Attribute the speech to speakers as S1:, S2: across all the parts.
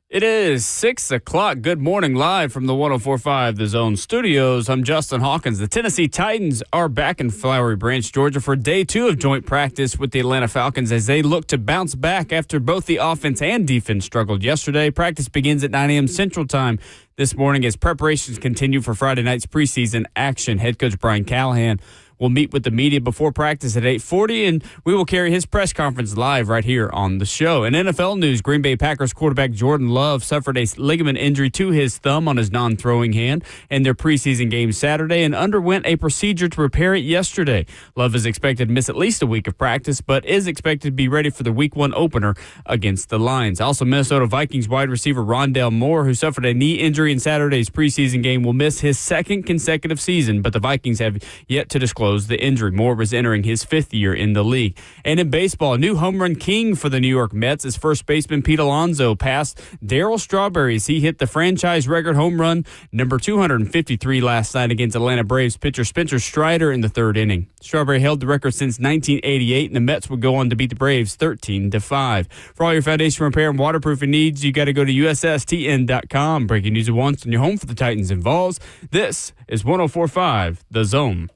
S1: It is 6 o'clock. Good morning, live from the 104.5 The Zone Studios. I'm Justin Hawkins. The Tennessee Titans are back in Flowery Branch, Georgia for day 2 of joint practice with the Atlanta Falcons as they look to bounce back after both the offense and defense struggled yesterday. Practice begins at 9 a.m. Central Time this morning as preparations continue for Friday night's preseason action. Head coach Brian Callahan will meet with the media before practice at 8:40, and we will carry his press conference live right here on the show. In NFL news, Green Bay Packers quarterback Jordan Love suffered a ligament injury to his thumb on his non-throwing hand in their preseason game Saturday and underwent a procedure to repair it yesterday. Love is expected to miss at least a week of practice, but is expected to be ready for the Week 1 opener against the Lions. Also, Minnesota Vikings wide receiver Rondale Moore, who suffered a knee injury in Saturday's preseason game, will miss his second consecutive season, but the Vikings have yet to disclose the injury. Moore was entering his 5th year in the league. And in baseball, a new home run king for the New York Mets as first baseman Pete Alonso passed Darryl Strawberry as he hit the franchise record home run number 253 last night against Atlanta Braves pitcher Spencer Strider in the 3rd inning. Strawberry held the record since 1988, and the Mets would go on to beat the Braves 13-5. For all your foundation repair and waterproofing needs, you got to go to USSTN.com. Breaking news at once on your home for the Titans and Vols. This is 104.5 The Zone.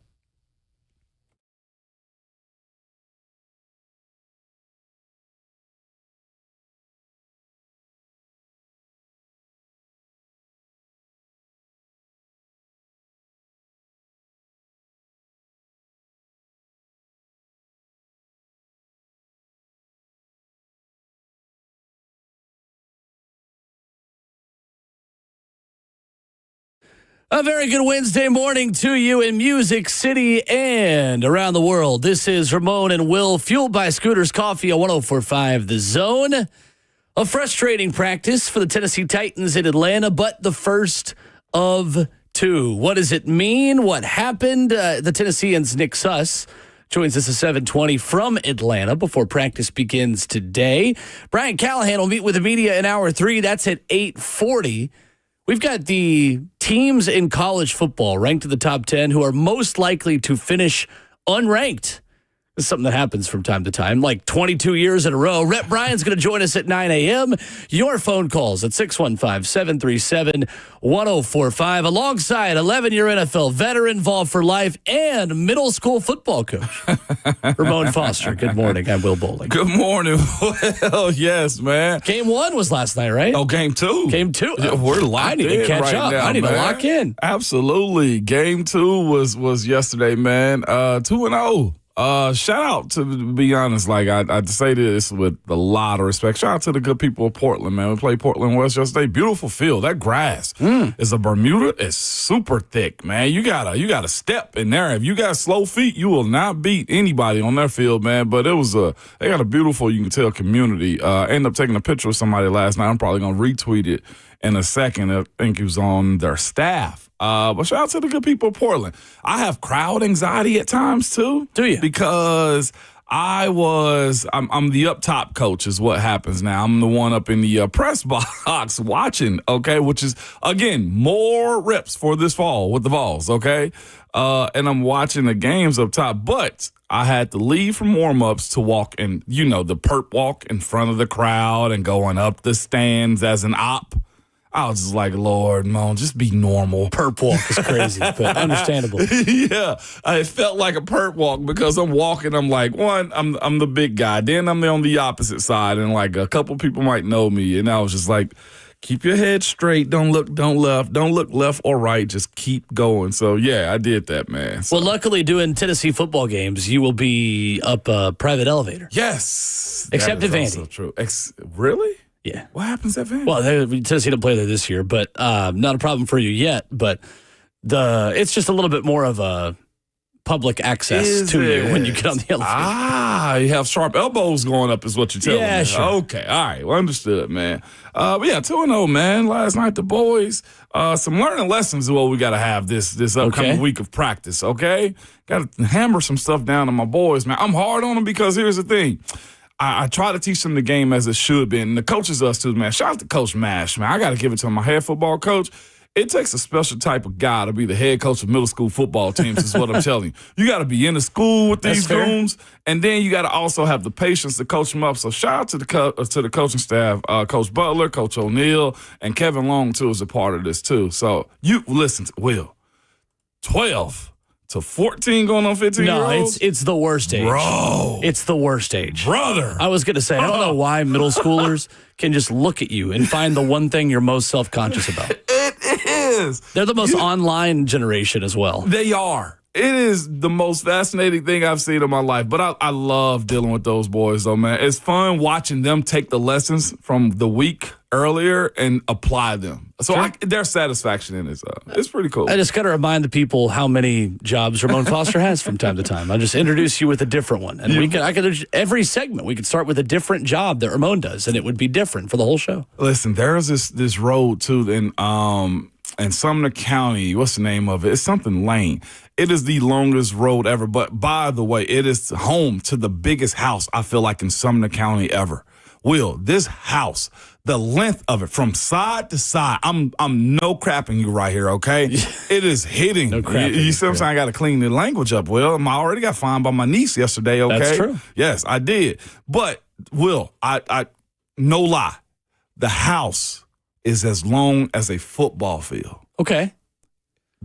S2: A very good Wednesday morning to you in Music City and around the world. This is Ramon and Will, fueled by Scooters Coffee on 104.5 The Zone. A frustrating practice for the Tennessee Titans in Atlanta, but the first of 2. What does it mean? What happened? The Tennesseans' Nick Suss joins us at 7:20 from Atlanta before practice begins today. Brian Callahan will meet with the media in hour 3. That's at 8:40. We've got the teams in college football ranked in the top 10 who are most likely to finish unranked. It's something that happens from time to time, like 22 years in a row. Rhett Bryan's going to join us at 9 a.m. Your phone calls at 615-737-1045, alongside 11-year NFL veteran, Vol for life, and middle school football coach, Ramon Foster. Good morning. I'm Will Bowling.
S3: Good morning. Well, yes, man.
S2: Game 1 was last night, right?
S3: Oh, game 2.
S2: Game 2.
S3: Yeah, we're locked
S2: I need to
S3: in
S2: catch
S3: right
S2: up.
S3: now,
S2: I need to
S3: man.
S2: lock in.
S3: Absolutely. Game 2 was yesterday, man. 2-0. Shout out to be honest, like I say this with a lot of respect. Shout out to the good people of Portland, man. We played Portland West yesterday. Beautiful field. That grass is a Bermuda. It's super thick, man. You gotta step in there. If you got slow feet, you will not beat anybody on their field, man. But it was they got a beautiful, you can tell, community. Ended up taking a picture of somebody last night. I'm probably gonna retweet it in a second. I think he was on their staff. But shout out to the good people of Portland. I have crowd anxiety at times too.
S2: Do you?
S3: Because I'm the up top coach is what happens now. I'm the one up in the press box watching, okay, which is, again, more reps for this fall with the Vols, okay? And I'm watching the games up top, but I had to leave from warm-ups to walk in, the perp walk in front of the crowd and going up the stands as an op. I was just like, Lord, Mo, just be normal.
S2: Perp walk is crazy, but understandable.
S3: Yeah, it felt like a perp walk because I'm walking. I'm like, I'm the big guy. Then I'm on the opposite side, and like a couple people might know me. And I was just like, keep your head straight. Don't look left or right. Just keep going. So yeah, I did that, man. So,
S2: well, luckily, doing Tennessee football games, you will be up a private elevator.
S3: Yes,
S2: except at Vandy.
S3: Also true. Really?
S2: Yeah.
S3: What happens at Vandy?
S2: Well, Tennessee didn't play there this year, but not a problem for you yet. But it's just a little bit more of a public access to you when you get on the elevator.
S3: You have sharp elbows going up is what you're telling me.
S2: Yeah, sure.
S3: Okay, all right. Well, understood, man. But yeah, 2-0, man. Last night, the boys, some learning lessons is what we got to have this upcoming week of practice, okay? Got to hammer some stuff down on my boys, man. I'm hard on them because here's the thing. I try to teach them the game as it should be, and the coaches us too, man. Shout out to Coach Mash, man. I got to give it to him, my head football coach. It takes a special type of guy to be the head coach of middle school football teams, is what I'm telling you. You got to be in the school with these goons, and then you got to also have the patience to coach them up. So shout out to the coaching staff, Coach Butler, Coach O'Neal, and Kevin Long, too, is a part of this, too. So you listen to Will, 12 to 14 going on 15-year-olds?
S2: No, it's the worst age.
S3: Bro.
S2: It's the worst age.
S3: Brother.
S2: I was going to say, I don't know why middle schoolers can just look at you and find the one thing you're most self-conscious about.
S3: It is.
S2: They're the most online generation as well.
S3: They are. It is the most fascinating thing I've seen in my life. But I love dealing with those boys, though, man. It's fun watching them take the lessons from the week earlier and apply them. So their satisfaction in it is it's pretty cool.
S2: I just got to remind the people how many jobs Ramon Foster has from time to time. I'll just introduce you with a different one. And every segment, we could start with a different job that Ramon does, and it would be different for the whole show.
S3: Listen, there's this road, too, in Sumner County. What's the name of it? It's something Lane. It is the longest road ever. But by the way, it is home to the biggest house, I feel like, in Sumner County ever. Will, this house, the length of it from side to side, I'm no crapping you right here, okay? It is hitting.
S2: No crapping.
S3: You see what I'm saying? I got to clean the language up, Will. I already got fined by my niece yesterday, okay?
S2: That's true.
S3: Yes, I did. But, Will, I no lie, the house is as long as a football field.
S2: Okay.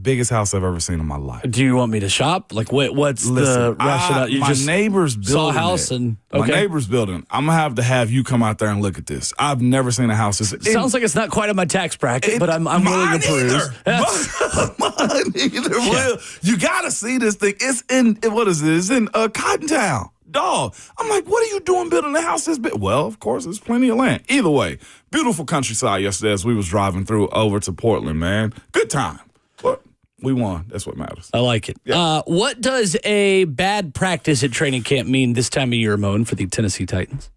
S3: Biggest house I've ever seen in my life.
S2: Do you want me to shop? Like, what's the rationale? You
S3: my
S2: just
S3: neighbor's building
S2: saw a house
S3: it.
S2: okay.
S3: My neighbor's building. I'm going to have you come out there and look at this. I've never seen a house.
S2: Sounds like it's not quite in my tax bracket, but I'm willing to peruse.
S3: Mine either. Yeah. Will. You got to see this thing. It's in, what is it? It's in Cottontown. Dog. I'm like, what are you doing building a house this big? Well, of course, there's plenty of land. Either way, beautiful countryside yesterday as we was driving through over to Portland, man. Good time. But we won. That's what matters.
S2: I like it. Yeah. What does a bad practice at training camp mean this time of year, Ramon, for the Tennessee Titans?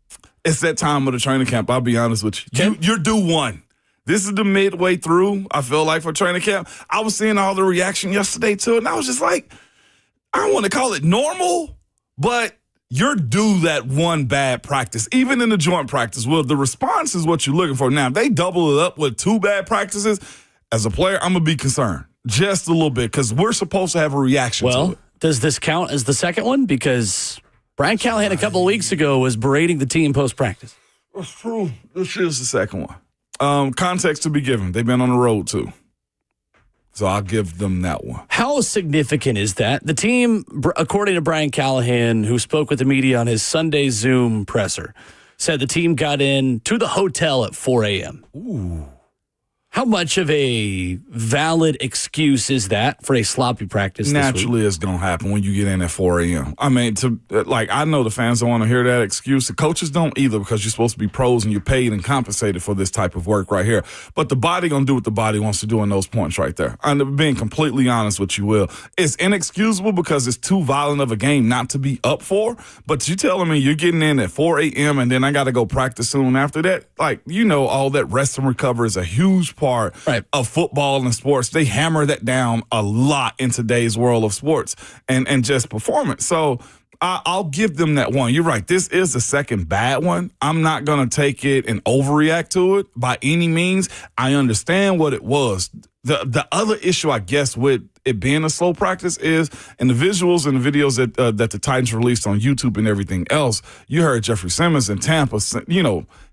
S3: It's that time of the training camp. I'll be honest with you. You're due one. This is the midway through, I feel like, for training camp. I was seeing all the reaction yesterday to it, and I was just like, I don't want to call it normal, but you're due that one bad practice. Even in the joint practice, well, the response is what you're looking for. Now, if they double it up with 2 bad practices, as a player, I'm going to be concerned. Just a little bit, because we're supposed to have a reaction to it.
S2: Well, does this count as the second one? Because Brian Callahan a couple of weeks ago was berating the team post-practice.
S3: That's true. This is the second one. Context to be given. They've been on the road, too. So I'll give them that one.
S2: How significant is that? The team, according to Brian Callahan, who spoke with the media on his Sunday Zoom presser, said the team got in to the hotel at 4 a.m.
S3: Ooh.
S2: How much of a valid excuse is that for a sloppy practice
S3: Naturally,
S2: this
S3: it's going to happen when you get in at 4 a.m. I mean, I know the fans don't want to hear that excuse. The coaches don't either, because you're supposed to be pros and you're paid and compensated for this type of work right here. But the body going to do what the body wants to do in those points right there. I'm being completely honest with you, Will. It's inexcusable because it's too violent of a game not to be up for. But you telling me you're getting in at 4 a.m. and then I got to go practice soon after that? Like, all that rest and recovery is a huge part of football and sports. They hammer that down a lot in today's world of sports and just performance. So I'll give them that one. You're right. This is the second bad one. I'm not going to take it and overreact to it by any means. I understand what it was. The other issue, I guess, with it being a slow practice is, in the visuals and the videos that the Titans released on YouTube and everything else, you heard Jeffrey Simmons in Tampa,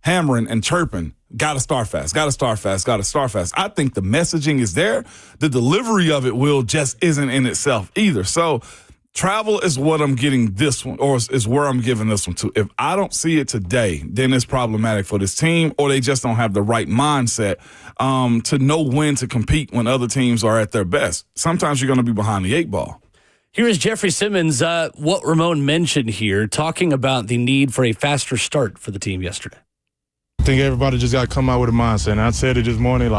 S3: hammering and chirping, gotta start fast, gotta start fast, gotta start fast. I think the messaging is there. The delivery of it, Will, just isn't in itself either. So travel is what I'm getting this one, or is where I'm giving this one to. If I don't see it today, then it's problematic for this team, or they just don't have the right mindset to know when to compete when other teams are at their best. Sometimes you're going to be behind the 8 ball.
S2: Here is Jeffrey Simmons, what Ramon mentioned here, talking about the need for a faster start for the team yesterday.
S4: I think everybody just got to come out with a mindset. And I said it this morning,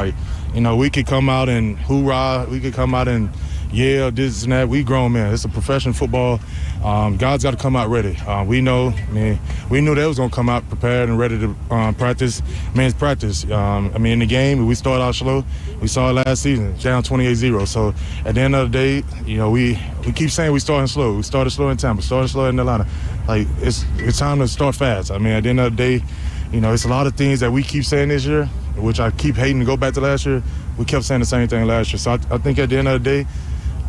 S4: we could come out and hoorah, we could come out and yell, this and that. We grown men. It's a professional football. God's got to come out ready. We knew they was going to come out prepared and ready to practice. It's practice. In the game, we started out slow. We saw it last season, down 28-0. So at the end of the day, we keep saying we starting slow. We started slow in Tampa, started slow in Atlanta. It's time to start fast. At the end of the day, it's a lot of things that we keep saying this year, which I keep hating to go back to last year. we kept saying the same thing last year. So I think at the end of the day,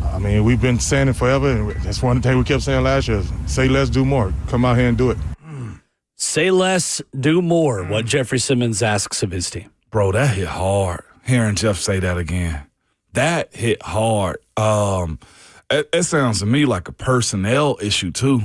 S4: I mean, we've been saying it forever, and that's one thing we kept saying last year. Say less, do more. Come out here and do it.
S2: Say less, do more, what Jeffrey Simmons asks of his team.
S3: Bro, that hit hard. Hearing Jeff say that again. That hit hard. It sounds to me like a personnel issue, too.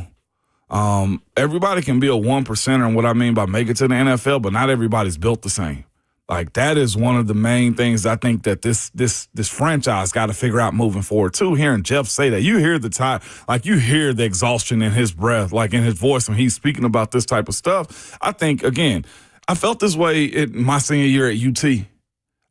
S3: Everybody can be a 1%er, and what I mean by make it to the NFL, but not everybody's built the same. Like, that is one of the main things I think that this franchise got to figure out moving forward, too. Hearing Jeff say that, you hear the time, like, you hear the exhaustion in his breath, like in his voice when he's speaking about this type of stuff. I think, again, I felt this way in my senior year at UT.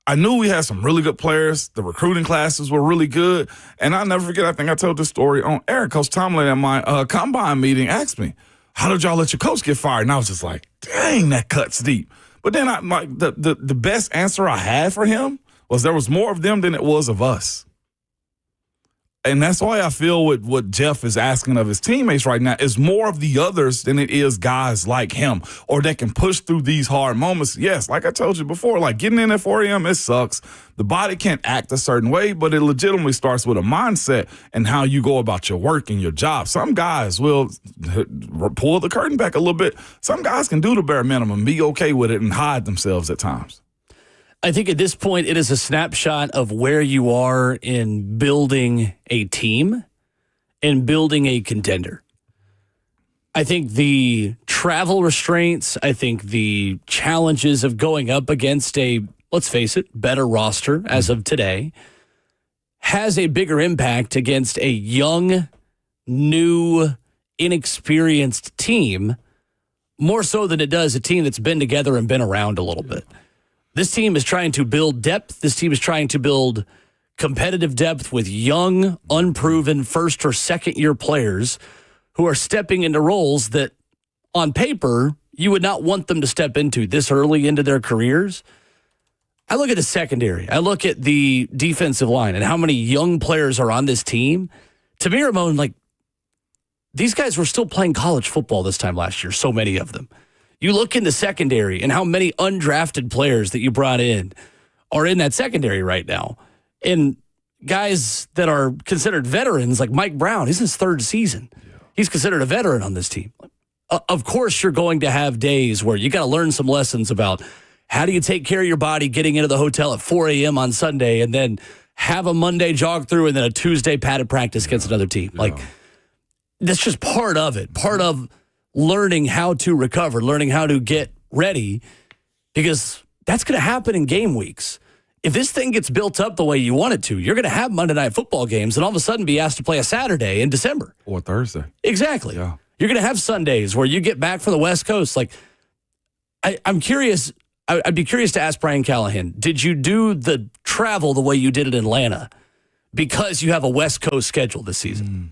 S3: I knew we had some really good players. The recruiting classes were really good. And I'll never forget, I think I told this story on air. Coach Tomlin at my combine meeting asked me, how did y'all let your coach get fired? And I was just like, dang, that cuts deep. But then the best answer I had for him was there was more of them than it was of us. And that's why I feel what Jeff is asking of his teammates right now is more of the others than it is guys like him or that can push through these hard moments. Yes, like I told you before, like getting in at 4 a.m., it sucks. The body can't act a certain way, but it legitimately starts with a mindset and how you go about your work and your job. Some guys will pull the curtain back a little bit. Some guys can do the bare minimum, be okay with it, and hide themselves at times.
S2: I think at this point, it is a snapshot of where you are in building a team and building a contender. I think the travel restraints, I think the challenges of going up against a, let's face it, better roster as of today, has a bigger impact against a young, new, inexperienced team, more so than it does a team that's been together and been around a little bit. This team is trying to build depth. This team is trying to build competitive depth with young, unproven first or second year players who are stepping into roles that on paper you would not want them to step into this early into their careers. I look at the secondary. I look at the defensive line and how many young players are on this team. To me, Ramon, like, these guys were still playing college football this time last year, so many of them. You look in the secondary and how many undrafted players that you brought in are in that secondary right now. And guys that are considered veterans, like Mike Brown, he's in his third season. Yeah. He's considered a veteran on this team. Of course, you're going to have days where you got to learn some lessons about how do you take care of your body getting into the hotel at 4 a.m. on Sunday and then have a Monday jog through and then a Tuesday padded practice against another team. Yeah. Like, that's just part of it. Part of learning how to recover, learning how to get ready, because that's going to happen in game weeks. If this thing gets built up the way you want it to, you're going to have Monday Night Football games and all of a sudden be asked to play a Saturday in December.
S3: Or Thursday.
S2: Exactly.
S3: Yeah.
S2: You're going to have Sundays where you get back from the West Coast. Like, I'm curious. I'd be curious to ask Brian Callahan, did you do the travel the way you did in Atlanta because you have a West Coast schedule this season?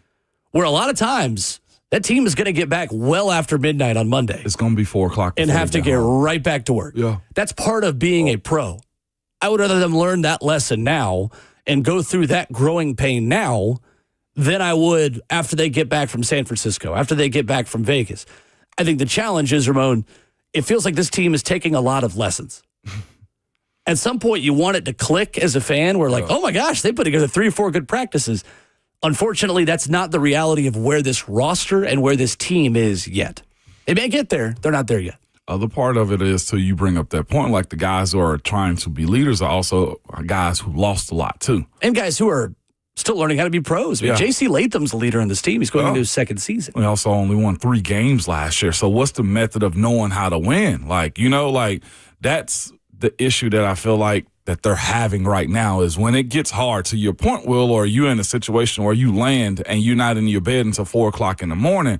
S2: Where a lot of times that team is going to get back well after midnight on Monday.
S3: It's going to be 4 o'clock.
S2: And have to get right back to work.
S3: Yeah.
S2: That's part of being a pro. I would rather them learn that lesson now and go through that growing pain now than I would after they get back from San Francisco, after they get back from Vegas. I think the challenge is, Ramon, it feels like this team is taking a lot of lessons. At some point, you want it to click as a fan. We're like, oh my gosh, they put together 3 or 4 good practices. Unfortunately, that's not the reality of where this roster and where this team is yet. They may get there. They're not there yet.
S3: Other part of it is, till you bring up that point, like the guys who are trying to be leaders are also guys who lost a lot, too.
S2: And guys who are still learning how to be pros. I mean, J.C. Latham's the leader in this team. He's going into his second season.
S3: We also only won 3 games last year. So what's the method of knowing how to win? Like, that's the issue that I feel like that they're having right now is when it gets hard, to your point, Will, or you in a situation where you land and you're not in your bed until 4 o'clock in the morning,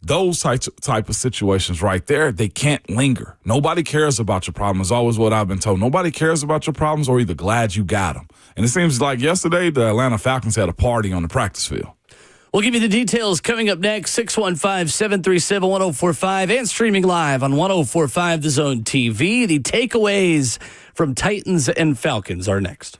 S3: those type of situations right there, they can't linger. Nobody cares about your problems. It's always what I've been told. Nobody cares about your problems or either glad you got them. And it seems like yesterday the Atlanta Falcons had a party on the practice field.
S2: We'll give you the details coming up next, 615-737-1045 and streaming live on 1045 The Zone TV. The takeaways from Titans and Falcons are next.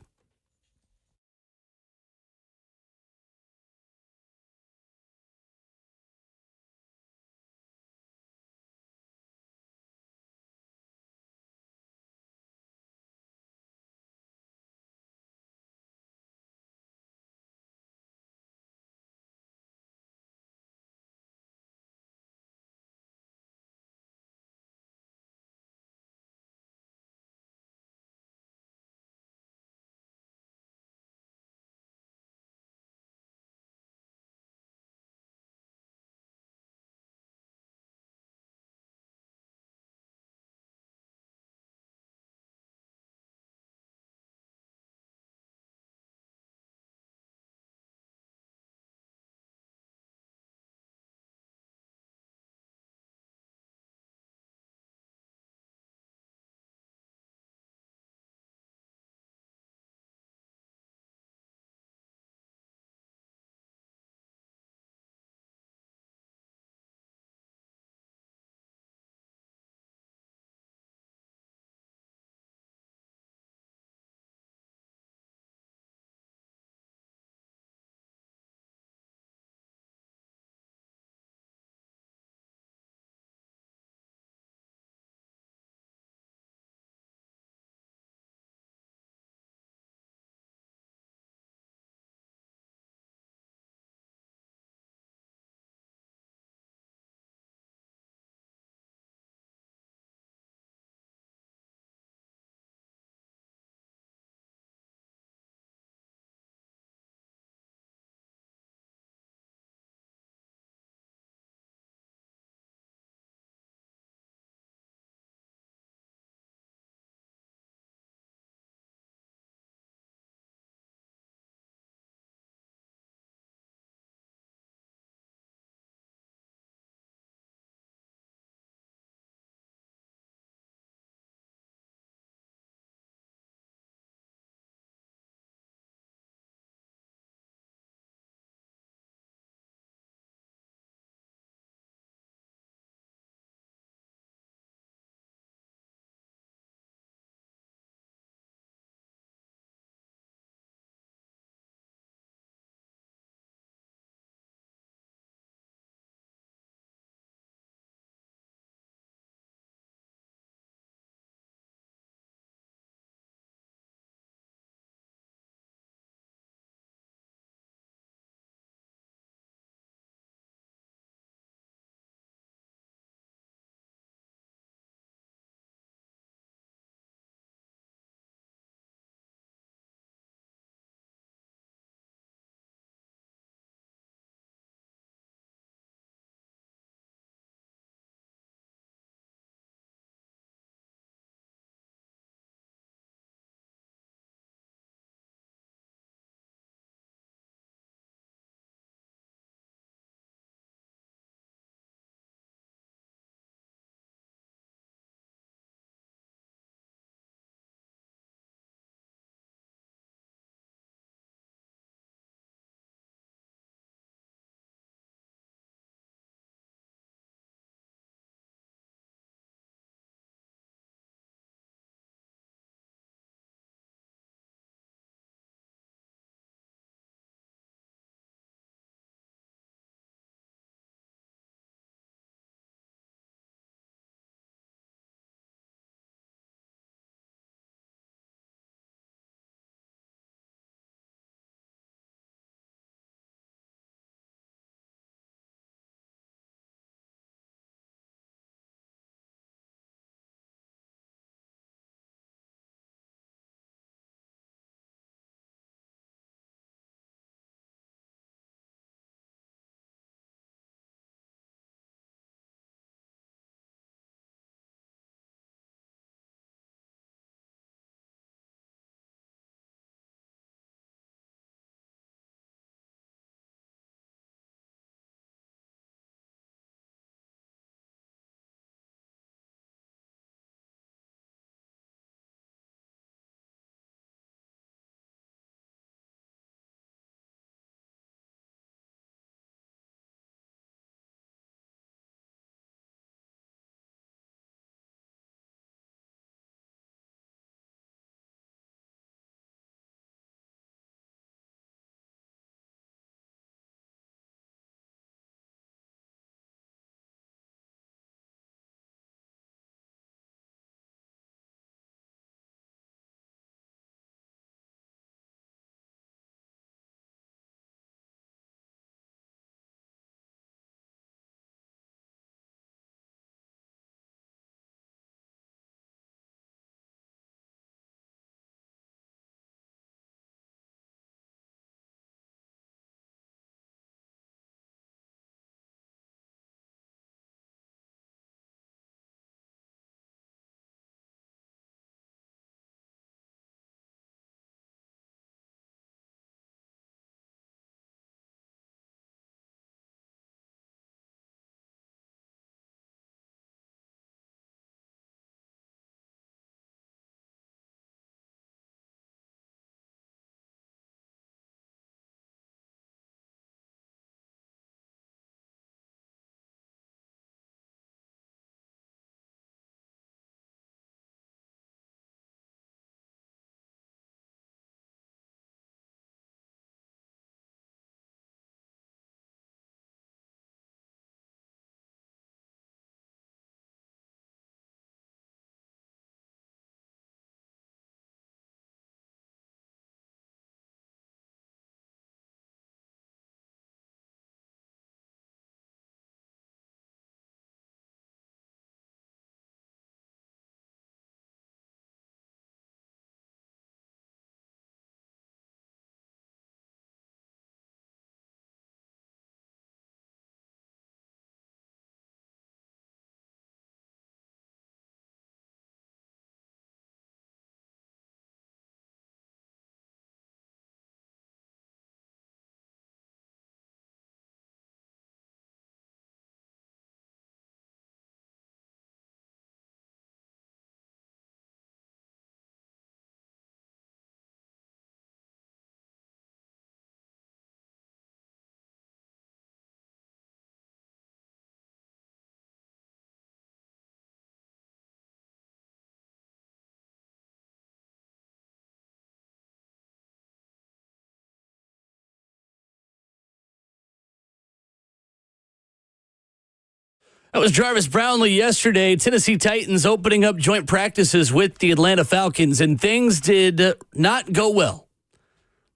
S2: That was Jarvis Brownlee yesterday. Tennessee Titans opening up joint practices with the Atlanta Falcons, and things did not go well,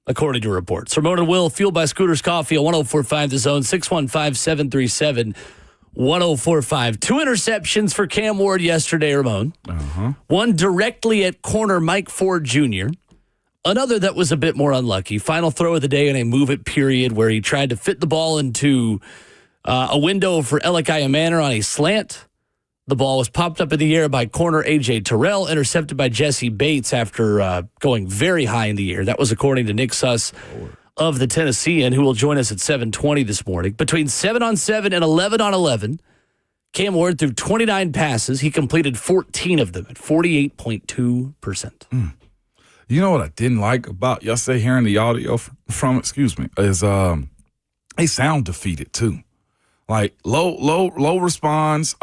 S2: according to reports. Ramon and Will, fueled by Scooters Coffee on 104.5 The Zone, 615-737-1045. 2 interceptions for Cam Ward yesterday, Ramon. One directly at corner Mike Ford Jr., another that was a bit more unlucky. Final throw of the day in a move-it period where he tried to fit the ball into a window for Elikiah Manor on a slant. The ball was popped up in the air by corner A.J. Terrell, intercepted by Jesse Bates after going very high in the air. That was according to Nick Suss of the Tennessean, who will join us at 7:20 this morning. Between 7-on-7 and 11-on-11, Cam Ward threw 29 passes. He completed 14 of them at 48.2%.
S3: You know what I didn't like about yesterday, hearing the audio from is they sound defeated too. Like low response.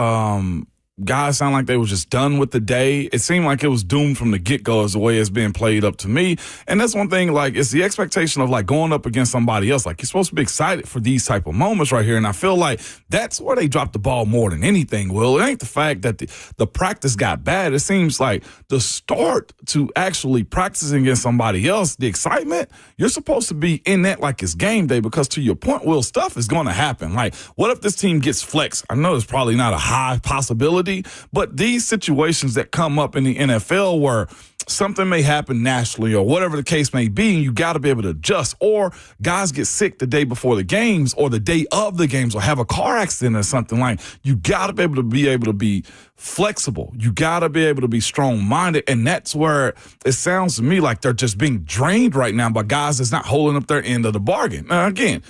S3: Guys sound like they were just done with the day. It seemed like it was doomed from the get-go as the way it's being played up to me. And that's one thing, like, it's the expectation of, like, going up against somebody else. Like, you're supposed to be excited for these type of moments right here. And I feel like that's where they dropped the ball more than anything, Will. It ain't the fact that the practice got bad. It seems like the start to actually practicing against somebody else, the excitement, you're supposed to be in that like it's game day, because to your point, Will, stuff is going to happen. Like, what if this team gets flexed? I know it's probably not a high possibility, but these situations that come up in the NFL where something may happen nationally or whatever the case may be, and you got to be able to adjust. Or guys get sick the day before the games or the day of the games or have a car accident or something. Like, you got to be able to be flexible. You got to be able to be strong-minded, and that's where it sounds to me like they're just being drained right now by guys that's not holding up their end of the bargain. Now, again,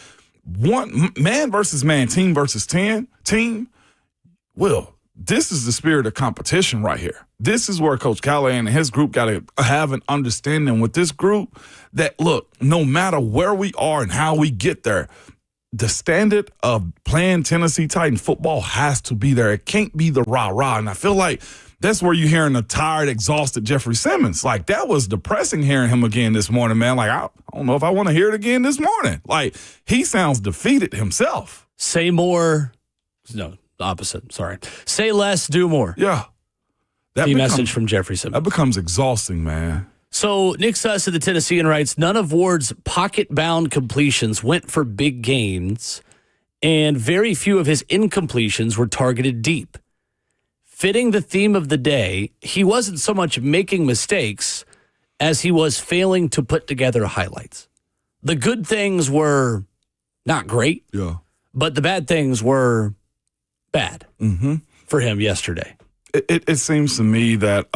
S3: one man versus man, team versus team, Will, this is the spirit of competition right here. This is where Coach Callahan and his group got to have an understanding with this group that, look, no matter where we are and how we get there, the standard of playing Tennessee Titan football has to be there. It can't be the rah-rah. And I feel like that's where you're hearing the tired, exhausted Jeffrey Simmons. Like, that was depressing hearing him again this morning, man. Like, I don't know if I want to hear it again this morning. Like, he sounds defeated himself.
S2: Say more. No. Opposite, sorry. Say less, do more.
S3: Yeah.
S2: The message from Jeffrey Simmons.
S3: That becomes exhausting, man.
S2: So Nick Suss of the Tennessean writes, none of Ward's pocket-bound completions went for big gains, and very few of his incompletions were targeted deep. Fitting the theme of the day, he wasn't so much making mistakes as he was failing to put together highlights. The good things were not great, but the bad things were bad for him yesterday.
S3: It seems to me that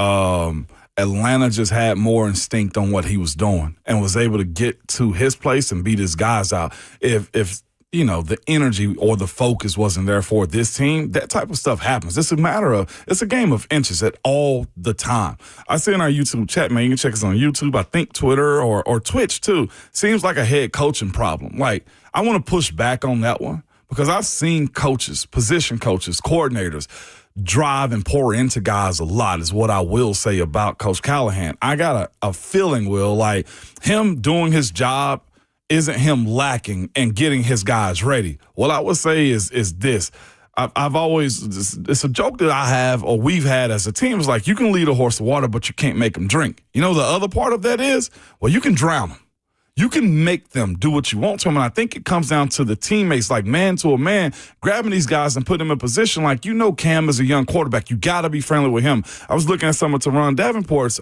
S3: Atlanta just had more instinct on what he was doing and was able to get to his place and beat his guys out. If you know, the energy or the focus wasn't there for this team, that type of stuff happens. It's a game of inches at all the time. I see in our YouTube chat, man, you can check us on YouTube, I think Twitter or Twitch too. Seems like a head coaching problem. Like, I want to push back on that one, because I've seen coaches, position coaches, coordinators drive and pour into guys a lot, is what I will say about Coach Callahan. I got a feeling, Will, like him doing his job isn't him lacking and getting his guys ready. What I would say is this. I've always, it's a joke that I have or we've had as a team. It's like, you can lead a horse to water, but you can't make him drink. You know, the other part of that is, well, you can drown him. You can make them do what you want to them. And I think it comes down to the teammates, like man to a man, grabbing these guys and putting them in position. Like, you know, Cam is a young quarterback. You got to be friendly with him. I was looking at some of Teron Davenport's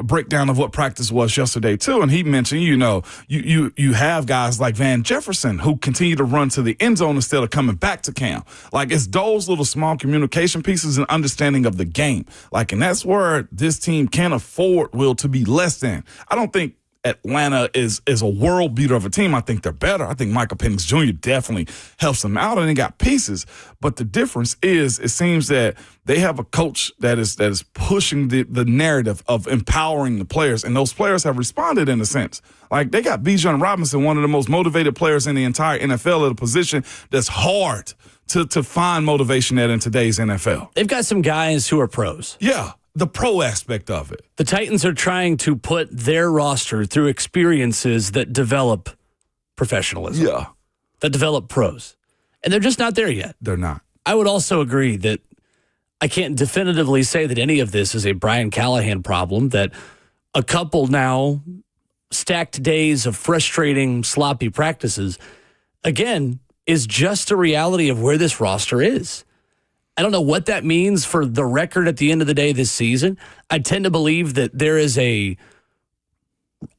S3: breakdown of what practice was yesterday, too. And he mentioned, you know, you have guys like Van Jefferson who continue to run to the end zone instead of coming back to Cam. Like, it's those little small communication pieces and understanding of the game. Like, and that's where this team can't afford, Will, to be less than. I don't think Atlanta is a world beater of a team. I think they're better. I think Michael Penix Jr. definitely helps them out, and they got pieces. But the difference is, it seems that they have a coach that is pushing the narrative of empowering the players, and those players have responded in a sense. Like, they got Bijan Robinson, one of the most motivated players in the entire NFL, at a position that's hard to find motivation at in today's NFL.
S2: They've got some guys who are pros.
S3: Yeah. The pro aspect of it.
S2: The Titans are trying to put their roster through experiences that develop professionalism.
S3: Yeah.
S2: That develop pros. And they're just not there yet.
S3: They're not.
S2: I would also agree that I can't definitively say that any of this is a Brian Callahan problem, that a couple now stacked days of frustrating, sloppy practices, again, is just a reality of where this roster is. I don't know what that means for the record at the end of the day this season. I tend to believe that there is a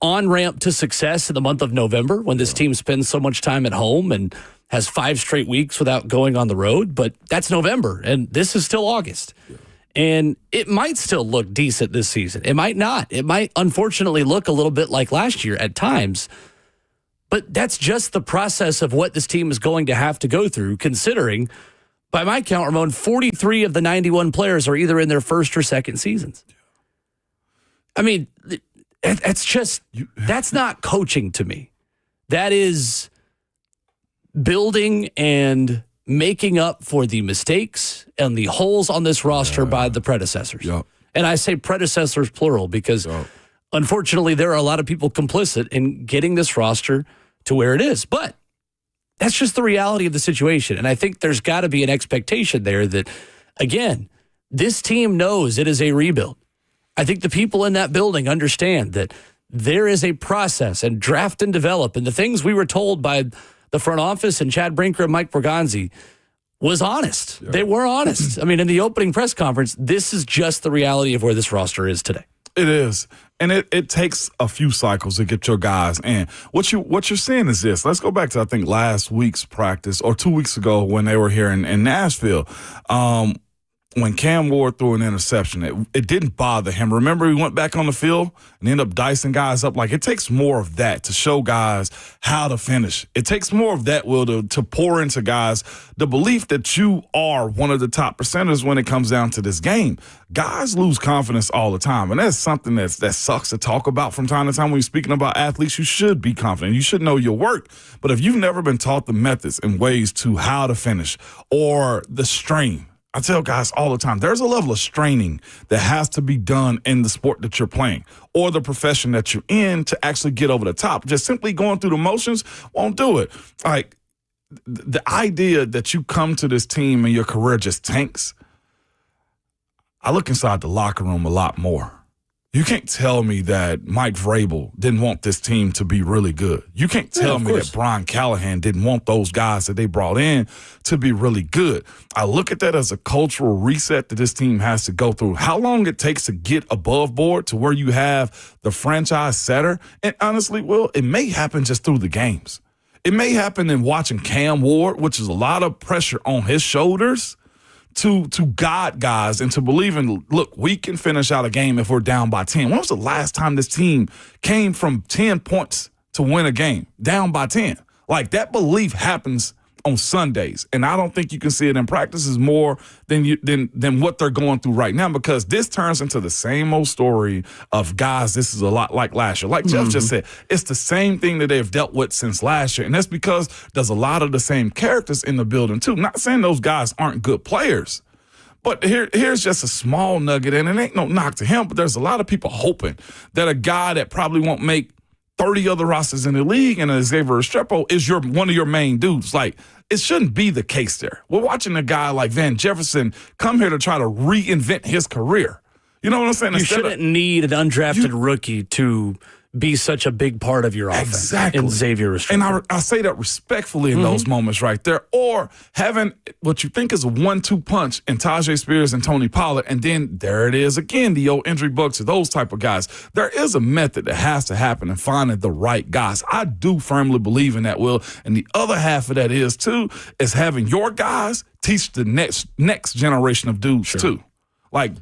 S2: on-ramp to success in the month of November when this team spends so much time at home and has 5 straight weeks without going on the road. But that's November, and this is still August. Yeah. And it might still look decent this season. It might not. It might, unfortunately, look a little bit like last year at times. But that's just the process of what this team is going to have to go through, considering, by my count, Ramon, 43 of the 91 players are either in their first or second seasons. I mean, that's not coaching to me. That is building and making up for the mistakes and the holes on this roster by the predecessors. Yep. And I say predecessors plural because unfortunately there are a lot of people complicit in getting this roster to where it is. But that's just the reality of the situation. And I think there's got to be an expectation there that, again, this team knows it is a rebuild. I think the people in that building understand that there is a process and draft and develop. And the things we were told by the front office and Chad Brinker and Mike Borgonzi was honest. Yeah. They were honest. I mean, in the opening press conference, this is just the reality of where this roster is today.
S3: It is. And it takes a few cycles to get your guys in. What you're seeing is this. Let's go back to, I think, last week's practice or 2 weeks ago when they were here in Nashville. When Cam Ward threw an interception, it didn't bother him. Remember, he went back on the field and ended up dicing guys up. Like, it takes more of that to show guys how to finish. It takes more of that, Will, to pour into guys the belief that you are one of the top percenters when it comes down to this game. Guys lose confidence all the time, and that's something that sucks to talk about from time to time. When you're speaking about athletes, you should be confident. You should know your work. But if you've never been taught the methods and ways to how to finish or the strain, I tell guys all the time, there's a level of straining that has to be done in the sport that you're playing or the profession that you're in to actually get over the top. Just simply going through the motions won't do it. Like, the idea that you come to this team and your career just tanks, I look inside the locker room a lot more. You can't tell me that Mike Vrabel didn't want this team to be really good. You can't tell me that Brian Callahan didn't want those guys that they brought in to be really good. I look at that as a cultural reset that this team has to go through. How long it takes to get above board to where you have the franchise setter. And honestly, Will, it may happen just through the games. It may happen in watching Cam Ward, which is a lot of pressure on his shoulders, to guide guys and to believe in, look, we can finish out a game if we're down by 10. When was the last time this team came from 10 points to win a game, down by 10? Like, that belief happens on Sundays, and I don't think you can see it in practices more than what they're going through right now, because this turns into the same old story of guys. This is a lot like last year. Like Jeff just said, it's the same thing that they've dealt with since last year, and that's because there's a lot of the same characters in the building too. Not saying those guys aren't good players, but here's just a small nugget, and it ain't no knock to him, but there's a lot of people hoping that a guy that probably won't make 30 other rosters in the league and Xavier Restrepo is one of your main dudes. Like, it shouldn't be the case there. We're watching a guy like Van Jefferson come here to try to reinvent his career. You know what I'm saying?
S2: You shouldn't need an undrafted rookie to be such a big part of your offense.
S3: Exactly.
S2: And Xavier Restrepo.
S3: And I say that respectfully in those moments right there. Or having what you think is a 1-2 punch in Tajay Spears and Tony Pollard, and then there it is again, the old injury bug to those type of guys. There is a method that has to happen in finding the right guys. I do firmly believe in that, Will. And the other half of that is, too, is having your guys teach the next generation of dudes, too. Like,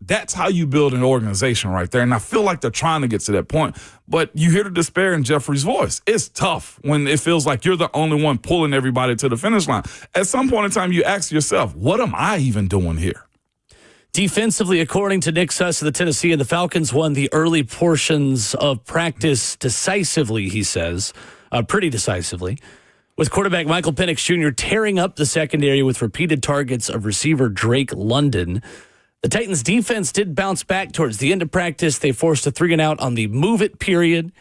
S3: that's how you build an organization right there. And I feel like they're trying to get to that point. But you hear the despair in Jeffrey's voice. It's tough when it feels like you're the only one pulling everybody to the finish line. At some point in time, you ask yourself, what am I even doing here?
S2: Defensively, according to Nick Suss of the Tennessee, and the Falcons won the early portions of practice decisively, he says, pretty decisively, with quarterback Michael Penix Jr. tearing up the secondary with repeated targets of receiver Drake London. The Titans' defense did bounce back towards the end of practice. They forced a 3-and-out on the move-it period.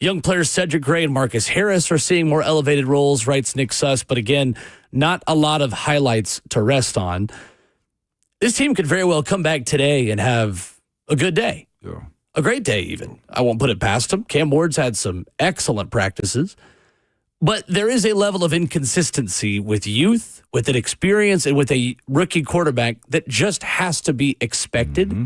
S2: Young players Cedric Gray and Marcus Harris are seeing more elevated roles, writes Nick Suss, but again, not a lot of highlights to rest on. This team could very well come back today and have a good day.
S3: Yeah.
S2: A great day, even. I won't put it past them. Cam Ward's had some excellent practices, but there is a level of inconsistency with youth, with an experience, and with a rookie quarterback that just has to be expected. Mm-hmm.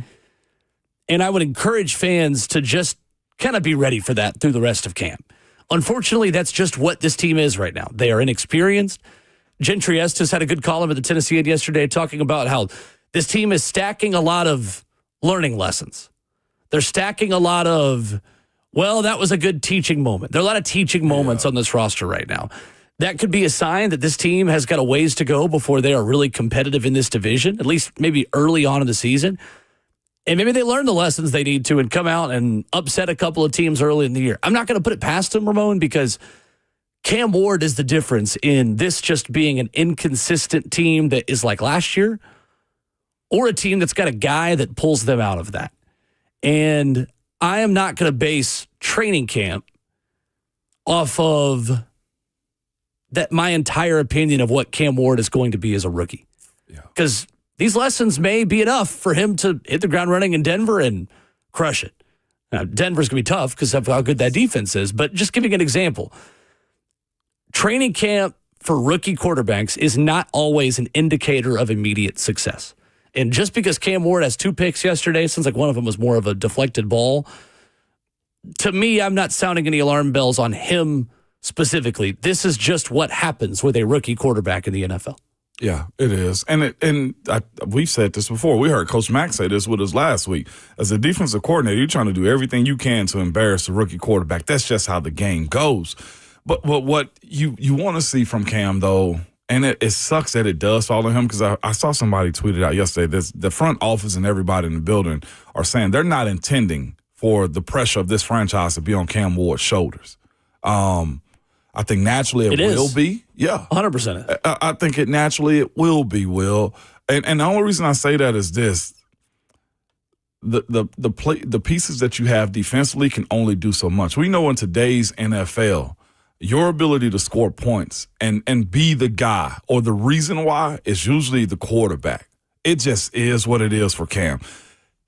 S2: And I would encourage fans to just kind of be ready for that through the rest of camp. Unfortunately, that's just what this team is right now. They are inexperienced. Gentry Estes had a good column at the Tennessean yesterday talking about how this team is stacking a lot of learning lessons. They're stacking a lot of, well, that was a good teaching moment. There are a lot of teaching moments on this roster right now. That could be a sign that this team has got a ways to go before they are really competitive in this division, at least maybe early on in the season. And maybe they learn the lessons they need to and come out and upset a couple of teams early in the year. I'm not going to put it past them, Ramon, because Cam Ward is the difference in this just being an inconsistent team that is like last year, or a team that's got a guy that pulls them out of that. And I am not going to base training camp off of that my entire opinion of what Cam Ward is going to be as a rookie. Because these lessons may be enough for him to hit the ground running in Denver and crush it. Now, Denver's going to be tough because of how good that defense is, but just giving an example, training camp for rookie quarterbacks is not always an indicator of immediate success. And just because Cam Ward has 2 picks yesterday, sounds like one of them was more of a deflected ball, to me, I'm not sounding any alarm bells on him specifically. This is just what happens with a rookie quarterback in the NFL.
S3: Yeah, it is. We've said this before. We heard Coach Mack say this with us last week. As a defensive coordinator, you're trying to do everything you can to embarrass the rookie quarterback. That's just how the game goes. But what you want to see from Cam, though, and it sucks that it does fall on him, because I saw somebody tweet it out yesterday. The front office and everybody in the building are saying they're not intending for the pressure of this franchise to be on Cam Ward's shoulders. I think naturally it will be. Yeah.
S2: 100%.
S3: I think it will be, Will. And the only reason I say that is this. The pieces that you have defensively can only do so much. We know in today's NFL, your ability to score points and be the guy or the reason why is usually the quarterback. It just is what it is for Cam.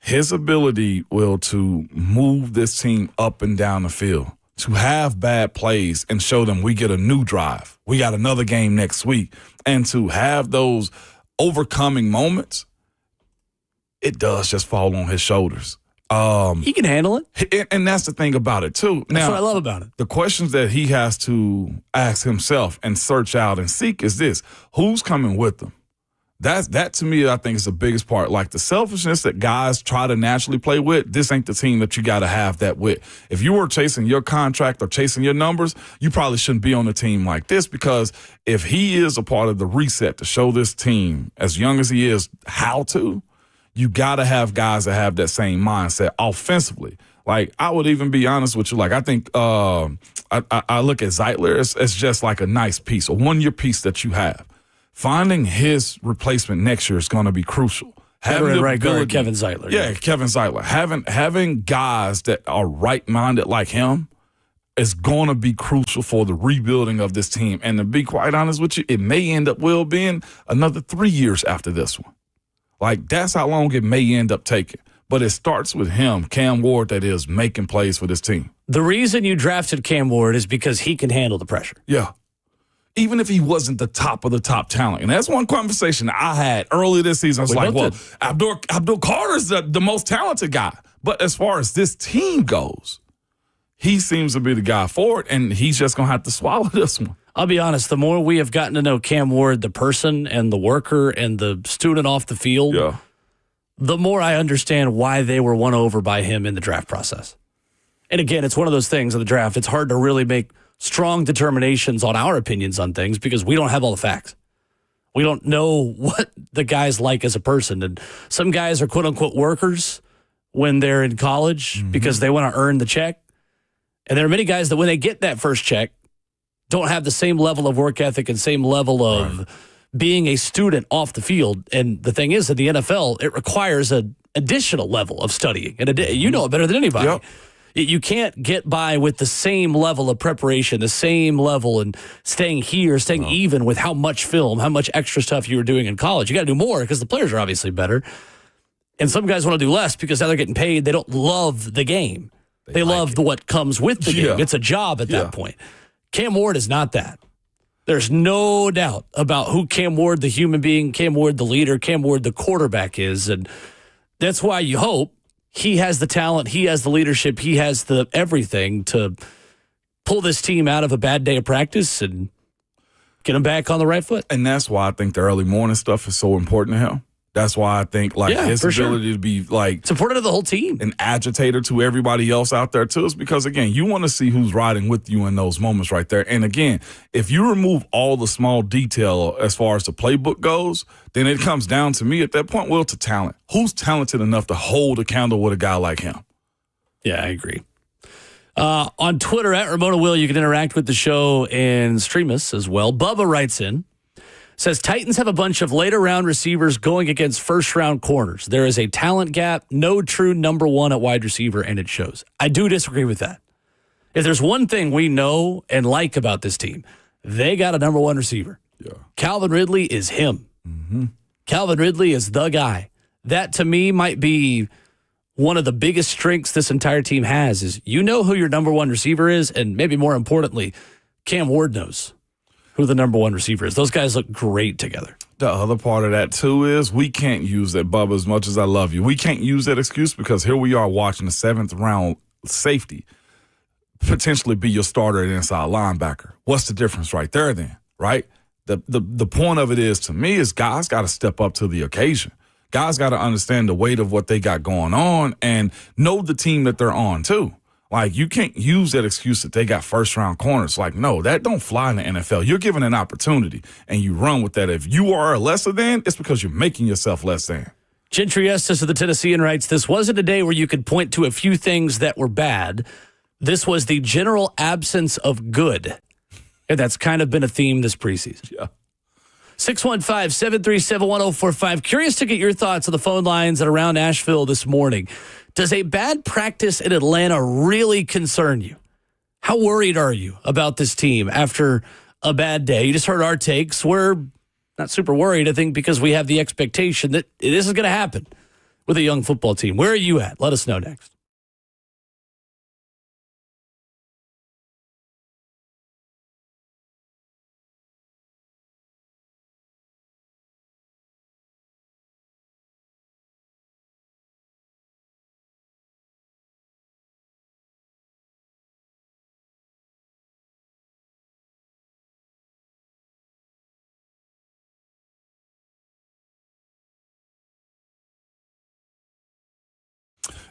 S3: His ability, Will, to move this team up and down the field, to have bad plays and show them we get a new drive. We got another game next week. And to have those overcoming moments, it does just fall on his shoulders.
S2: He can handle it.
S3: And that's the thing about it, too.
S2: That's what I love about it.
S3: The questions that he has to ask himself and search out and seek is this: who's coming with him? That to me, I think, is the biggest part. Like the selfishness that guys try to naturally play with, this ain't the team that you got to have that with. If you were chasing your contract or chasing your numbers, you probably shouldn't be on a team like this, because if he is a part of the reset to show this team, as young as he is, how to, you got to have guys that have that same mindset offensively. Like, I would even be honest with you. Like, I think I look at Zeitler as just like a nice piece, a one-year piece that you have. Finding his replacement next year is going to be crucial.
S2: Having right guard Kevin Zeitler.
S3: Yeah, Kevin Zeitler. Having guys that are right-minded like him is going to be crucial for the rebuilding of this team. And to be quite honest with you, it may end up being another 3 years after this one. Like, that's how long it may end up taking. But it starts with him, Cam Ward, that is making plays for this team.
S2: The reason you drafted Cam Ward is because he can handle the pressure.
S3: Yeah. Even if he wasn't the top of the top talent. And that's one conversation I had early this season. I was like, well, Abdul Carter's the most talented guy. But as far as this team goes, he seems to be the guy for it, and he's just going to have to swallow this one.
S2: I'll be honest, the more we have gotten to know Cam Ward, the person and the worker and the student off the field, the more I understand why they were won over by him in the draft process. And again, it's one of those things in the draft. It's hard to really make strong determinations on our opinions on things because we don't have all the facts. We don't know what the guy's like as a person. And some guys are quote-unquote workers when they're in college because they want to earn the check. And there are many guys that when they get that first check don't have the same level of work ethic and same level of being a student off the field. And the thing is, that the NFL, it requires an additional level of studying. And you know it better than anybody.
S3: Yep.
S2: You can't get by with the same level of preparation, the same level and staying even with how much film, how much extra stuff you were doing in college. You got to do more because the players are obviously better. And some guys want to do less because now they're getting paid. They don't love the game. They love what comes with the game. It's a job at that point. Cam Ward is not that. There's no doubt about who Cam Ward, the human being, Cam Ward, the leader, Cam Ward, the quarterback is. And that's why you hope he has the talent, he has the leadership, he has the everything to pull this team out of a bad day of practice and get them back on the right foot.
S3: And that's why I think the early morning stuff is so important to him. That's why I think his ability to be it's
S2: important to the whole team,
S3: an agitator to everybody else out there too, is because again, you want to see who's riding with you in those moments right there. And again, if you remove all the small detail as far as the playbook goes, then it comes down to me at that point, to talent. Who's talented enough to hold a candle with a guy like him?
S2: Yeah, I agree. On Twitter at Ramona Will, you can interact with the show and stream us as well. Bubba writes in. Says Titans have a bunch of later round receivers going against first round corners. There is a talent gap, no true number one at wide receiver, and it shows. I do disagree with that. If there's one thing we know and like about this team, they got a number one receiver.
S3: Yeah.
S2: Calvin Ridley is him. Mm-hmm. Calvin Ridley is the guy. That to me might be one of the biggest strengths this entire team has is you know who your number one receiver is, and maybe more importantly, Cam Ward knows who the number one receiver is. Those guys look great together.
S3: The other part of that, too, is we can't use that, Bubba, as much as I love you. We can't use that excuse because here we are watching the 7th-round safety potentially be your starter at inside linebacker. What's the difference right there then, right? The point of it is, to me, is guys got to step up to the occasion. Guys got to understand the weight of what they got going on and know the team that they're on, too. You can't use that excuse that they got first-round corners. No, that don't fly in the NFL. You're given an opportunity, and you run with that. If you are a lesser than, it's because you're making yourself less than.
S2: Gentry Estes of the Tennessean writes, this wasn't a day where you could point to a few things that were bad. This was the general absence of good. And that's kind of been a theme this preseason.
S3: Yeah.
S2: 615-737-1045. Curious to get your thoughts on the phone lines and around Asheville this morning. Does a bad practice in Atlanta really concern you? How worried are you about this team after a bad day? You just heard our takes. We're not super worried, I think, because we have the expectation that this is going to happen with a young football team. Where are you at? Let us know next.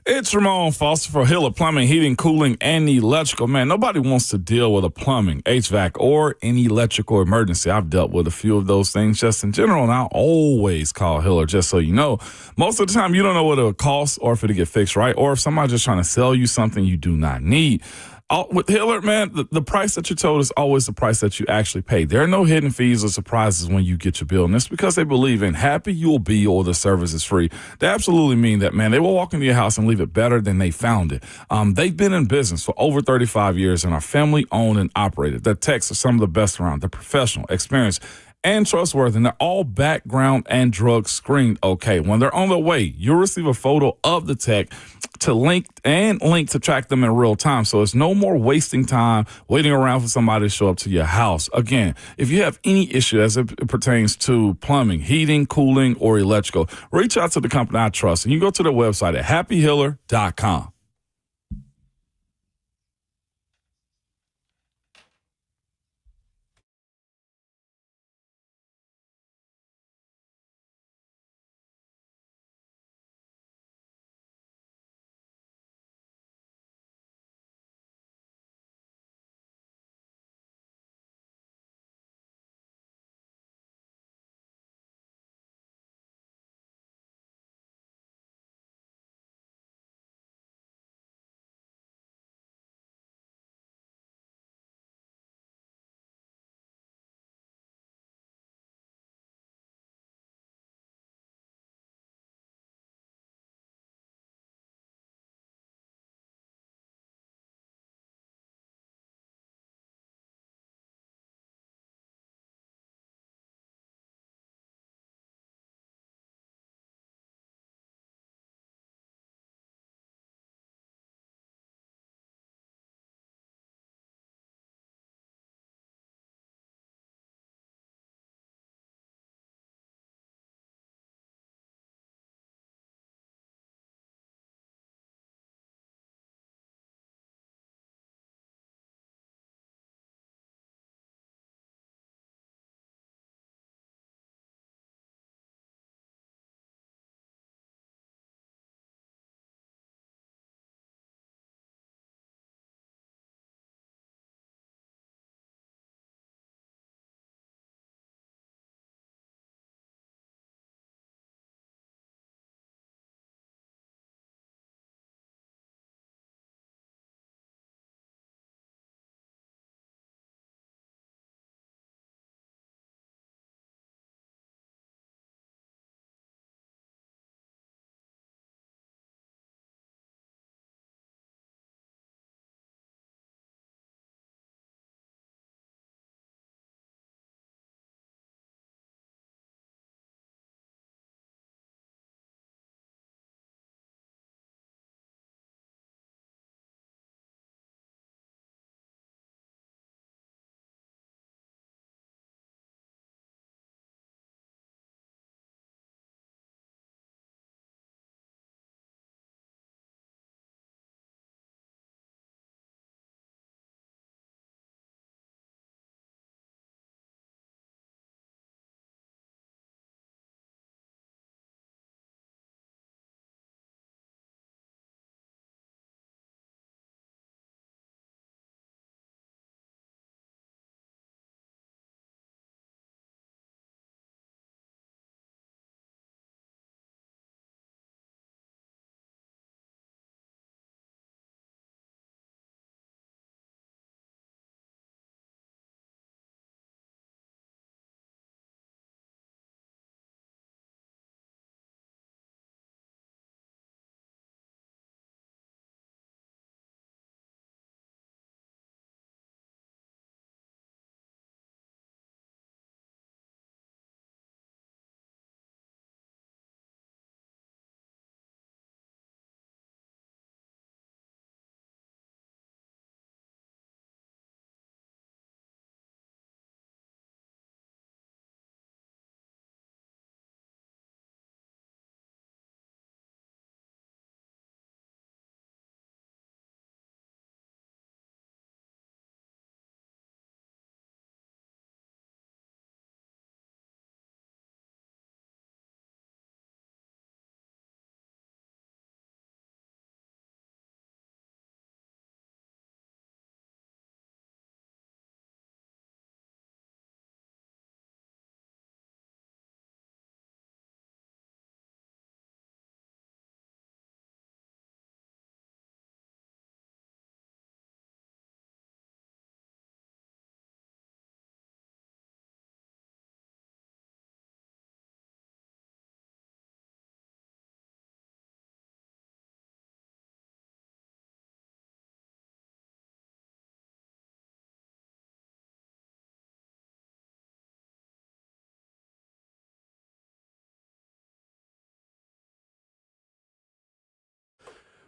S3: It's Ramon Foster for Hiller Plumbing, Heating, Cooling, and Electrical. Man, nobody wants to deal with a plumbing, HVAC, or any electrical emergency. I've dealt with a few of those things just in general, and I always call Hiller, just so you know. Most of the time, you don't know what it'll cost or if it'll get fixed right, or if somebody's just trying to sell you something you do not need. With Hiller, man, the price that you're told is always the price that you actually pay. There are no hidden fees or surprises when you get your bill. And it's because they believe in happy you'll be or the service is free. They absolutely mean that, man. They will walk into your house and leave it better than they found it. They've been in business for over 35 years and are family owned and operated. Their techs are some of the best around. They're professional, experienced, and trustworthy, and they're all background and drug screened okay. When they're on their way, you'll receive a photo of the tech to link to track them in real time. So it's no more wasting time waiting around for somebody to show up to your house. Again, if you have any issue as it pertains to plumbing, heating, cooling, or electrical, reach out to the company I trust, and you go to their website at happyhiller.com.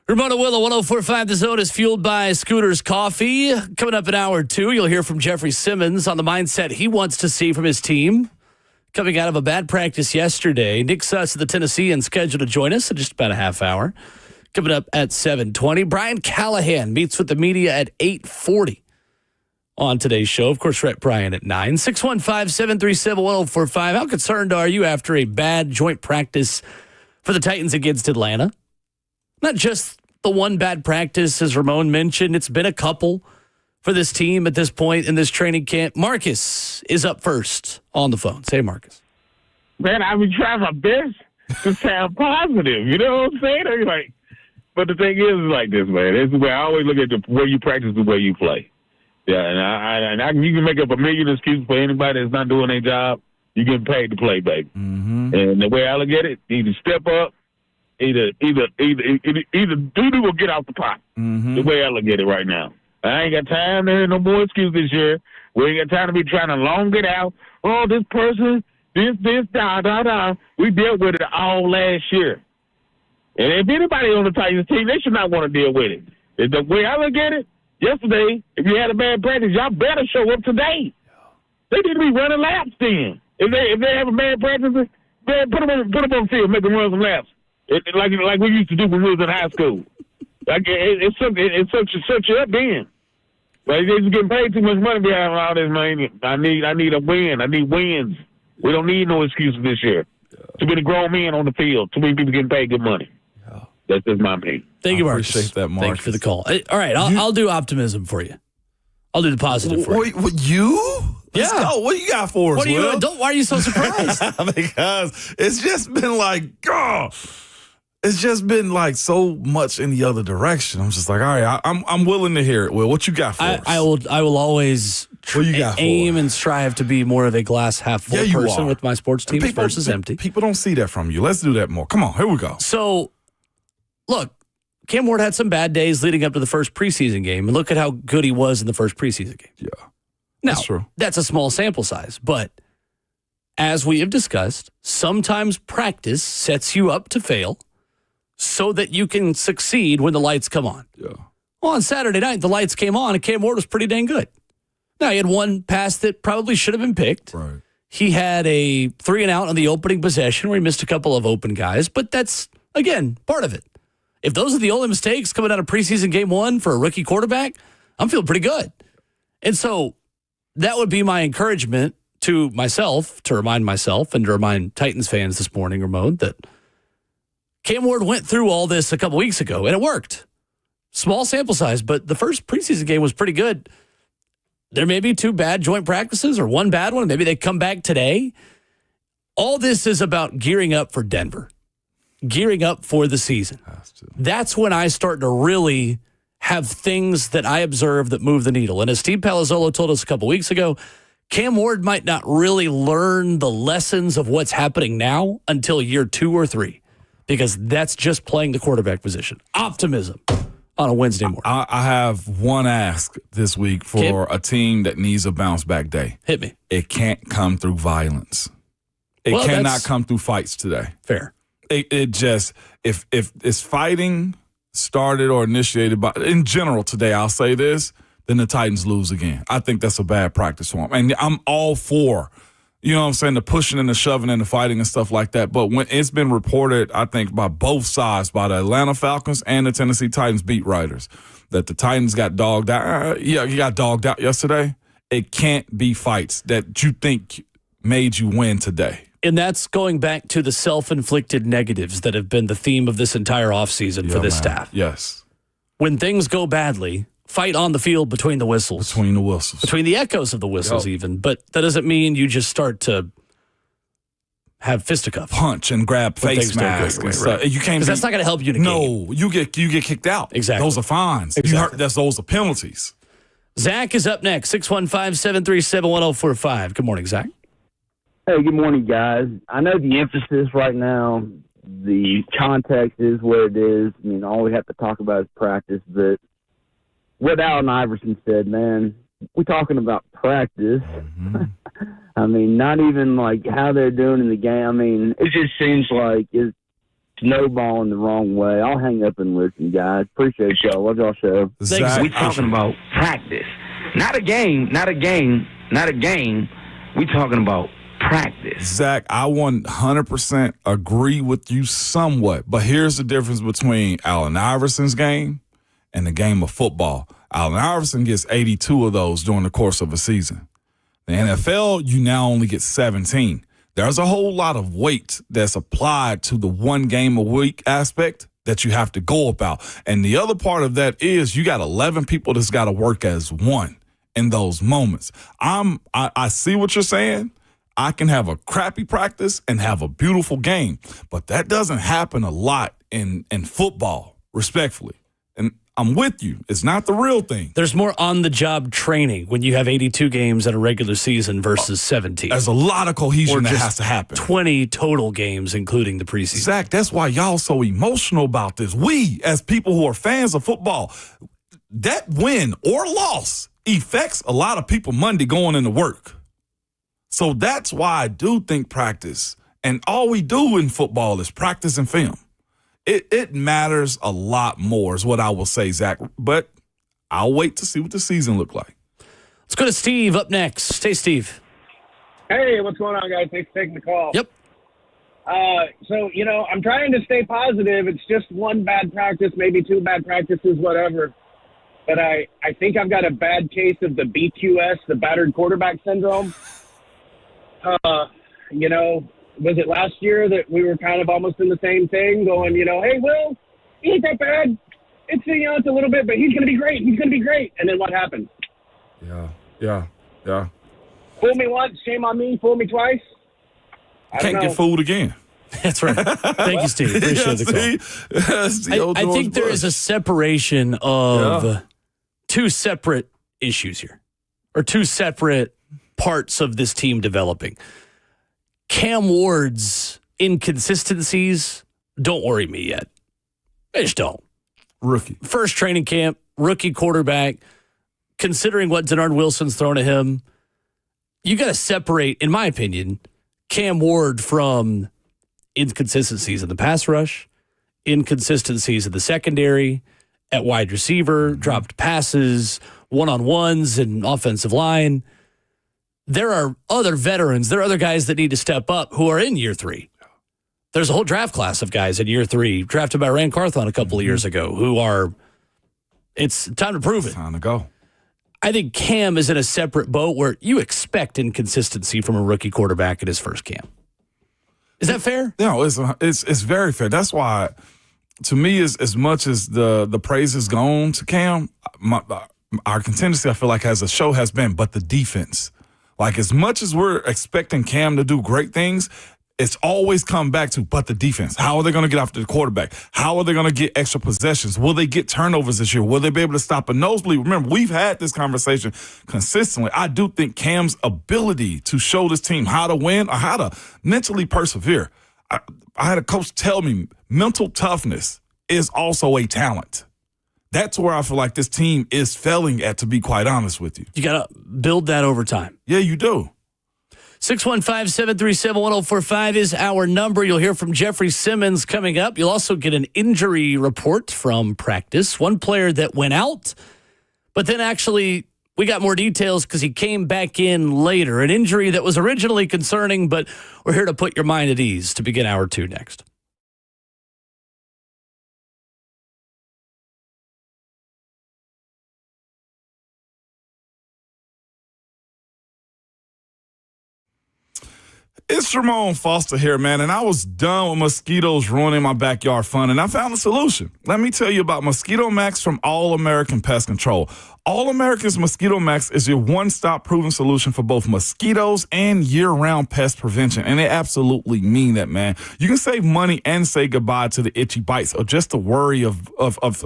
S2: Ramona Willow, 104.5 The Zone is fueled by Scooter's Coffee. Coming up in hour 2, you'll hear from Jeffrey Simmons on the mindset he wants to see from his team. Coming out of a bad practice yesterday, Nick Suss of the Tennesseans scheduled to join us in just about a half hour. Coming up at 7:20, Brian Callahan meets with the media at 8:40 on today's show. Of course, we're at Brian at 9. 615-737-1045. How concerned are you after a bad joint practice for the Titans against Atlanta? Not just the one bad practice, as Ramon mentioned. It's been a couple for this team at this point in this training camp. Marcus is up first on the phone. Say, Marcus.
S5: Man, I've been trying my best to sound positive. You know what I'm saying? But the thing is like this, man. This is where I always look at the way you practice, the way you play. Yeah, and you can make up a million excuses for anybody that's not doing their job. You get paid to play, baby. Mm-hmm. And the way I look at it, either step up, either do or get out the pot. Mm-hmm. The way I look at it right now. I ain't got time to hear no more excuses this year. We ain't got time to be trying to long it out. Oh, this person, this, da. We dealt with it all last year. And if anybody on the Titans team, they should not want to deal with it. The way I look at it, yesterday, if you had a bad practice, y'all better show up today. They need to be running laps then. If they have a bad practice, put them on the field, make them run some laps. Like we used to do when we was in high school. Like it sucks you up then. But they're just getting paid too much money behind all this, man. I need a win. I need wins. We don't need no excuses this year. Too many grown men on the field. Too many people getting paid good money. Yeah. That's just my opinion.
S2: Thank you, Marcus.
S3: Appreciate that, Marcus.
S2: Thank you for the call. All right, I'll do optimism for you. I'll do the positive for you.
S3: What, you? Let's go. What you got for us, Will?
S2: Why are you so surprised?
S3: Because it's just been like, it's just been like so much in the other direction. I'm just like, all right, I'm willing to hear it, Will. What you got for us?
S2: I will always aim and strive to be more of a glass half full person with my sports teams versus empty.
S3: People don't see that from you. Let's do that more. Come on, here we go.
S2: So, look, Cam Ward had some bad days leading up to the first preseason game, and look at how good he was in the first preseason game.
S3: Yeah,
S2: that's true. That's a small sample size, but as we have discussed, sometimes practice sets you up to fail so that you can succeed when the lights come on.
S3: Yeah.
S2: Well, on Saturday night, the lights came on, and Cam Ward was pretty dang good. Now, he had one pass that probably should have been picked.
S3: Right.
S2: He had a 3-and-out on the opening possession where he missed a couple of open guys, but that's, again, part of it. If those are the only mistakes coming out of preseason game 1 for a rookie quarterback, I'm feeling pretty good. And so that would be my encouragement to myself, to remind myself and to remind Titans fans this morning, Ramon, that Cam Ward went through all this a couple weeks ago, and it worked. Small sample size, but the first preseason game was pretty good. There may be 2 bad joint practices or 1 bad one. Maybe they come back today. All this is about gearing up for Denver, gearing up for the season. That's when I start to really have things that I observe that move the needle. And as Steve Palazzolo told us a couple weeks ago, Cam Ward might not really learn the lessons of what's happening now until year 2 or 3, because that's just playing the quarterback position. Optimism on a Wednesday morning.
S3: I have one ask this week for a team that needs a bounce back day.
S2: Hit me.
S3: It can't come through violence. It cannot come through fights today.
S2: Fair.
S3: It just, if it's fighting started or initiated by, in general today, I'll say this, then the Titans lose again. I think that's a bad practice for them. And I'm all for, you know what I'm saying, the pushing and the shoving and the fighting and stuff like that. But when it's been reported, I think, by both sides, by the Atlanta Falcons and the Tennessee Titans beat writers, that the Titans got dogged out. You got dogged out yesterday. It can't be fights that you think made you win today.
S2: And that's going back to the self-inflicted negatives that have been the theme of this entire offseason for this staff.
S3: Yes.
S2: When things go badly, fight on the field between the whistles.
S3: Between the whistles.
S2: Between the echoes of the whistles even. But that doesn't mean you just start to have fisticuffs.
S3: Punch and grab face masks. Right. You can't.
S2: Because that's not going to help you in a game.
S3: No, you get kicked out.
S2: Exactly.
S3: Those are fines.
S2: Exactly.
S3: Those are penalties.
S2: Zach is up next, 615-737-1045. Good morning, Zach.
S6: Hey, good morning, guys. I know the emphasis right now, the context is what it is. I mean, all we have to talk about is practice. But what Allen Iverson said, man, we're talking about practice. Mm-hmm. I mean, not even like how they're doing in the game. I mean, it just seems like snowballing the wrong way. I'll hang up and listen, guys. Appreciate y'all. Love y'all show.
S3: Zach,
S7: We talking about practice, not a game. We talking about practice.
S3: Zach, I 100% agree with you somewhat, but here's the difference between Allen Iverson's game and the game of football. Allen Iverson gets 82 of those during the course of a season. The NFL, you now only get 17. There's a whole lot of weight that's applied to the one game a week aspect that you have to go about. And the other part of that is you got 11 people that's got to work as one in those moments. I see what you're saying. I can have a crappy practice and have a beautiful game, but that doesn't happen a lot in football, respectfully. And I'm with you. It's not the real thing.
S2: There's more on-the-job training when you have 82 games in a regular season versus 17.
S3: There's a lot of cohesion that
S2: just
S3: has to happen.
S2: 20 total games, including the preseason.
S3: Zach, that's why y'all so emotional about this. We, as people who are fans of football, that win or loss affects a lot of people Monday going into work. So that's why I do think practice, and all we do in football is practice and film. It matters a lot more is what I will say, Zach. But I'll wait to see what the season look like.
S2: Let's go to Steve up next. Hey, Steve.
S8: Hey, what's going on, guys? Thanks for taking the call.
S2: Yep.
S8: So, I'm trying to stay positive. It's just one bad practice, maybe two bad practices, whatever. But I think I've got a bad case of the BQS, the battered quarterback syndrome. Was it last year that we were kind of almost in the same thing going, hey, Will, he ain't that bad. It's, it's a little bit, but he's going to be great. He's going to be great. And then what happened?
S3: Yeah.
S8: Fool me once, shame on me. Fool me twice. I
S3: Can't
S8: don't know.
S3: get fooled again.
S2: That's right. Thank you, Steve. Appreciate the call. I think there is a separation of two separate issues here, or two separate parts of this team developing. Cam Ward's inconsistencies don't worry me yet. They just don't.
S3: Rookie.
S2: First training camp, rookie quarterback, considering what Denard Wilson's thrown at him, you got to separate, in my opinion, Cam Ward from inconsistencies in the pass rush, inconsistencies in the secondary, at wide receiver, dropped passes, one-on-ones, and offensive line. There are other veterans, there are other guys that need to step up who are in year three. There's a whole draft class of guys in year three, drafted by Rand Carthon a couple of years ago, who are, it's time to prove it.
S3: Time to go.
S2: I think Cam is in a separate boat where you expect inconsistency from a rookie quarterback in his first camp. Is that fair?
S3: No, it's very fair. That's why, to me, as much as the praise has gone to Cam, our contingency, I feel like, as a show has been, but the defense. Like, as much as we're expecting Cam to do great things, it's always come back to, but the defense. How are they going to get after the quarterback? How are they going to get extra possessions? Will they get turnovers this year? Will they be able to stop a nosebleed? Remember, we've had this conversation consistently. I do think Cam's ability to show this team how to win or how to mentally persevere. I had a coach tell me mental toughness is also a talent. That's where I feel like this team is failing at, to be quite honest with you.
S2: You got to build that over time.
S3: Yeah, you do.
S2: 615-737-1045 is our number. You'll hear from Jeffrey Simmons coming up. You'll also get an injury report from practice. One player that went out, but then actually we got more details because he came back in later. An injury that was originally concerning, but we're here to put your mind at ease to begin hour two next.
S3: It's Ramon Foster here, man, and I was done with mosquitoes ruining my backyard fun, and I found a solution. Let me tell you about Mosquito Max from All American Pest Control. All American's Mosquito Max is your one-stop proven solution for both mosquitoes and year-round pest prevention, and they absolutely mean that, man. You can save money and say goodbye to the itchy bites or just the worry of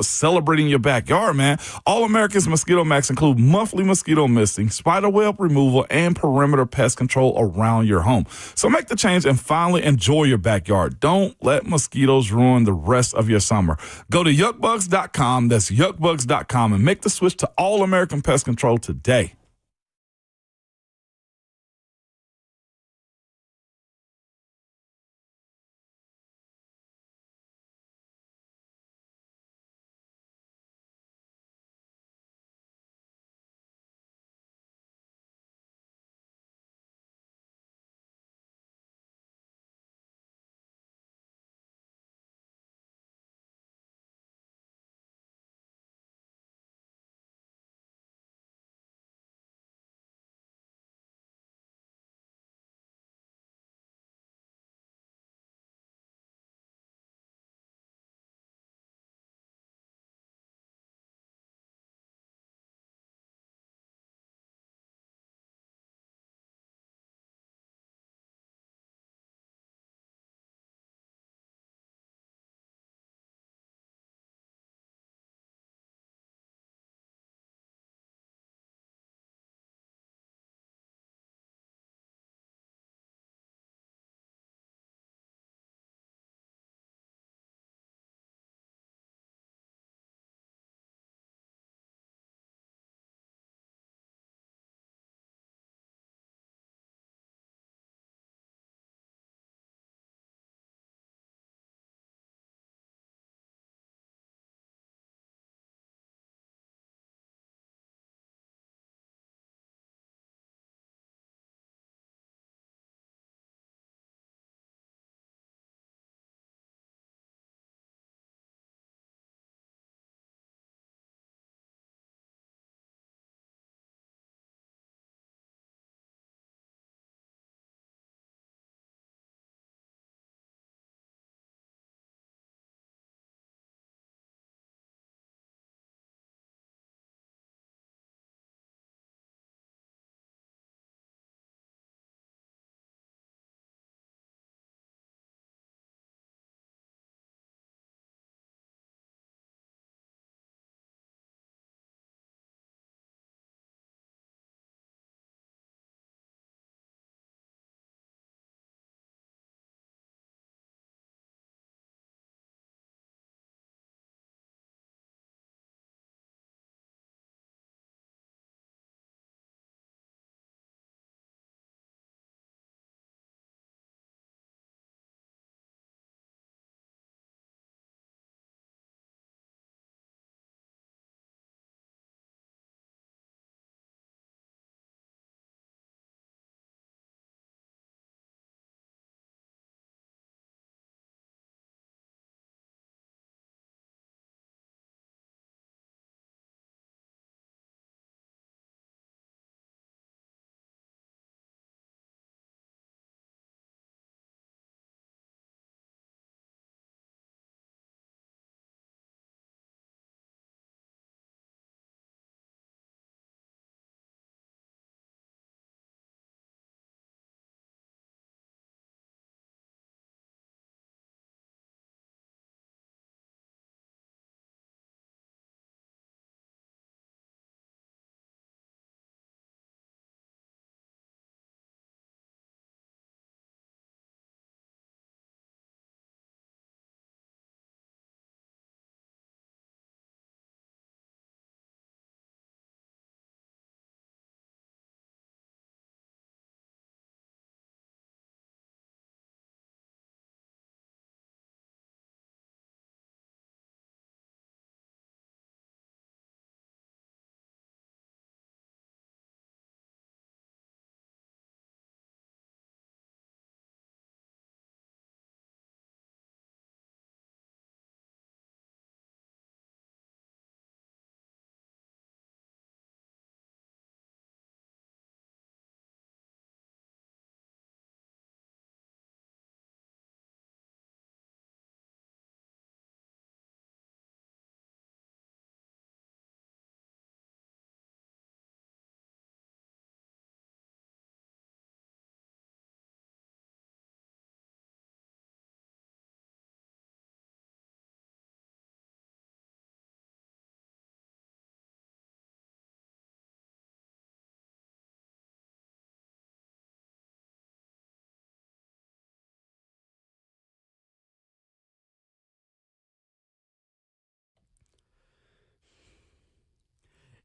S3: celebrating your backyard, man. All American's Mosquito Max include monthly mosquito misting, spider web removal, and perimeter pest control around your home. So make the change and finally enjoy your backyard. Don't let mosquitoes ruin the rest of your summer. Go to yuckbugs.com, that's yuckbugs.com, and make the switch to All American Pest Control today.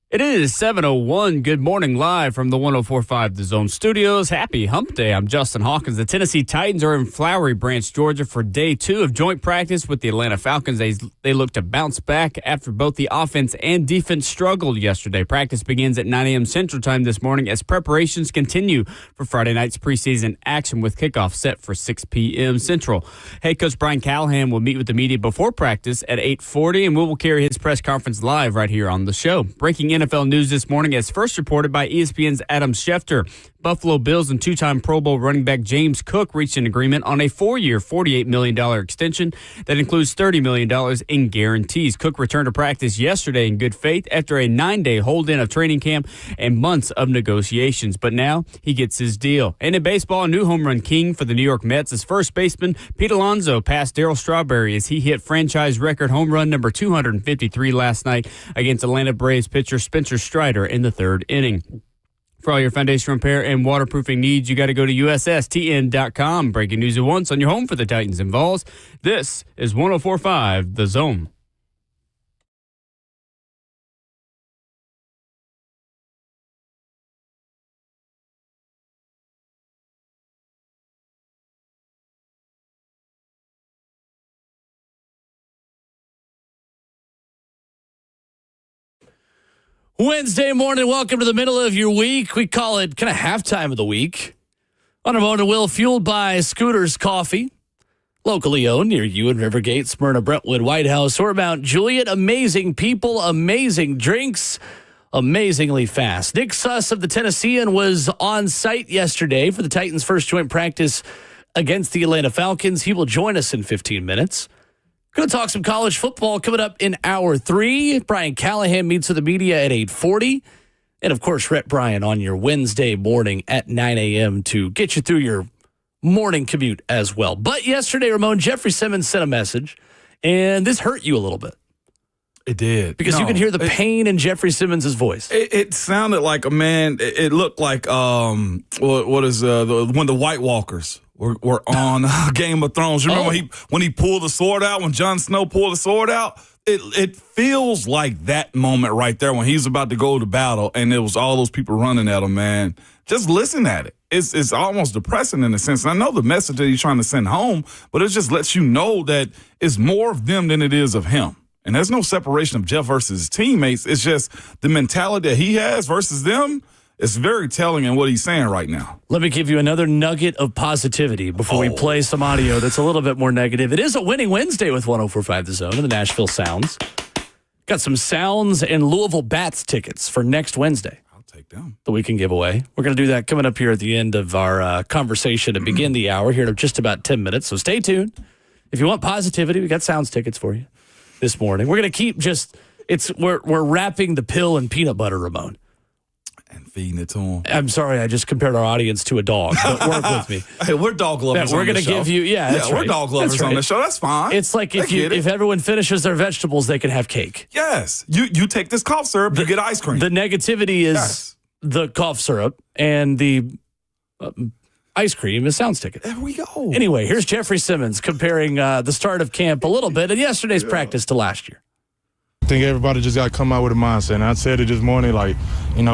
S1: It is 7:01. Good morning, live from the 104.5 The Zone Studios. Happy Hump Day. I'm Justin Hawkins. The Tennessee Titans are in Flowery Branch, Georgia for day 2 of joint practice with the Atlanta Falcons. They look to bounce back after both the offense and defense struggled yesterday. Practice begins at 9 a.m. Central Time this morning as preparations continue for Friday night's preseason action with kickoff set for 6 p.m. Central. Head coach Brian Callahan will meet with the media before practice at 8:40, and we will carry his press conference live right here on the show. Breaking NFL news this morning as first reported by ESPN's Adam Schefter. Buffalo Bills and two-time Pro Bowl running back James Cook reached an agreement on a 4-year, $48 million extension that includes $30 million in guarantees. Cook returned to practice yesterday in good faith after a 9-day hold-in of training camp and months of negotiations. But now he gets his deal. And in baseball, a new home run king for the New York Mets is first baseman Pete Alonso passed Darryl Strawberry as he hit franchise record home run number 253 last night against Atlanta Braves pitcher Spencer Strider in the 3rd inning. For all your foundation repair and waterproofing needs, you got to go to USSTN.com. Breaking news at once on your home for the Titans and Vols. This is 104.5 The Zone.
S2: Wednesday morning, welcome to the middle of your week. We call it kind of halftime of the week. On Ramon and Will, fueled by Scooters Coffee, locally owned near you in Rivergate, Smyrna, Brentwood, White House, or Mount Juliet. Amazing people, amazing drinks, amazingly fast. Nick Suss of the Tennessean was on site yesterday for the Titans' first joint practice against the Atlanta Falcons. He will join us in 15 minutes. Going to talk some college football coming up in hour 3. Brian Callahan meets with the media at 8:40. And, of course, Rhett Bryan on your Wednesday morning at 9 a.m. to get you through your morning commute as well. But yesterday, Ramon, Jeffrey Simmons sent a message, and this hurt you a little bit.
S3: It did.
S2: Because you can hear the pain in Jeffrey Simmons' voice.
S3: It sounded like a man. It looked like when the White Walkers were on Game of Thrones. You remember when he pulled the sword out, when Jon Snow pulled the sword out? It feels like that moment right there when he's about to go to battle and it was all those people running at him, man. Just listen at it. It's almost depressing in a sense. And I know the message that he's trying to send home, but it just lets you know that it's more of them than it is of him. And there's no separation of Jeff versus his teammates. It's just the mentality that he has versus them. It's very telling in what he's saying right now.
S2: Let me give you another nugget of positivity before we play some audio that's a little bit more negative. It is a winning Wednesday with 104.5 The Zone and the Nashville Sounds. Got some Sounds and Louisville Bats tickets for next Wednesday.
S3: I'll take them.
S2: That we can give away. We're going to do that coming up here at the end of our conversation to begin the hour here in just about 10 minutes. So stay tuned. If you want positivity, we got Sounds tickets for you this morning. We're going to keep we're wrapping the pill in peanut butter, Ramon.
S3: And feeding it to him.
S2: I'm sorry, I just compared our audience to a dog, but work with me.
S3: Hey, we're dog lovers
S2: we're going to give you, that's
S3: we're
S2: right.
S3: dog lovers on the show. That's fine.
S2: It's like if everyone finishes their vegetables, they can have cake.
S3: Yes. You take this cough syrup, you get ice cream.
S2: The negativity is the cough syrup, and the ice cream is Sounds ticket.
S3: There we go.
S2: Anyway, here's Jeffrey Simmons comparing the start of camp a little bit and yesterday's practice to last year.
S4: I think everybody just got to come out with a mindset. And I said it this morning,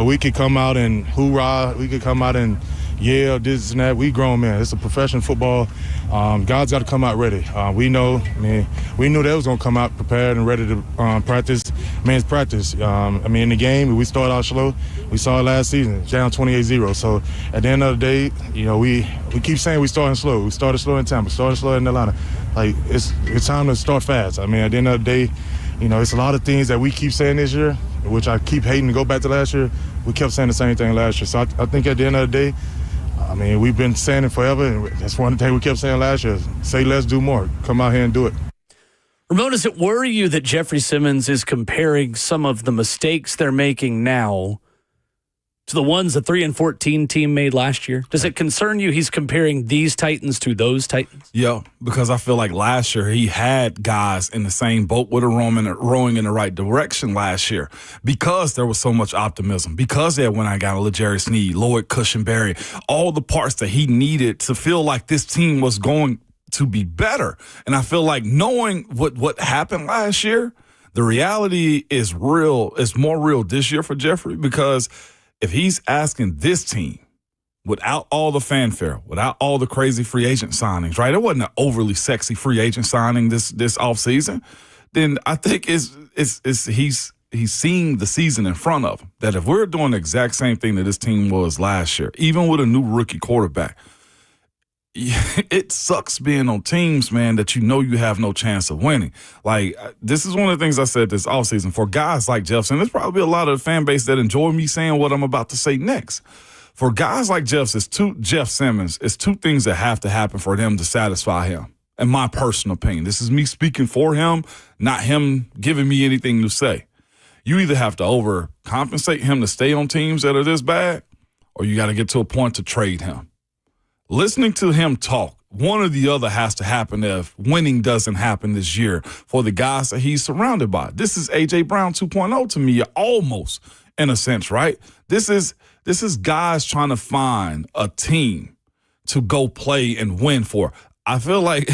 S4: we could come out and hoorah, we could come out and yell, this and that. We grown men. It's a professional football. God's got to come out ready. We knew they was going to come out prepared and ready to practice. It's practice. In the game, we started out slow. We saw it last season, down 28-0. So at the end of the day, we keep saying we starting slow. We started slow in Tampa, started slow in Atlanta. It's time to start fast. At the end of the day, it's a lot of things that we keep saying this year, which I keep hating to go back to last year. We kept saying the same thing last year. So I think at the end of the day, we've been saying it forever, and that's one thing we kept saying last year. Say less, do more. Come out here and do it.
S2: Ramon, does it worry you that Jeffrey Simmons is comparing some of the mistakes they're making now to the ones the 3-14 team made last year? Does it concern you he's comparing these Titans to those Titans?
S3: Yeah, because I feel like last year he had guys in the same boat with a rowing in the right direction last year because there was so much optimism, because they went out and got a L'Jarius Sneed, Lloyd Cushenberry, all the parts that he needed to feel like this team was going to be better. And I feel like knowing what happened last year, The reality is real. It's more real this year for Jeffrey because if he's asking this team without all the fanfare, without all the crazy free agent signings, right? It wasn't an overly sexy free agent signing this offseason. Then I think he's seeing the season in front of him. That if we're doing the exact same thing that this team was last year, even with a new rookie quarterback, it sucks being on teams, man, that you know you have no chance of winning. Like, this is one of the things I said this offseason. For guys like Jefferson, there's probably a lot of the fan base that enjoy me saying what I'm about to say next. For guys like Jeff Simmons, it's two things that have to happen for them to satisfy him, in my personal opinion. This is me speaking for him, not him giving me anything to say. You either have to overcompensate him to stay on teams that are this bad, or you got to get to a point to trade him. Listening to him talk, one or the other has to happen if winning doesn't happen this year for the guys that he's surrounded by. This is A.J. Brown 2.0 to me, almost, in a sense, right? This is guys trying to find a team to go play and win for. I feel like,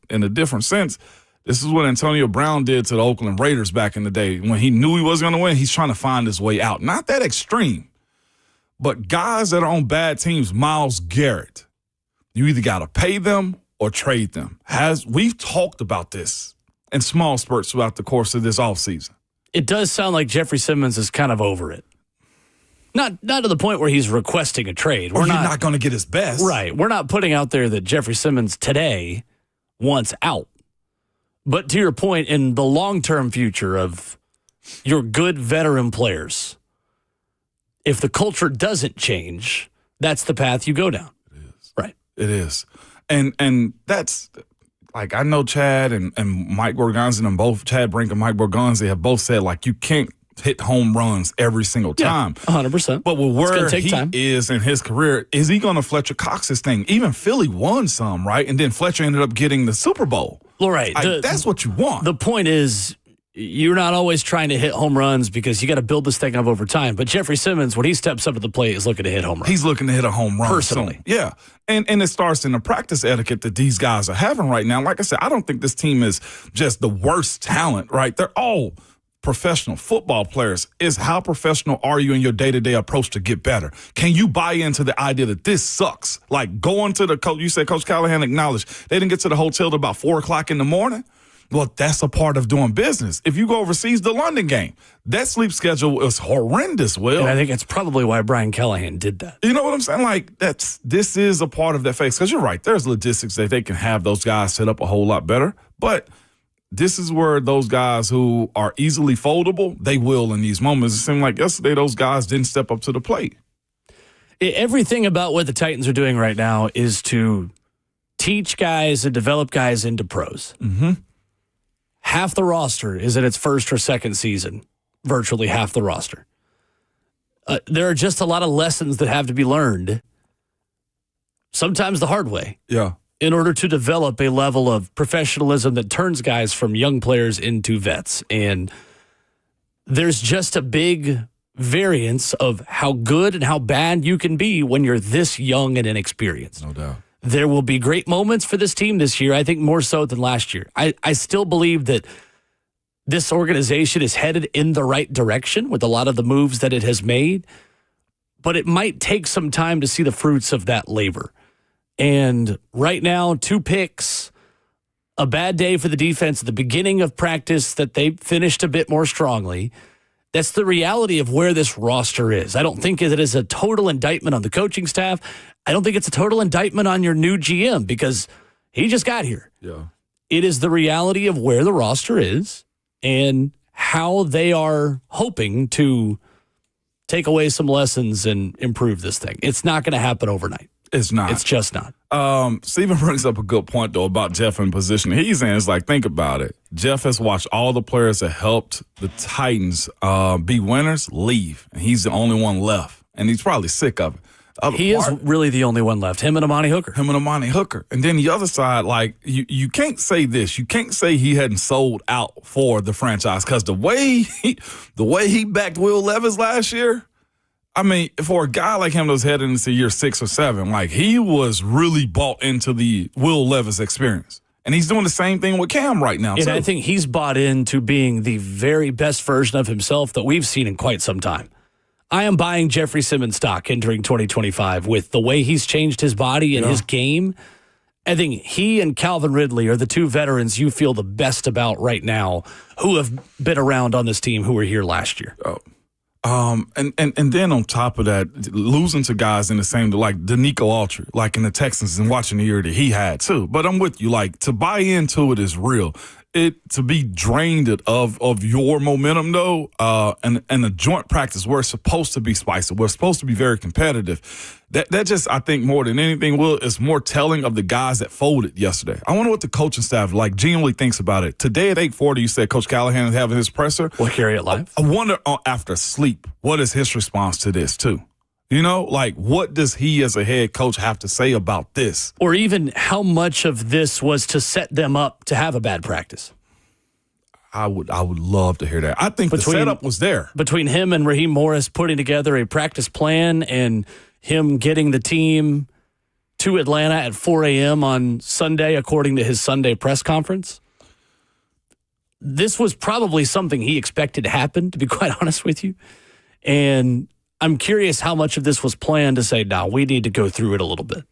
S3: in a different sense, this is what Antonio Brown did to the Oakland Raiders back in the day. When he knew he wasn't going to win, he's trying to find his way out. Not that extreme, but guys that are on bad teams, Myles Garrett, you either got to pay them or trade them. We've talked about this in small spurts throughout the course of this offseason.
S2: It does sound like Jeffrey Simmons is kind of over it. Not to the point where he's requesting a trade.
S3: Or not going to get his best.
S2: Right. We're not putting out there that Jeffrey Simmons today wants out. But to your point, in the long-term future of your good veteran players, if the culture doesn't change, that's the path you go down.
S3: It is. And that's, like, I know Chad and Mike Borgonzi, and both Chad Brink and Mike Borgonzi have both said, like, you can't hit home runs every single time.
S2: 100%.
S3: But with where he
S2: time.
S3: is in his career, is he going to Fletcher Cox's thing? Even Philly won some, right? And then Fletcher ended up getting the Super Bowl.
S2: Well, right.
S3: That's what you want.
S2: The point is, you're not always trying to hit home runs because you got to build this thing up over time. But Jeffrey Simmons, when he steps up to the plate, is looking to hit home runs.
S3: He's looking to hit a home run.
S2: Personally.
S3: So, yeah. And it starts in the practice etiquette that these guys are having right now. Like I said, I don't think this team is just the worst talent, right? They're all professional football players. Is how professional are you in your day-to-day approach to get better? Can you buy into the idea that this sucks? Like going to the coach, you said Coach Callahan acknowledged they didn't get to the hotel till about 4 o'clock in the morning. Well, that's a part of doing business. If you go overseas, the London game, that sleep schedule is horrendous, Will.
S2: And I think it's probably why Brian Callahan did that.
S3: You know what I'm saying? Like, this is a part of that phase. Because you're right, there's logistics that they can have those guys set up a whole lot better. But this is where those guys who are easily foldable, they will in these moments. It seemed like yesterday those guys didn't step up to the plate.
S2: Everything about what the Titans are doing right now is to teach guys and develop guys into pros.
S3: Mm-hmm.
S2: Half the roster is in its first or second season, virtually half the roster. There are just a lot of lessons that have to be learned, sometimes the hard way, in order to develop a level of professionalism that turns guys from young players into vets. And there's just a big variance of how good and how bad you can be when you're this young and inexperienced.
S3: No doubt.
S2: There will be great moments for this team this year, I think more so than last year. I still believe that this organization is headed in the right direction with a lot of the moves that it has made, but it might take some time to see the fruits of that labor. And right now, 2 picks, a bad day for the defense at the beginning of practice that they finished a bit more strongly. That's the reality of where this roster is. I don't think it is a total indictment on the coaching staff. I don't think it's a total indictment on your new GM because he just got here.
S3: Yeah.
S2: It is the reality of where the roster is and how they are hoping to take away some lessons and improve this thing. It's not going to happen overnight.
S3: It's not.
S2: It's just not.
S3: Stephen brings up a good point, though, about Jeff in position. He's saying, it's like, think about it. Jeff has watched all the players that helped the Titans be winners leave, and he's the only one left, and he's probably sick of it.
S2: He is really the only one left, him and Amani Hooker. And then the other side, like, you can't say this. You can't say he hadn't sold out for the franchise because the way he backed Will Levis last year, I mean, for a guy like him that was heading into year 6 or 7, like, he was really bought into the Will Levis experience.
S3: And he's doing the same thing with Cam right now,
S2: And
S3: too.
S2: I think he's bought into being the very best version of himself that we've seen in quite some time. I am buying Jeffrey Simmons stock entering 2025 with the way he's changed his body and his game. I think he and Calvin Ridley are the two veterans you feel the best about right now who have been around on this team who were here last year.
S3: And then on top of that, losing to guys in the same, like Danico Autry, like in the Texans and watching the year that he had too. But I'm with you, like to buy into it is real. To be drained of your momentum though, and a joint practice where it's supposed to be spicy, where it's supposed to be very competitive. That just, I think more than anything, Will, is more telling of the guys that folded yesterday. I wonder what the coaching staff genuinely thinks about it. Today at 8:40, you said Coach Callahan is having his presser.
S2: We'll carry it live.
S3: I wonder after sleep, what is his response to this too? You know, what does he as a head coach have to say about this?
S2: Or even how much of this was to set them up to have a bad practice?
S3: I would love to hear that. I think the setup was there.
S2: Between him and Raheem Morris putting together a practice plan and him getting the team to Atlanta at 4 a.m. on Sunday, according to his Sunday press conference. This was probably something he expected to happen, to be quite honest with you. And I'm curious how much of this was planned to say, no, we need to go through it a little bit.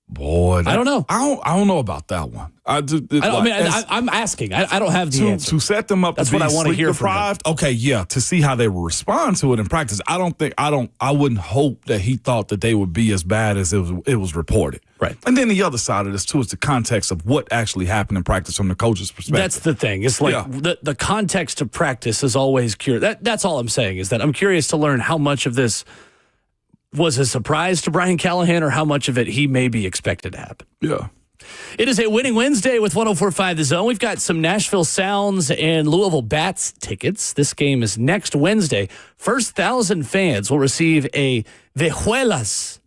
S3: Boy,
S2: I don't know.
S3: I don't know about that one.
S2: I'm asking. I don't have the answer.
S3: To set them up.
S2: That's
S3: to be
S2: what I want to hear
S3: deprived. Okay, yeah. To see how they will respond to it in practice. I wouldn't hope that he thought that they would be as bad as it was reported.
S2: Right.
S3: And then the other side of this too is the context of what actually happened in practice from the coach's perspective.
S2: That's the thing. It's like the context of practice is always curious. That's all I'm saying is that I'm curious to learn how much of this was a surprise to Brian Callahan or how much of it he may be expected to happen.
S3: Yeah.
S2: It is a winning Wednesday with 104.5 The Zone. We've got some Nashville Sounds and Louisville Bats tickets. This game is next Wednesday. First 1,000 fans will receive a Vejuelas.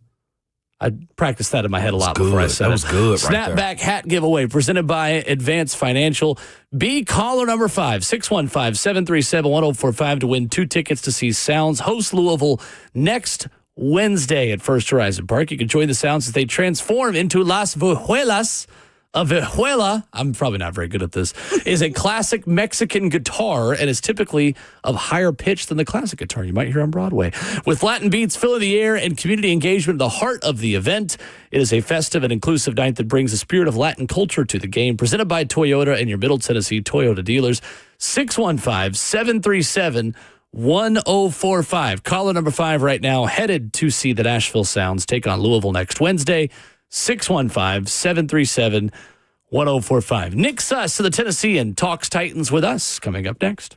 S2: I practiced that in my head a lot before I said
S3: that was good right there.
S2: Snapback hat giveaway presented by Advanced Financial. Be caller number 5, 615-737-1045 to win 2 tickets to see Sounds host Louisville next Wednesday at First Horizon Park. You can join the Sounds as they transform into Las Vejuelas. A Vejuela, I'm probably not very good at this, is a classic Mexican guitar and is typically of higher pitch than the classic guitar you might hear on Broadway. With Latin beats filling the air and community engagement at the heart of the event, it is a festive and inclusive night that brings the spirit of Latin culture to the game. Presented by Toyota and your Middle Tennessee Toyota dealers. 615-737-1045. Caller number 5 right now, headed to see the Nashville Sounds take on Louisville next Wednesday. 615-737-1045. Nick Suss of the Tennessean talks Titans with us coming up next.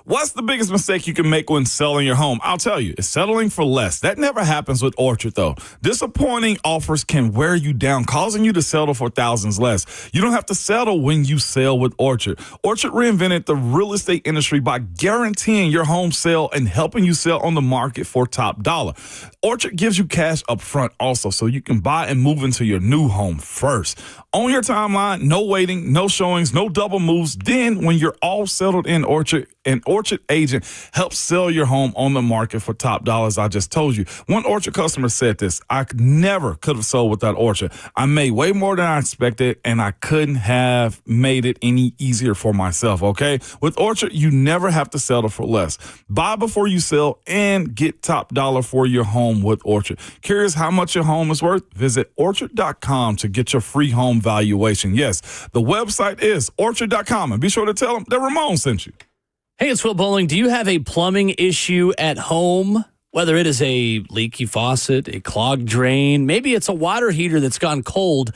S3: What's the biggest mistake you can make when selling your home? I'll tell you, it's settling for less. That never happens with Orchard, though. Disappointing offers can wear you down, causing you to settle for thousands less. You don't have to settle when you sell with Orchard. Orchard reinvented the real estate industry by guaranteeing your home sale and helping you sell on the market for top dollar. Orchard gives you cash up front also, so you can buy and move into your new home first. On your timeline, no waiting, no showings, no double moves. Then when you're all settled in Orchard, an Orchard agent helps sell your home on the market for top dollars. I just told you. One Orchard customer said this: I never could have sold without Orchard. I made way more than I expected, and I couldn't have made it any easier for myself, okay? With Orchard, you never have to settle for less. Buy before you sell and get top dollar for your home with Orchard. Curious how much your home is worth? Visit Orchard.com to get your free home valuation. Yes, the website is Orchard.com, and be sure to tell them that Ramon sent you.
S2: Hey, it's Will Bowling. Do you have a plumbing issue at home? Whether it is a leaky faucet, a clogged drain, maybe it's a water heater that's gone cold,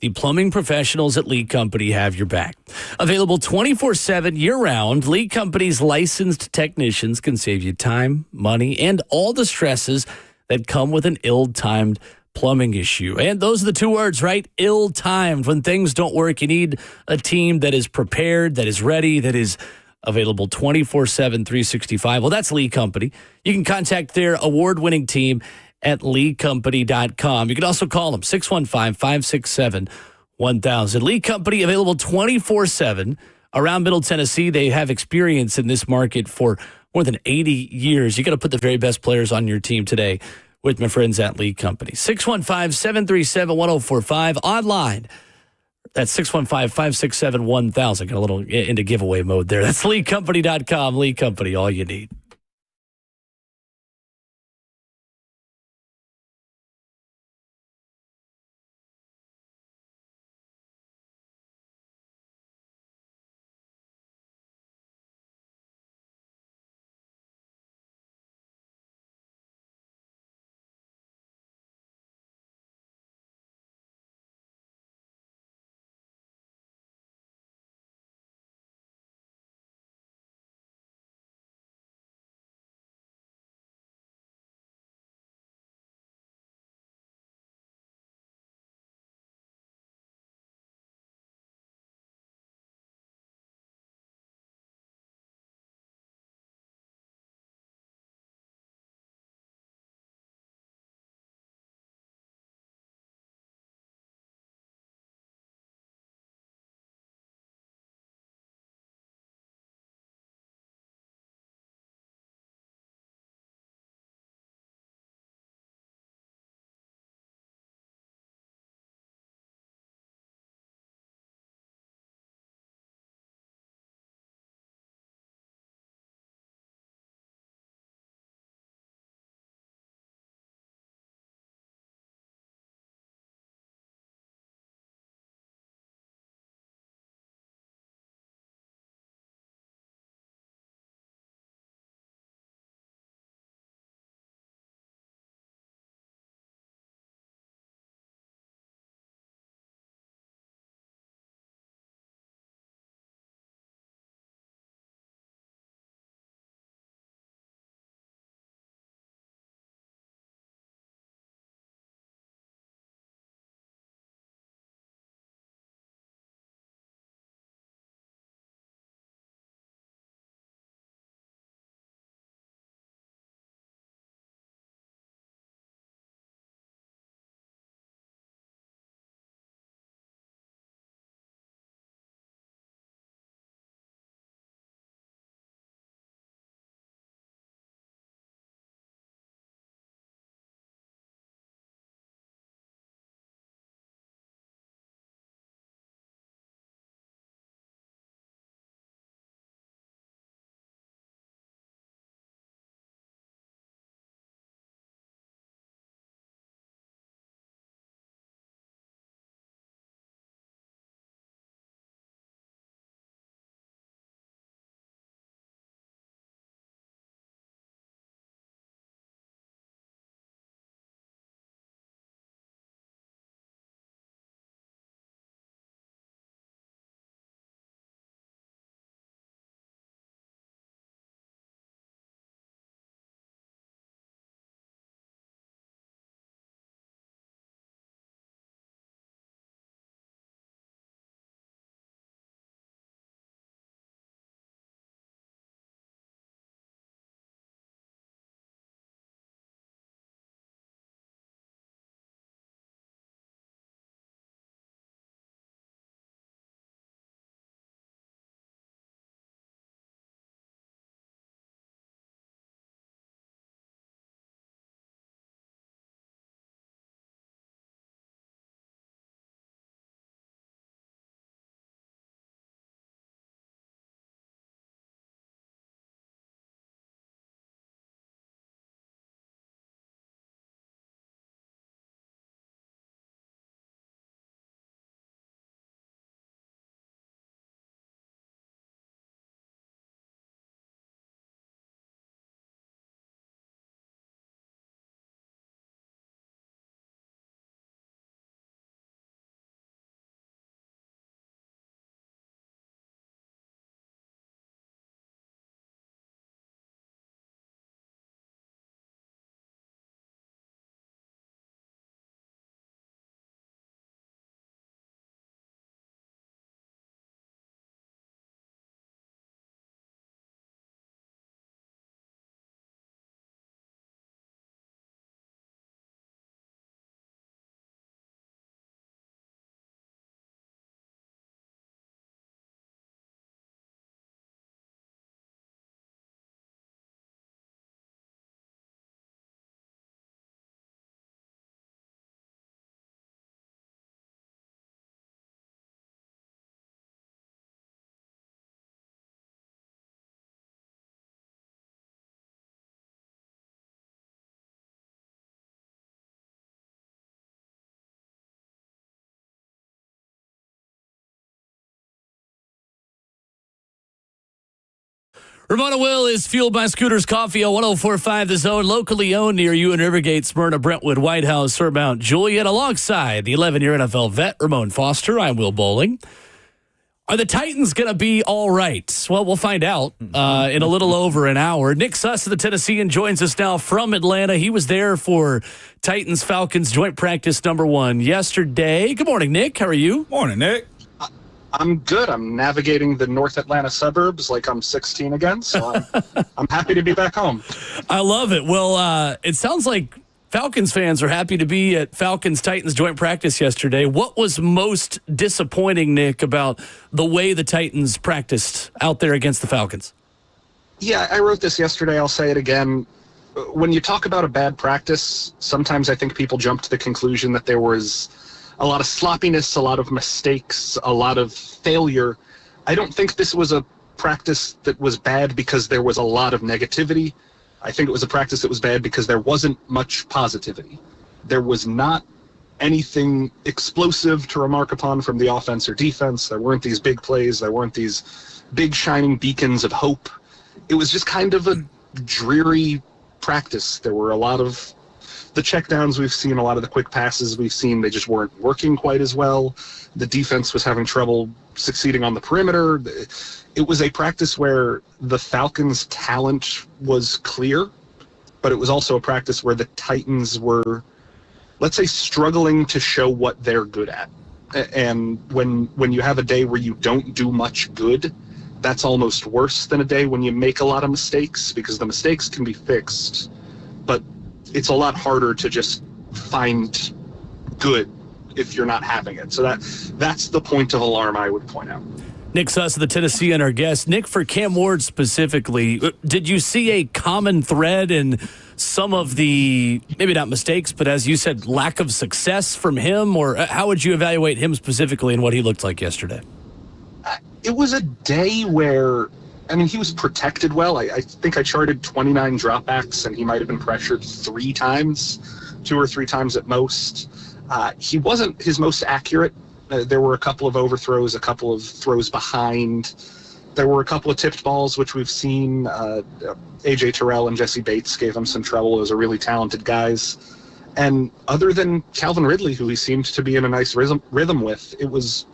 S2: the plumbing professionals at Lee Company have your back. Available 24/7 year-round, Lee Company's licensed technicians can save you time, money, and all the stresses that come with an ill-timed plumbing issue. And those are the two words, right? Ill-timed. When things don't work, you need a team that is prepared, that is ready, that is available 24/7, 365. Well, that's Lee Company. You can contact their award-winning team at leecompany.com. You can also call them 615-567-1000. Lee Company, available 24/7 around Middle Tennessee. They have experience in this market for more than 80 years. You got to put the very best players on your team today with my friends at Lee Company. 615-737-1045. Online, that's 615-567-1000. Got a little into giveaway mode there. That's leecompany.com. Lee Company, all you need. Ramona Will is fueled by Scooters Coffee on 104.5 The Zone, locally owned near you in Rivergate, Smyrna, Brentwood, White House, or Mount Juliet, alongside the 11-year NFL vet, Ramon Foster. I'm Will Bowling. Are the Titans going to be all right? Well, we'll find out in a little over an hour. Nick Suss of the Tennessean joins us now from Atlanta. He was there for Titans-Falcons joint practice number 1 yesterday. Good morning, Nick. How are you?
S3: Morning, Nick.
S9: I'm good. I'm navigating the North Atlanta suburbs like I'm 16 again, so I'm happy to be back home.
S2: I love it. Well, it sounds like Falcons fans are happy to be at Falcons-Titans joint practice yesterday. What was most disappointing, Nick, about the way the Titans practiced out there against the Falcons?
S9: Yeah, I wrote this yesterday. I'll say it again. When you talk about a bad practice, sometimes I think people jump to the conclusion that there was a lot of sloppiness, a lot of mistakes, a lot of failure. I don't think this was a practice that was bad because there was a lot of negativity. I think it was a practice that was bad because there wasn't much positivity. There was not anything explosive to remark upon from the offense or defense. There weren't these big plays. There weren't these big shining beacons of hope. It was just kind of a dreary practice. There were a lot of the checkdowns we've seen, a lot of the quick passes we've seen, they just weren't working quite as well. The defense was having trouble succeeding on the perimeter. It was a practice where the Falcons' talent was clear, but it was also a practice where the Titans were, let's say, struggling to show what they're good at. And when you have a day where you don't do much good, that's almost worse than a day when you make a lot of mistakes, because the mistakes can be fixed, but it's a lot harder to just find good if you're not having it. So that's the point of alarm I would point out.
S2: Nick Suss of the Tennessee and our guest. Nick, for Cam Ward specifically, did you see a common thread in some of the, maybe not mistakes, but as you said, lack of success from him? Or how would you evaluate him specifically and what he looked like yesterday?
S9: It was a day where, I mean, he was protected well. I think I charted 29 dropbacks, and he might have been pressured 3 times, 2 or 3 times at most. He wasn't his most accurate. There were a couple of overthrows, a couple of throws behind. There were a couple of tipped balls, which we've seen. A.J. Terrell and Jesse Bates gave him some trouble. Those are really talented guys. And other than Calvin Ridley, who he seemed to be in a nice rhythm with, it was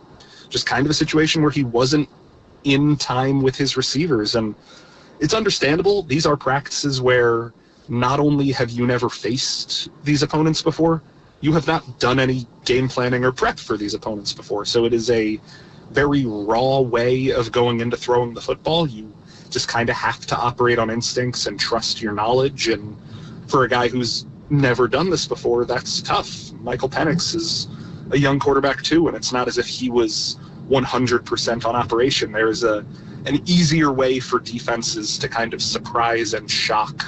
S9: just kind of a situation where he wasn't in time with his receivers. And it's understandable. These are practices where not only have you never faced these opponents before, you have not done any game planning or prep for these opponents before. So it is a very raw way of going into throwing the football. You just kind of have to operate on instincts and trust your knowledge. And for a guy who's never done this before, that's tough. Michael Penix is a young quarterback too, and it's not as if he was 100% on operation. There is an easier way for defenses to kind of surprise and shock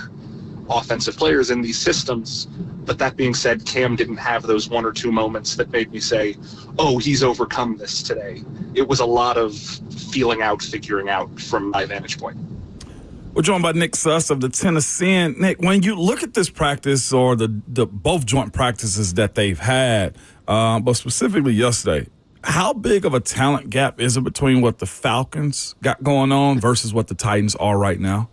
S9: offensive players in these systems. But that being said, Cam didn't have those 1 or 2 moments that made me say, oh, he's overcome this today. It was a lot of feeling out, figuring out from my vantage point.
S3: We're joined by Nick Suss of the Tennessean. Nick, when you look at this practice or the both joint practices that they've had, but specifically yesterday, how big of a talent gap is it between what the Falcons got going on versus what the Titans are right now?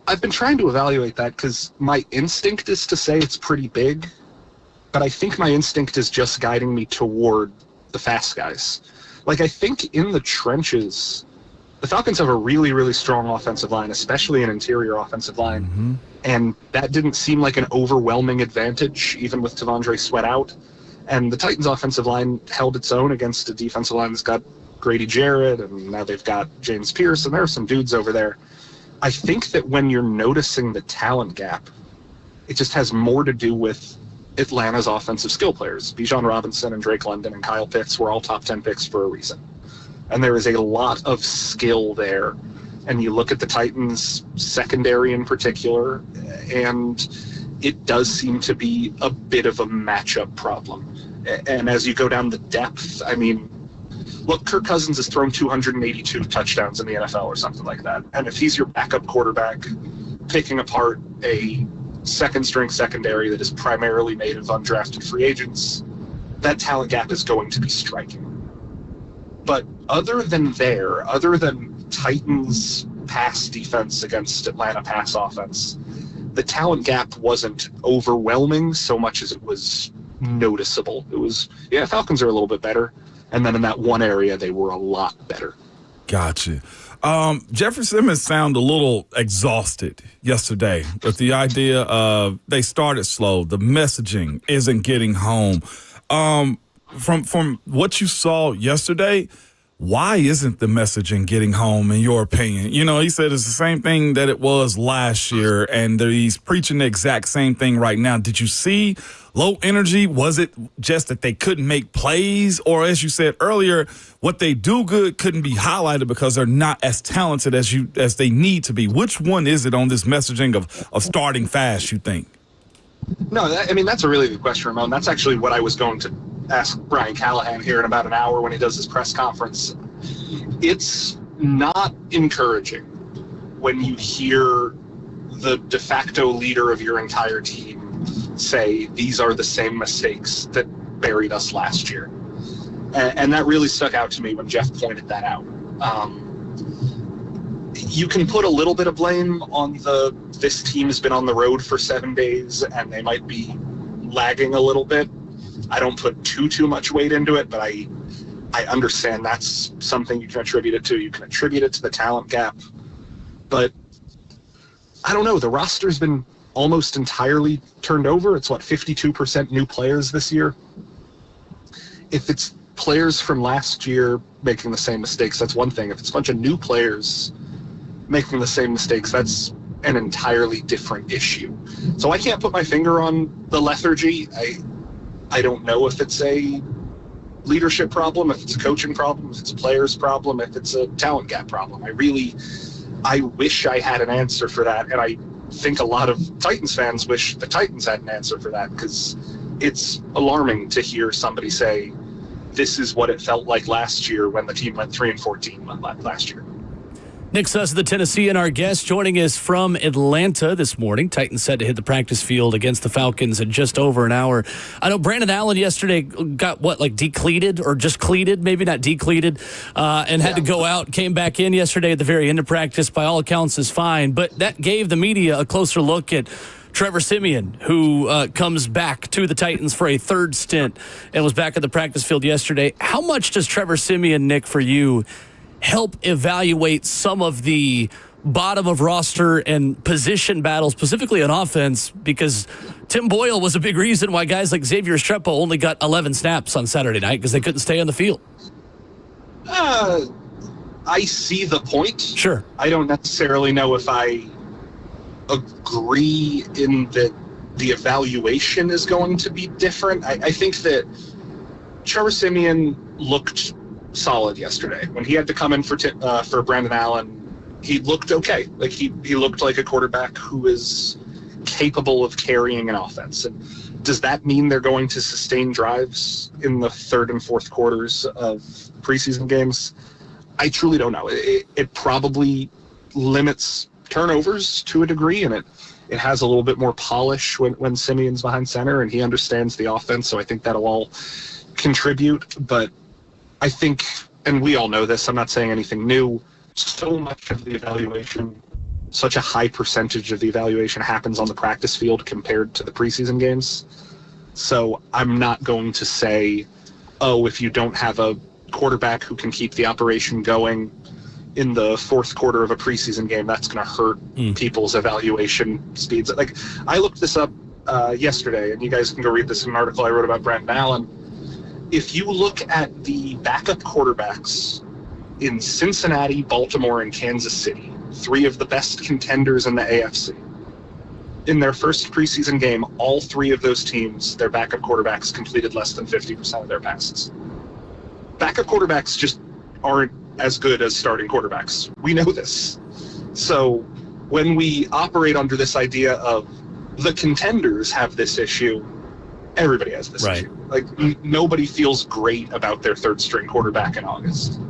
S9: I've been trying to evaluate that because my instinct is to say it's pretty big, but I think my instinct is just guiding me toward the fast guys. Like, I think in the trenches, the Falcons have a really, really strong offensive line, especially an interior offensive line. Mm-hmm. And that didn't seem like an overwhelming advantage, even with Tavondre Sweat out. And the Titans' offensive line held its own against a defensive line that's got Grady Jarrett, and now they've got James Pierce, and there are some dudes over there. I think that when you're noticing the talent gap, it just has more to do with Atlanta's offensive skill players. Bijan Robinson and Drake London and Kyle Pitts were all top 10 picks for a reason. And there is a lot of skill there. And you look at the Titans' secondary in particular, and it does seem to be a bit of a matchup problem. And as you go down the depth, I mean, look, Kirk Cousins has thrown 282 touchdowns in the NFL or something like that. And if he's your backup quarterback, picking apart a second-string secondary that is primarily made of undrafted free agents, that talent gap is going to be striking. But other than Titans pass defense against Atlanta pass offense. The talent gap wasn't overwhelming so much as it was noticeable. It was, Falcons are a little bit better. And then in that one area, they were a lot better.
S3: Gotcha. Jeffrey Simmons sounded a little exhausted yesterday with the idea of they started slow. The messaging isn't getting home. From what you saw yesterday, why isn't the messaging getting home, in your opinion? You know, he said it's the same thing that it was last year, and he's preaching the exact same thing right now. Did you see low energy? Was it just that they couldn't make plays? Or, as you said earlier, what they do good couldn't be highlighted because they're not as talented as they need to be? Which one is it on this messaging of starting fast, you think?
S9: No, that's a really good question, Ramon. That's actually what I was going to ask Brian Callahan here in about an hour when he does his press conference. It's not encouraging when you hear the de facto leader of your entire team say these are the same mistakes that buried us last year. And that really stuck out to me when Jeff pointed that out. You can put a little bit of blame on this team has been on the road for 7 days and they might be lagging a little bit. I don't put too much weight into it, but I understand that's something you can attribute it to. You can attribute it to the talent gap. But I don't know. The roster's been almost entirely turned over. It's 52% new players this year. If it's players from last year making the same mistakes, that's one thing. If it's a bunch of new players making the same mistakes, that's an entirely different issue. So I can't put my finger on the lethargy. I don't know if it's a leadership problem, if it's a coaching problem, if it's a player's problem, if it's a talent gap problem. I wish I had an answer for that, and I think a lot of Titans fans wish the Titans had an answer for that, because it's alarming to hear somebody say this is what it felt like last year when the team went 3-14 last year.
S2: Nick Suss of the Tennessean, our guest, joining us from Atlanta this morning. Titans set to hit the practice field against the Falcons in just over an hour. I know Brandon Allen yesterday got, decleated or just cleated, maybe not decleated, and had to go out, came back in yesterday at the very end of practice. By all accounts is fine, but that gave the media a closer look at Trevor Siemian, who comes back to the Titans for a third stint and was back at the practice field yesterday. How much does Trevor Siemian, Nick, for you, help evaluate some of the bottom of roster and position battles, specifically on offense? Because Tim Boyle was a big reason why guys like Xavier Restrepo only got 11 snaps on Saturday night, because they couldn't stay on the field.
S9: I see the point.
S2: Sure.
S9: I don't necessarily know if I agree in that the evaluation is going to be different. I think that Trevor Siemian looked solid yesterday. When he had to come in for Brandon Allen, he looked okay. Like he looked like a quarterback who is capable of carrying an offense. And does that mean they're going to sustain drives in the third and fourth quarters of preseason games? I truly don't know. It probably limits turnovers to a degree, and it has a little bit more polish when Simeon's behind center and he understands the offense. So I think that'll all contribute. But I think, and we all know this, I'm not saying anything new, so much of the evaluation, such a high percentage of the evaluation happens on the practice field compared to the preseason games. So I'm not going to say, if you don't have a quarterback who can keep the operation going in the fourth quarter of a preseason game, that's going to hurt people's evaluation speeds. Like, I looked this up yesterday, and you guys can go read this in an article I wrote about Brandon Allen. If you look at the backup quarterbacks in Cincinnati, Baltimore, and Kansas City, three of the best contenders in the AFC, in their first preseason game, all three of those teams, their backup quarterbacks completed less than 50% of their passes. Backup quarterbacks just aren't as good as starting quarterbacks. We know this. So when we operate under this idea of the contenders have this issue, everybody has this issue. Like, nobody feels great about their third string quarterback in August.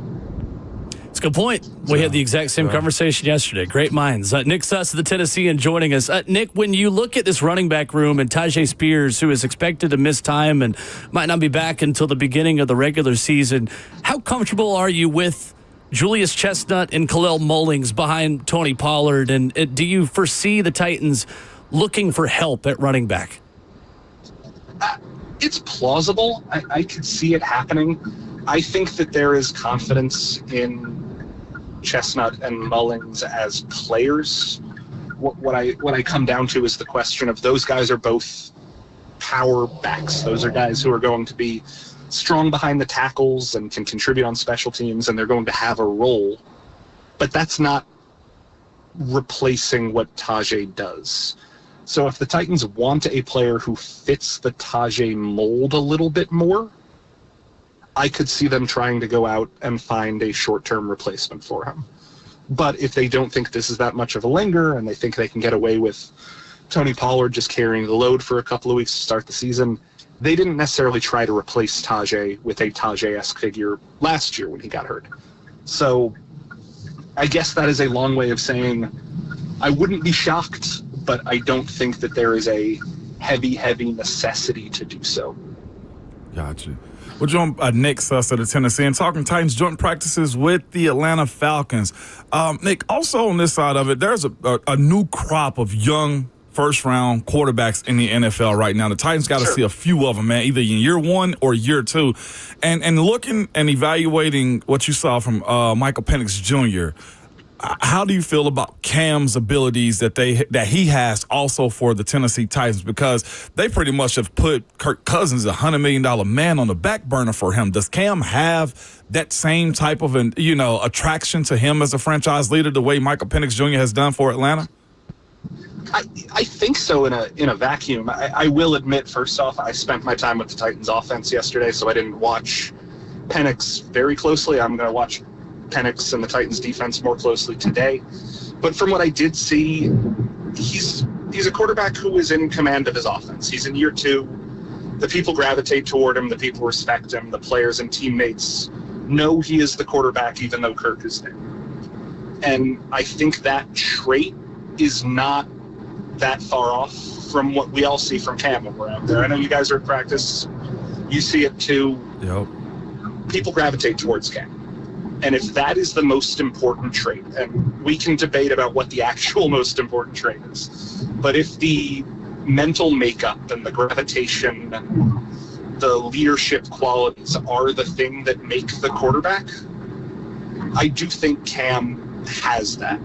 S2: It's a good point. We had the exact same conversation yesterday. Great minds. Nick Suss of the Tennessean joining us. Nick, when you look at this running back room and Tajay Spears, who is expected to miss time and might not be back until the beginning of the regular season, how comfortable are you with Julius Chestnut and Khalil Mullings behind Tony Pollard. And do you foresee the Titans looking for help at running back?
S9: It's plausible. I could see it happening. I think that there is confidence in Chestnut and Mullings as players. What I come down to is the question of those guys are both power backs. Those are guys who are going to be strong behind the tackles and can contribute on special teams, and they're going to have a role. But that's not replacing what Tajay does. So if the Titans want a player who fits the Tajay mold a little bit more, I could see them trying to go out and find a short-term replacement for him. But if they don't think this is that much of a linger and they think they can get away with Tony Pollard just carrying the load for a couple of weeks to start the season, they didn't necessarily try to replace Tajay with a Tajay-esque figure last year when he got hurt. So I guess that is a long way of saying I wouldn't be shocked, but I don't think that there is a heavy necessity to do so.
S3: Gotcha. We'll jump next to the Tennessee and talking Titans joint practices with the Atlanta Falcons. Nick, also on this side of it, there's a new crop of young first-round quarterbacks in the NFL right now. The Titans got to see a few of them, man, either in year one or year two. And looking and evaluating what you saw from Michael Penix Jr., how do you feel about Cam's abilities that he has also for the Tennessee Titans? Because they pretty much have put Kirk Cousins, $100 million man, on the back burner for him. Does Cam have that same type of attraction to him as a franchise leader the way Michael Penix Jr. has done for Atlanta?
S9: I think so in a vacuum. I will admit, first off, I spent my time with the Titans offense yesterday, so I didn't watch Penix very closely. I'm going to watch Penix and the Titans defense more closely today. But from what I did see, he's a quarterback who is in command of his offense. He's in year two. The people gravitate toward him. The people respect him. The players and teammates know he is the quarterback, even though Kirk is there. And I think that trait is not that far off from what we all see from Cam when we're out there. I know you guys are at practice. You see it too.
S3: Yep.
S9: People gravitate towards Cam. And if that is the most important trait, and we can debate about what the actual most important trait is, but if the mental makeup and the gravitation and the leadership qualities are the thing that make the quarterback, I do think Cam has that.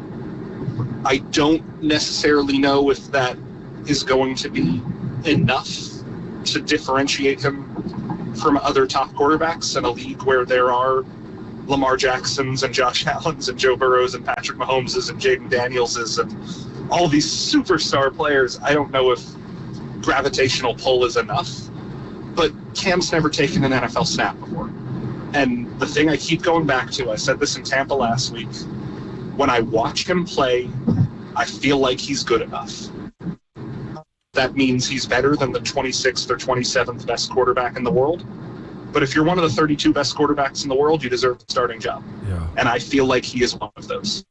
S9: I don't necessarily know if that is going to be enough to differentiate him from other top quarterbacks in a league where there are Lamar Jacksons and Josh Allens and Joe Burrows and Patrick Mahomeses and Jaden Danielses and all these superstar players. I don't know if gravitational pull is enough, but Cam's never taken an NFL snap before. And the thing I keep going back to, I said this in Tampa last week, when I watch him play, I feel like he's good enough. That means he's better than the 26th or 27th best quarterback in the world. But if you're one of the 32 best quarterbacks in the world, you deserve the starting job. Yeah. And I feel like he is one of those.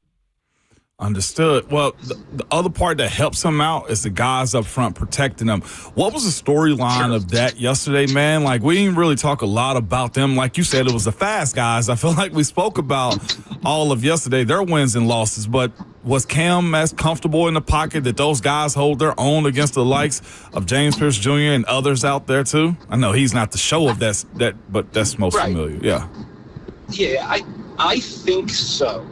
S3: Understood. Well, the other part that helps him out is the guys up front protecting him. What was the storyline of that yesterday, man? Like, we didn't really talk a lot about them. Like you said, it was the fast guys. I feel like we spoke about all of yesterday, their wins and losses. But was Cam as comfortable in the pocket that those guys hold their own against the likes of James Pierce Jr. and others out there, too? I know he's not the show of that, but that's most familiar. Yeah.
S9: Yeah, I think so.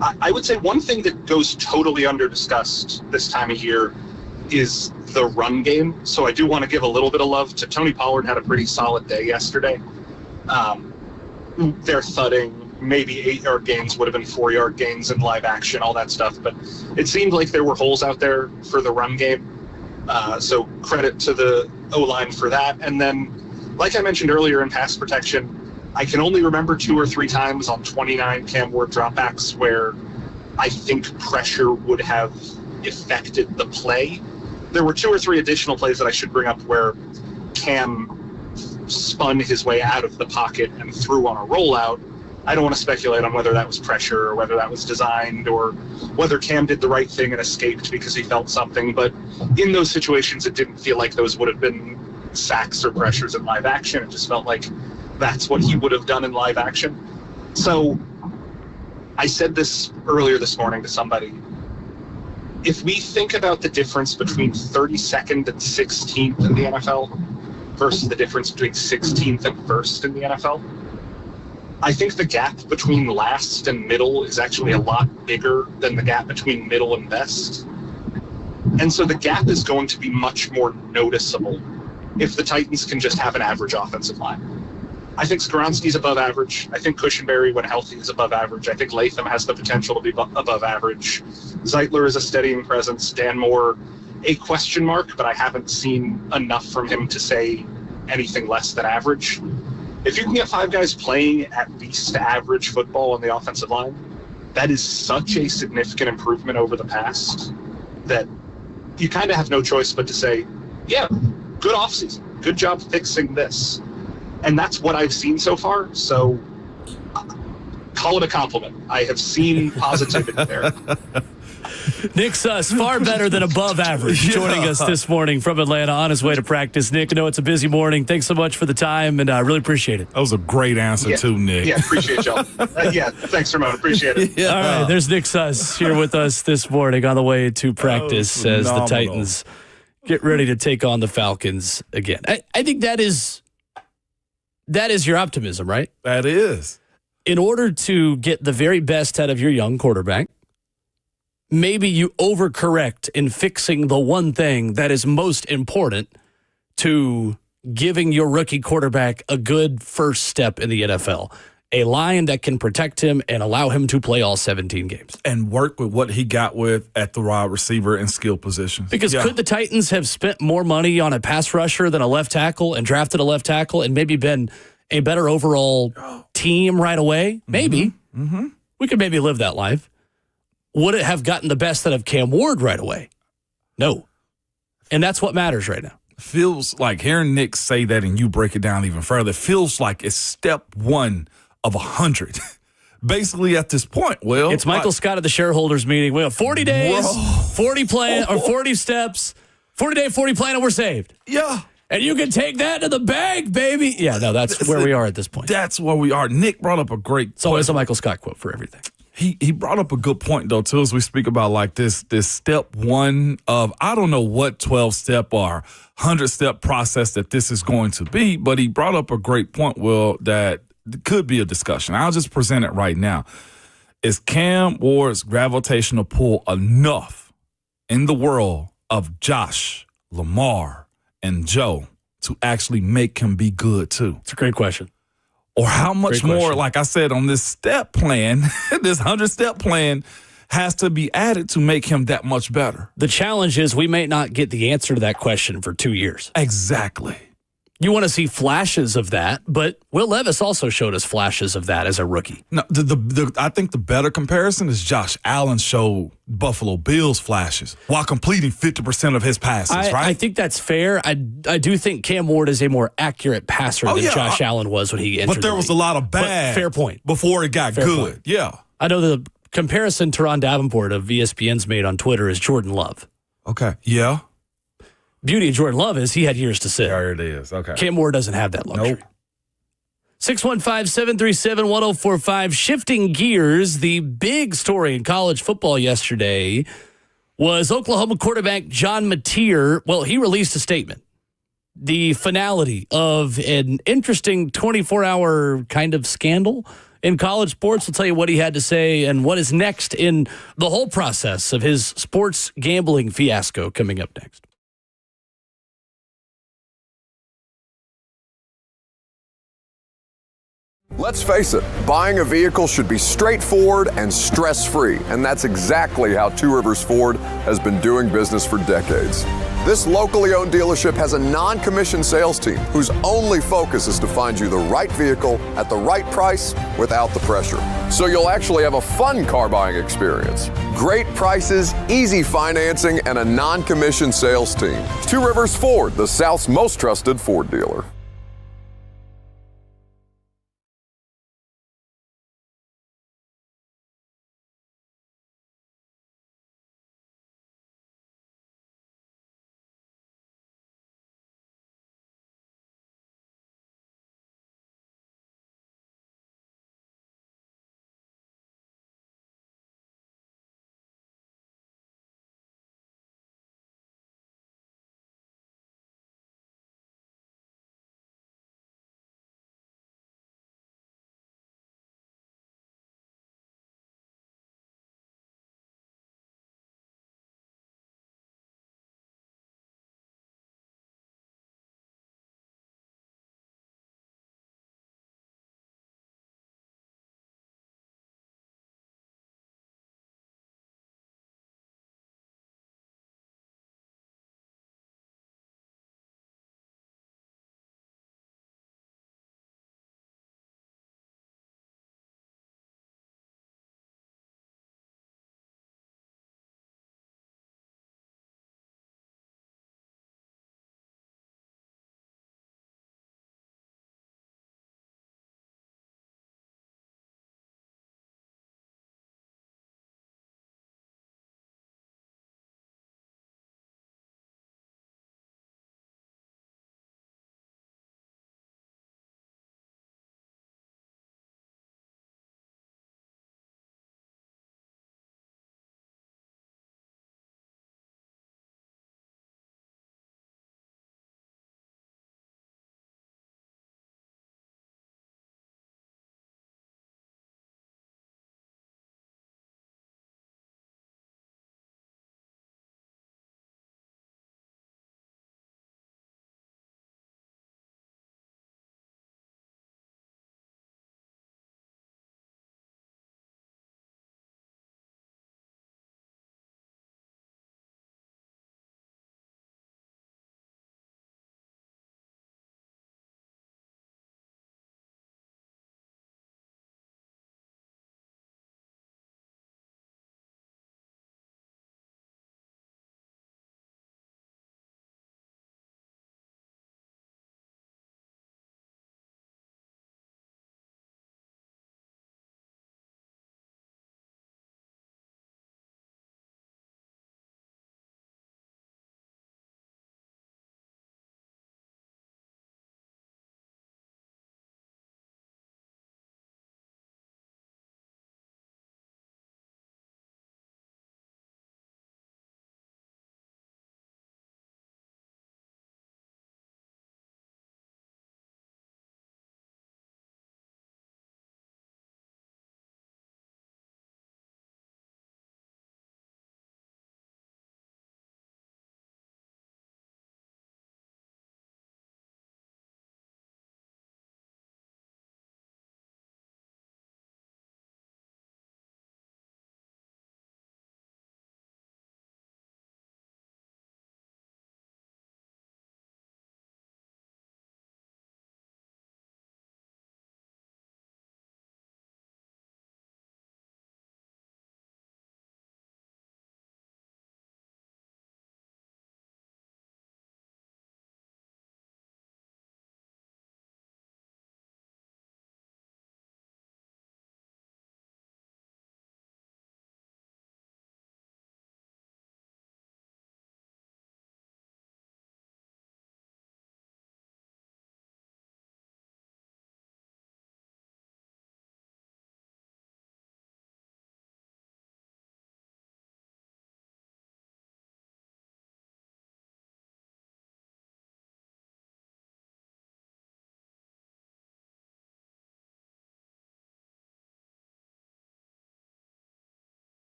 S9: I would say one thing that goes totally under-discussed this time of year is the run game. So I do want to give a little bit of love to Tony Pollard. Had a pretty solid day yesterday. They're thudding. Maybe 8-yard gains would have been 4-yard gains in live action, all that stuff. But it seemed like there were holes out there for the run game. So credit to the O-line for that. And then, like I mentioned earlier in pass protection, I can only remember 2 or 3 times on 29 Cam Ward dropbacks where I think pressure would have affected the play. There were 2 or 3 additional plays that I should bring up where Cam spun his way out of the pocket and threw on a rollout. I don't want to speculate on whether that was pressure or whether that was designed or whether Cam did the right thing and escaped because he felt something. But in those situations, it didn't feel like those would have been sacks or pressures in live action. It just felt like that's what he would have done in live action. So I said this earlier this morning to somebody. If we think about the difference between 32nd and 16th in the NFL versus the difference between 16th and 1st in the NFL, I think the gap between last and middle is actually a lot bigger than the gap between middle and best. And so the gap is going to be much more noticeable if the Titans can just have an average offensive line. I think Skoronski's above average. I think Cushenberry, when healthy, is above average. I think Latham has the potential to be above average. Zeitler is a steadying presence. Dan Moore, a question mark, but I haven't seen enough from him to say anything less than average. If you can get 5 guys playing at least average football on the offensive line, that is such a significant improvement over the past that you kind of have no choice but to say, yeah, good offseason. Good job fixing this. And that's what I've seen so far. So call it a compliment. I have seen positivity there.
S2: Nick Suss, far better than above average, joining us this morning from Atlanta on his way to practice. Nick, I know it's a busy morning. Thanks so much for the time, and I really appreciate it.
S3: That was a great answer, too, Nick.
S9: Yeah, appreciate y'all. Thanks, Ramon. Appreciate it.
S2: All right, there's Nick Suss here with us this morning on the way to practice as the Titans get ready to take on the Falcons again. I think that is your optimism, right?
S3: That is.
S2: In order to get the very best out of your young quarterback, maybe you overcorrect in fixing the one thing that is most important to giving your rookie quarterback a good first step in the NFL. A line that can protect him and allow him to play all 17 games.
S3: And work with what he got with at the wide receiver and skill positions.
S2: Because could the Titans have spent more money on a pass rusher than a left tackle and drafted a left tackle and maybe been a better overall team right away? Maybe.
S3: Mm-hmm.
S2: We could maybe live that life. Would it have gotten the best out of Cam Ward right away? No. And that's what matters right now.
S3: Feels like hearing Nick say that and you break it down even further, feels like it's step 1 of 100. Basically at this point, Will.
S2: It's Michael Scott at the shareholders meeting. We have 40 days, 40 plan or 40 steps, 40-day, 40 plan, and we're saved.
S3: Yeah.
S2: And you can take that to the bank, baby. Yeah, no, that's where we are at this point.
S3: That's where we are. Nick brought up a great
S2: It's always a Michael Scott quote for everything.
S3: He brought up a good point, though, too, as we speak about like this step 1 of, I don't know what 12-step or 100-step process that this is going to be, but he brought up a great point, Will, that could be a discussion. I'll just present it right now. Is Cam Ward's gravitational pull enough in the world of Josh, Lamar, and Joe to actually make him be good, too?
S2: It's a great question.
S3: Or how much more, like I said, on this step plan, this 100-step plan has to be added to make him that much better?
S2: The challenge is we may not get the answer to that question for 2 years.
S3: Exactly.
S2: You want to see flashes of that, but Will Levis also showed us flashes of that as a rookie.
S3: No, I think the better comparison is Josh Allen showed Buffalo Bills flashes while completing 50% of his passes, right?
S2: I think that's fair. I do think Cam Ward is a more accurate passer than Josh Allen was when he entered.
S3: But there was a lot of bad.
S2: Fair point.
S3: Before it got
S2: Fair
S3: good.
S2: Point.
S3: Yeah.
S2: I know the comparison Teron Davenport of ESPN's made on Twitter is Jordan Love.
S3: Okay. Yeah.
S2: Beauty of Jordan Love is he had years to sit.
S3: There it is. Okay.
S2: Cam Ward doesn't have that luxury.
S3: Nope.
S2: 615-737-1045. Shifting gears, the big story in college football yesterday was Oklahoma quarterback John Mateer. Well, he released a statement. The finality of an interesting 24-hour kind of scandal in college sports. We'll tell you what he had to say and what is next in the whole process of his sports gambling fiasco coming up next.
S10: Let's face it, buying a vehicle should be straightforward and stress-free, and that's exactly how Two Rivers Ford has been doing business for decades. This locally owned dealership has a non-commissioned sales team whose only focus is to find you the right vehicle at the right price without the pressure. So you'll actually have a fun car buying experience. Great prices, easy financing, and a non-commissioned sales team. Two Rivers Ford, the South's most trusted Ford dealer.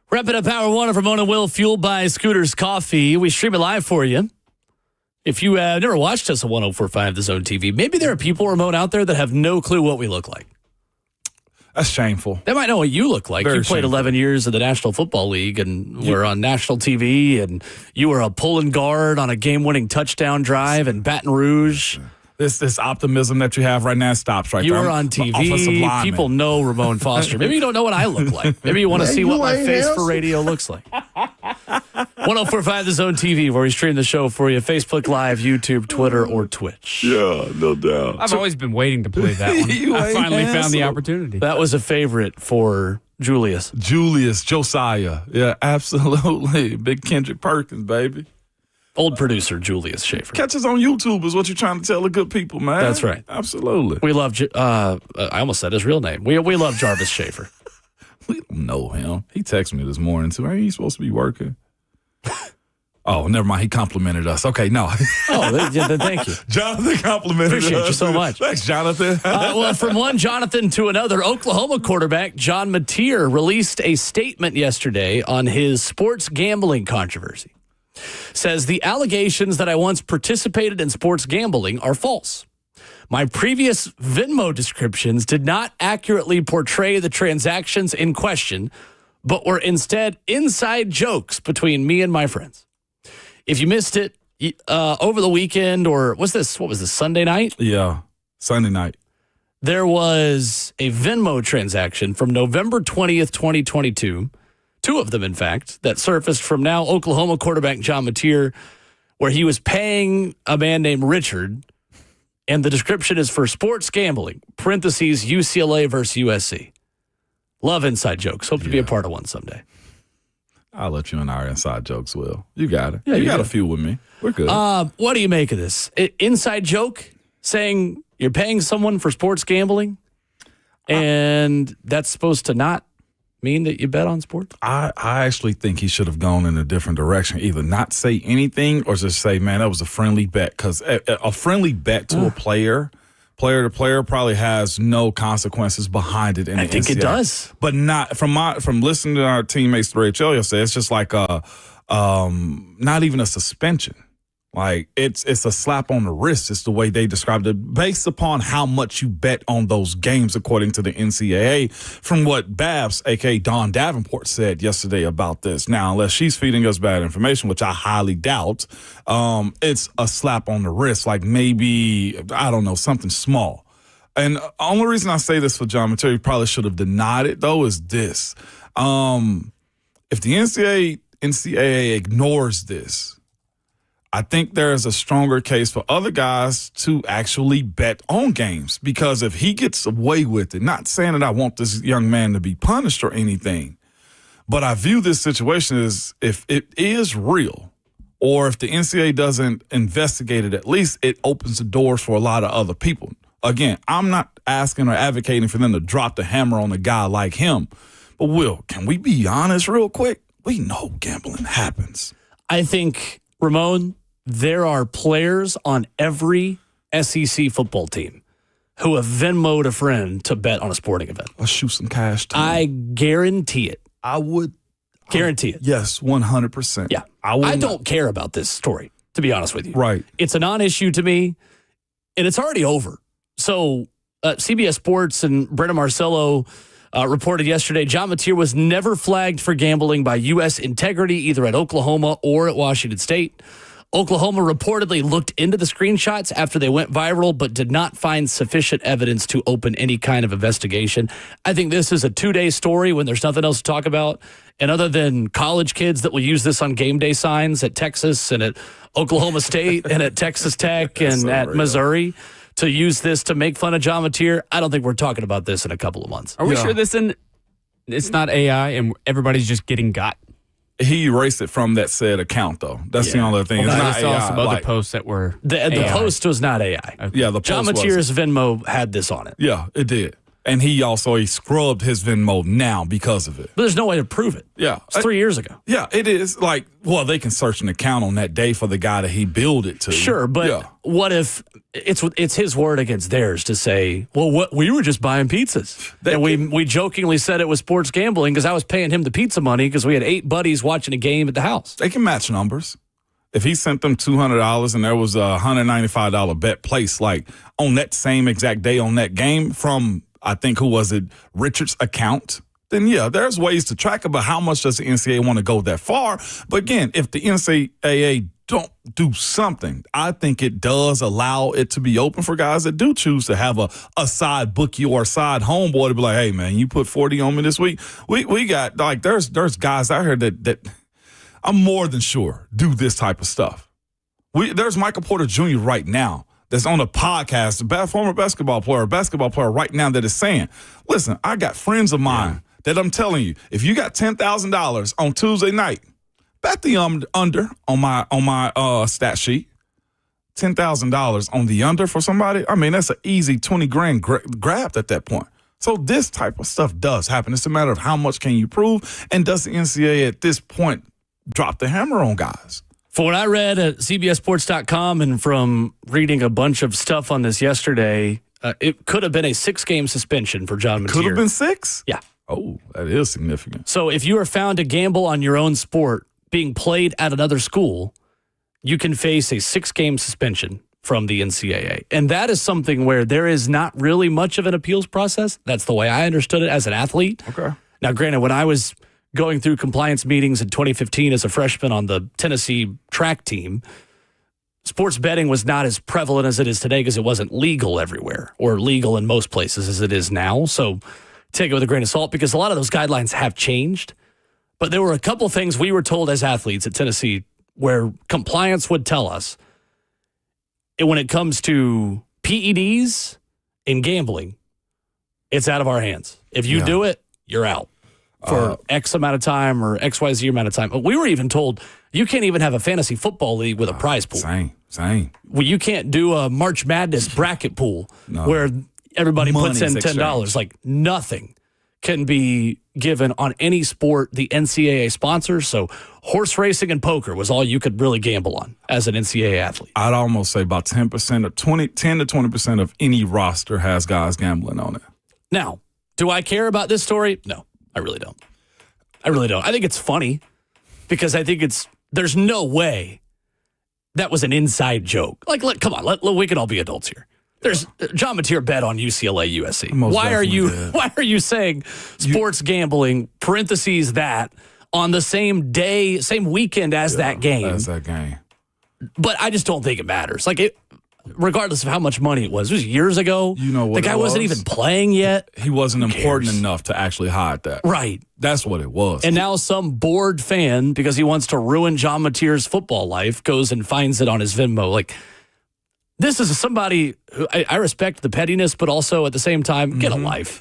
S2: Wrapping up Hour 1 of Ramon and Will, fueled by Scooters Coffee. We stream it live for you. If you have never watched us on 104.5 The Zone TV, maybe there are people, Ramon, out there that have no clue what we look like.
S3: That's shameful.
S2: They might know what you look like.
S3: Very
S2: you played
S3: shameful.
S2: 11 years in the National Football League and were on national TV, and you were a pulling guard on a game-winning touchdown drive in Baton Rouge.
S3: This optimism that you have right now stops right
S2: You
S3: there.
S2: were
S3: I'm
S2: on
S3: an offensive
S2: TV.
S3: lineman.
S2: People know Ramon Foster. Maybe you don't know what I look like. Maybe you want to see what my face for radio looks like. 104.5 The Zone TV, where we stream the show for you. Facebook Live, YouTube, Twitter, or Twitch.
S3: Yeah, no doubt.
S1: I've always been waiting to play that one.
S3: You
S1: I
S3: ain't
S1: finally found the
S3: handsome.
S1: opportunity.
S2: That was a favorite for Julius.
S3: Josiah. Yeah, absolutely. Big Kendrick Perkins, baby.
S2: Old producer Julius Schaefer.
S3: Catch us on YouTube is what you're trying to tell the good people, man.
S2: That's right.
S3: Absolutely.
S2: We love, I almost said his real name. We love Jarvis Schaefer.
S3: We don't know him. He texted me this morning, too. Ain't he supposed to be working? Oh, never mind. He complimented us. Okay, no.
S2: Oh, thank you.
S3: Jonathan complimented
S2: Appreciate
S3: us.
S2: you so much.
S3: Thanks, Jonathan.
S2: Well, from one Jonathan to another, Oklahoma quarterback John Mateer released a statement yesterday on his sports gambling controversy. Says, the allegations that I once participated in sports gambling are false. My previous Venmo descriptions did not accurately portray the transactions in question, but were instead inside jokes between me and my friends. If you missed it over the weekend, or what was this, Sunday night?
S3: Yeah, Sunday night.
S2: There was a Venmo transaction from November 20th, 2022, two of them, in fact, that surfaced from now Oklahoma quarterback John Mateer, where he was paying a man named Richard, and the description is for sports gambling, parentheses, UCLA versus USC. Love inside jokes. Hope to be a part of one someday.
S3: I'll let you in our inside jokes, Will. You got it.
S2: Yeah,
S3: you
S2: you
S3: got
S2: do.
S3: a few with me. We're good.
S2: What do you make of this? Inside joke saying you're paying someone for sports gambling, and that's supposed to not mean that you bet on sports?
S3: I actually think he should have gone in a different direction. Either not say anything or just say, man, that was a friendly bet. Because a friendly bet to a player to player, probably has no consequences behind it.
S2: I think it does.
S3: But not from listening to our teammates through HL yesterday, it's just like not even a suspension. Like it's a slap on the wrist. It's the way they described it, based upon how much you bet on those games, according to the NCAA. From what Babs, aka Dawn Davenport, said yesterday about this. Now, unless she's feeding us bad information, which I highly doubt, it's a slap on the wrist. Like maybe, I don't know, something small. And the only reason I say this for John Mateer, he probably should have denied it though, is this: if the NCAA ignores this, I think there is a stronger case for other guys to actually bet on games, because if he gets away with it, not saying that I want this young man to be punished or anything, but I view this situation as if it is real, or if the NCAA doesn't investigate it, at least it opens the doors for a lot of other people. Again, I'm not asking or advocating for them to drop the hammer on a guy like him, but Will, can we be honest real quick? We know gambling happens.
S2: I think, Ramon, there are players on every SEC football team who have Venmo'd a friend to bet on a sporting event.
S3: Let's shoot some cash too.
S2: I guarantee it.
S3: I would
S2: guarantee it.
S3: Yes, 100%.
S2: Yeah. I don't care about this story, to be honest with you.
S3: Right.
S2: It's a non-issue to me, and it's already over. So CBS Sports and Brennan Marcello reported yesterday, John Mateer was never flagged for gambling by U.S. Integrity, either at Oklahoma or at Washington State. Oklahoma reportedly looked into the screenshots after they went viral, but did not find sufficient evidence to open any kind of investigation. I think this is a 2-day story when there's nothing else to talk about. And other than college kids that will use this on game day signs at Texas and at Oklahoma State and at Texas Tech and at Missouri to use this to make fun of John Mateer, I don't think we're talking about this in a couple of months.
S1: Are we sure it's not AI and everybody's just getting got?
S3: He erased it from that said account, though. That's the only thing. It's not
S1: I saw
S3: AI.
S1: some other posts that were
S2: The
S1: AI.
S2: post was not AI.
S3: Yeah, the
S2: John
S3: post
S2: Mateer's Venmo had this on it.
S3: Yeah, it did. And he scrubbed his Venmo now because of it.
S2: But there's no way to prove it.
S3: Yeah.
S2: It's 3 years ago.
S3: Yeah, it is. Like, well, they can search an account on that day for the guy that he billed it to.
S2: Sure, but what if it's his word against theirs to say, well, we were just buying pizzas. And we jokingly said it was sports gambling because I was paying him the pizza money because we had 8 buddies watching a game at the house.
S3: They can match numbers. If he sent them $200 and there was a $195 bet placed, like on that same exact day on that game from, I think, Richard's account, then yeah, there's ways to track it, but how much does the NCAA want to go that far? But again, if the NCAA don't do something, I think it does allow it to be open for guys that do choose to have a side bookie or a side homeboy to be like, hey, man, you put 40 on me this week. We got, like, there's guys out here that I'm more than sure do this type of stuff. There's Michael Porter Jr. right now that's on a podcast, a former basketball player right now that is saying, listen, I got friends of mine that I'm telling you, if you got $10,000 on Tuesday night, bet the under on my stat sheet. $10,000 on the under for somebody. I mean, that's an easy 20 grand grabbed at that point. So this type of stuff does happen. It's a matter of how much can you prove, and does the NCAA at this point drop the hammer on guys?
S2: For what I read at CBSSports.com and from reading a bunch of stuff on this yesterday, it could have been a 6-game suspension for John Mateer.
S3: Could have been 6?
S2: Yeah.
S3: Oh, that is significant.
S2: So if you are found to gamble on your own sport being played at another school, you can face a 6-game suspension from the NCAA. And that is something where there is not really much of an appeals process. That's the way I understood it as an athlete.
S3: Okay.
S2: Now, granted, when I was going through compliance meetings in 2015 as a freshman on the Tennessee track team, sports betting was not as prevalent as it is today because it wasn't legal everywhere or legal in most places as it is now. So take it with a grain of salt because a lot of those guidelines have changed. But there were a couple things we were told as athletes at Tennessee where compliance would tell us when it comes to PEDs and gambling, it's out of our hands. If you do it, you're out for X amount of time or XYZ amount of time. But we were even told you can't even have a fantasy football league with a prize pool.
S3: Same.
S2: Well, you can't do a March Madness bracket pool where everybody puts in $10. Like nothing can be given on any sport the NCAA sponsors. So horse racing and poker was all you could really gamble on as an NCAA athlete.
S3: I'd almost say about 10% or 10 to 20% of any roster has guys gambling on it.
S2: Now, do I care about this story? No, I really don't. I think it's funny because I think there's no way that was an inside joke. Like, come on, we can all be adults here. There's John Mateer bet on UCLA, USC. Why are you saying sports gambling, parentheses that, on the same day, same weekend as that game? But I just don't think it matters. Like, regardless of how much money it was years ago.
S3: You know what
S2: the guy wasn't even playing yet.
S3: He wasn't important enough to actually hide that.
S2: Right.
S3: That's what it was.
S2: And now some bored fan, because he wants to ruin John Mateer's football life, goes and finds it on his Venmo. Like, this is somebody who I respect the pettiness, but also at the same time, get a life.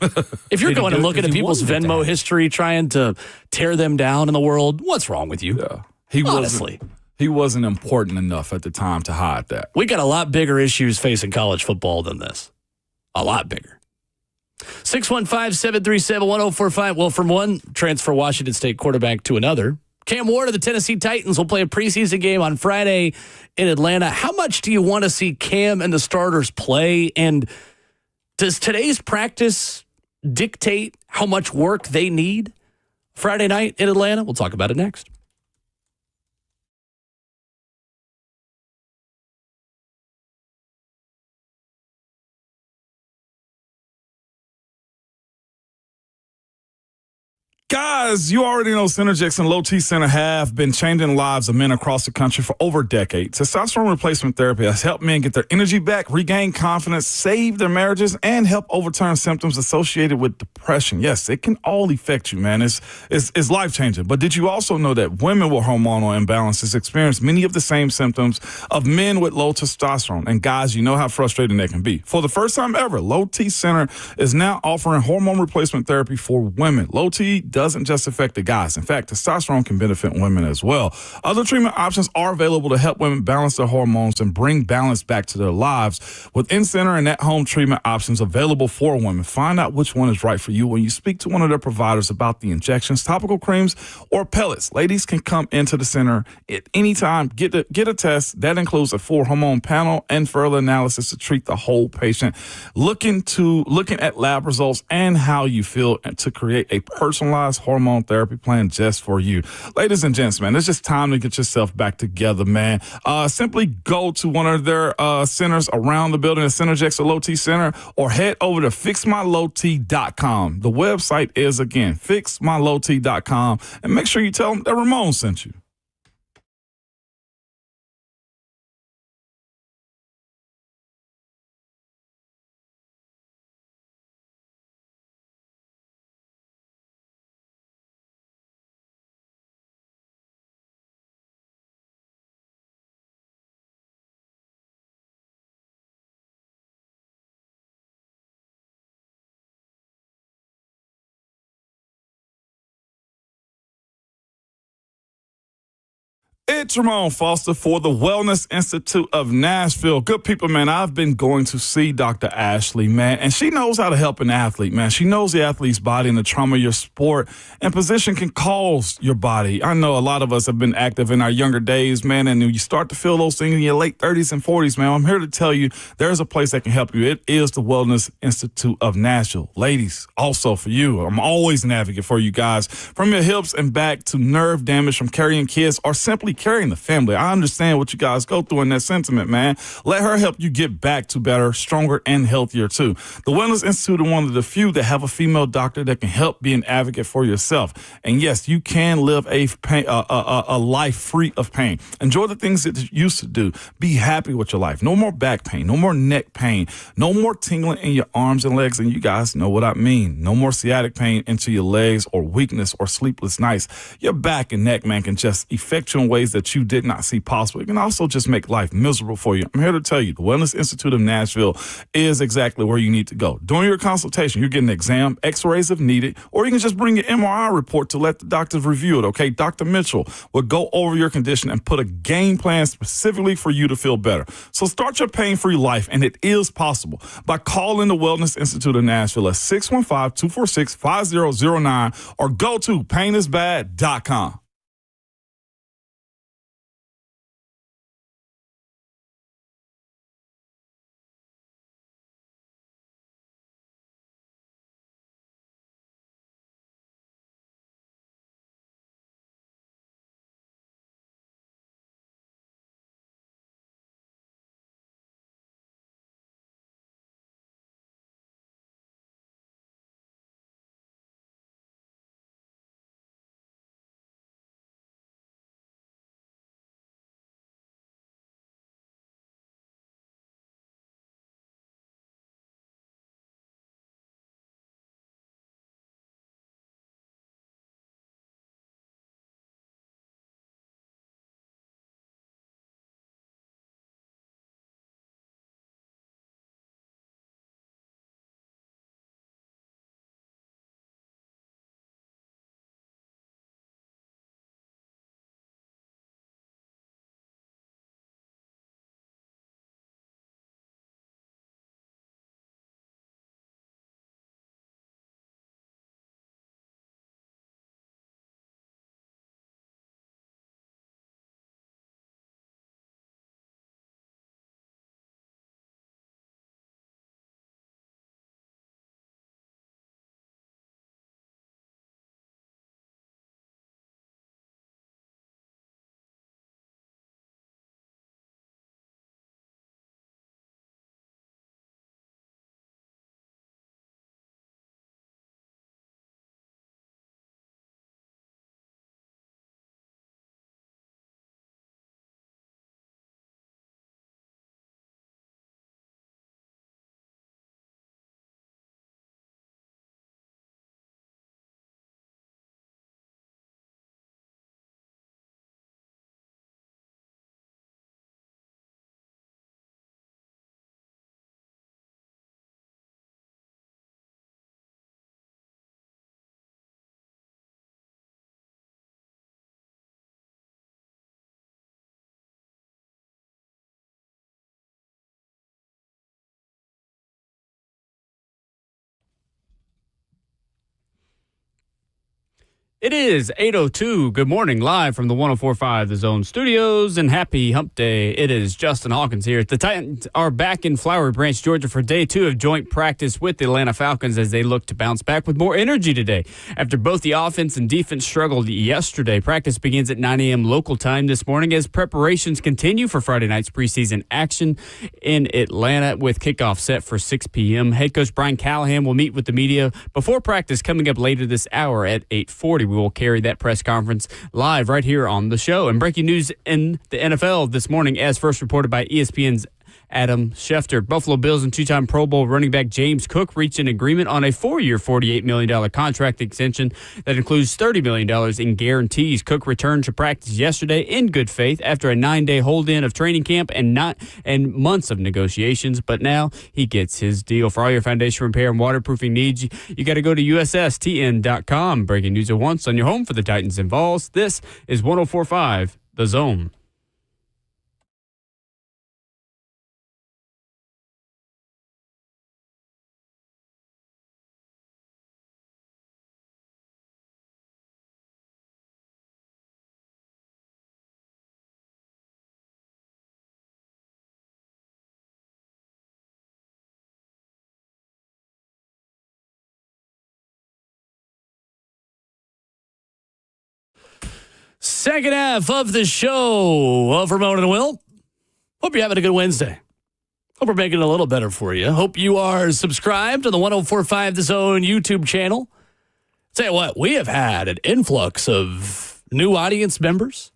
S2: If you're going and looking at people's Venmo history, trying to tear them down in the world, what's wrong with you?
S3: Yeah.
S2: Honestly.
S3: He wasn't important enough at the time to hide that.
S2: We got a lot bigger issues facing college football than this. A lot bigger. 615-737-1045. Well, from one transfer Washington State quarterback to another, Cam Ward of the Tennessee Titans will play a preseason game on Friday in Atlanta. How much do you want to see Cam and the starters play? And does today's practice dictate how much work they need Friday night in Atlanta? We'll talk about it next.
S3: Guys, you already know Synergex and Low T Center have been changing the lives of men across the country for over a decade. Testosterone replacement therapy has helped men get their energy back, regain confidence, save their marriages, and help overturn symptoms associated with depression. Yes, it can all affect you, man. It's life-changing. But did you also know that women with hormonal imbalances experience many of the same symptoms of men with low testosterone? And guys, you know how frustrating that can be. For the first time ever, Low T Center is now offering hormone replacement therapy for women. Low T does doesn't just affect the guys. In fact, testosterone can benefit women as well. Other treatment options are available to help women balance their hormones and bring balance back to their lives with in-center and at-home treatment options available for women. Find out which one is right for you when you speak to one of their providers about the injections, topical creams, or pellets. Ladies can come into the center at any time, get a test. That includes a full hormone panel and further analysis to treat the whole patient. Looking at lab results and how you feel and to create a personalized hormone therapy plan just for you. Ladies and gents, man, it's just time to get yourself back together, man. Simply go to one of their centers around the building, the Synergex or Low T Center, or head over to fixmylowt.com. The website is, again, fixmylowt.com, and make sure you tell them that Ramon sent you. It's Ramon Foster for the Wellness Institute of Nashville. Good people, man, I've been going to see Dr. Ashley, man, and she knows how to help an athlete, man. She knows the athlete's body and the trauma your sport and position can cause your body. I know a lot of us have been active in our younger days, man, and you start to feel those things in your late 30s and 40s, man. I'm here to tell you there's a place that can help you. It is the Wellness Institute of Nashville. Ladies, also for you, I'm always an advocate for you guys. From your hips and back to nerve damage from carrying kids or simply carrying the family. I understand what you guys go through in that sentiment, man. Let her help you get back to better, stronger, and healthier too. The Wellness Institute is one of the few that have a female doctor that can help be an advocate for yourself. And yes, you can live a life free of pain. Enjoy the things that you used to do. Be happy with your life. No more back pain. No more neck pain. No more tingling in your arms and legs. And you guys know what I mean. No more sciatic pain into your legs or weakness or sleepless nights. Your back and neck, man, can just affect you in ways that you did not see possible. It can also just make life miserable for you. I'm here to tell you the Wellness Institute of Nashville is exactly where you need to go. During your consultation, you're getting an exam, x-rays if needed, or you can just bring your MRI report to let the doctors review it, okay? Dr. Mitchell will go over your condition and put a game plan specifically for you to feel better. So start your pain-free life, and it is possible by calling the Wellness Institute of Nashville at 615-246-5009 or go to painisbad.com.
S1: It is 8:02. Good morning, live from the 104.5 The Zone studios, and happy hump day. It is Justin Hawkins here. The Titans are back in Flowery Branch, Georgia for day 2 of joint practice with the Atlanta Falcons as they look to bounce back with more energy today. After both the offense and defense struggled yesterday, practice begins at 9 a.m. local time this morning as preparations continue for Friday night's preseason action in Atlanta with kickoff set for 6 p.m. Head coach Brian Callahan will meet with the media before practice coming up later this hour at 8:40. We will carry that press conference live right here on the show. And breaking news in the NFL this morning, as first reported by ESPN's Adam Schefter. Buffalo Bills and two-time Pro Bowl running back James Cook reached an agreement on a 4-year, $48 million contract extension that includes $30 million in guarantees. Cook returned to practice yesterday in good faith after a 9-day hold-in of training camp and months of negotiations, but now he gets his deal. For all your foundation repair and waterproofing needs, you got to go to USSTN.com. Breaking news at once on your home for the Titans and Vols. This is 104.5 The Zone.
S2: Second half of the show of Ramon and Will. Hope you're having a good Wednesday. Hope we're making it a little better for you. Hope you are subscribed to the 104.5 The Zone YouTube channel. Tell you what, we have had an influx of new audience members.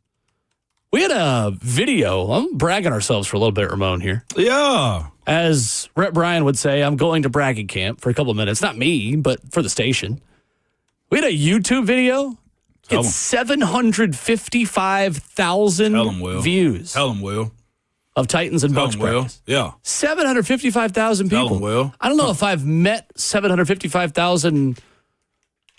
S2: We had a video. I'm bragging ourselves for a little bit, Ramon, here.
S3: Yeah.
S2: As Rhett Bryan would say, I'm going to bragging camp for a couple of minutes. Not me, but for the station. We had a YouTube video. It's 755,000 views.
S3: Tell them, Will.
S2: Of Titans and Bucks practice.
S3: Yeah.
S2: 755,000 people.
S3: Tell them, Will.
S2: I don't know if I've met 755,000.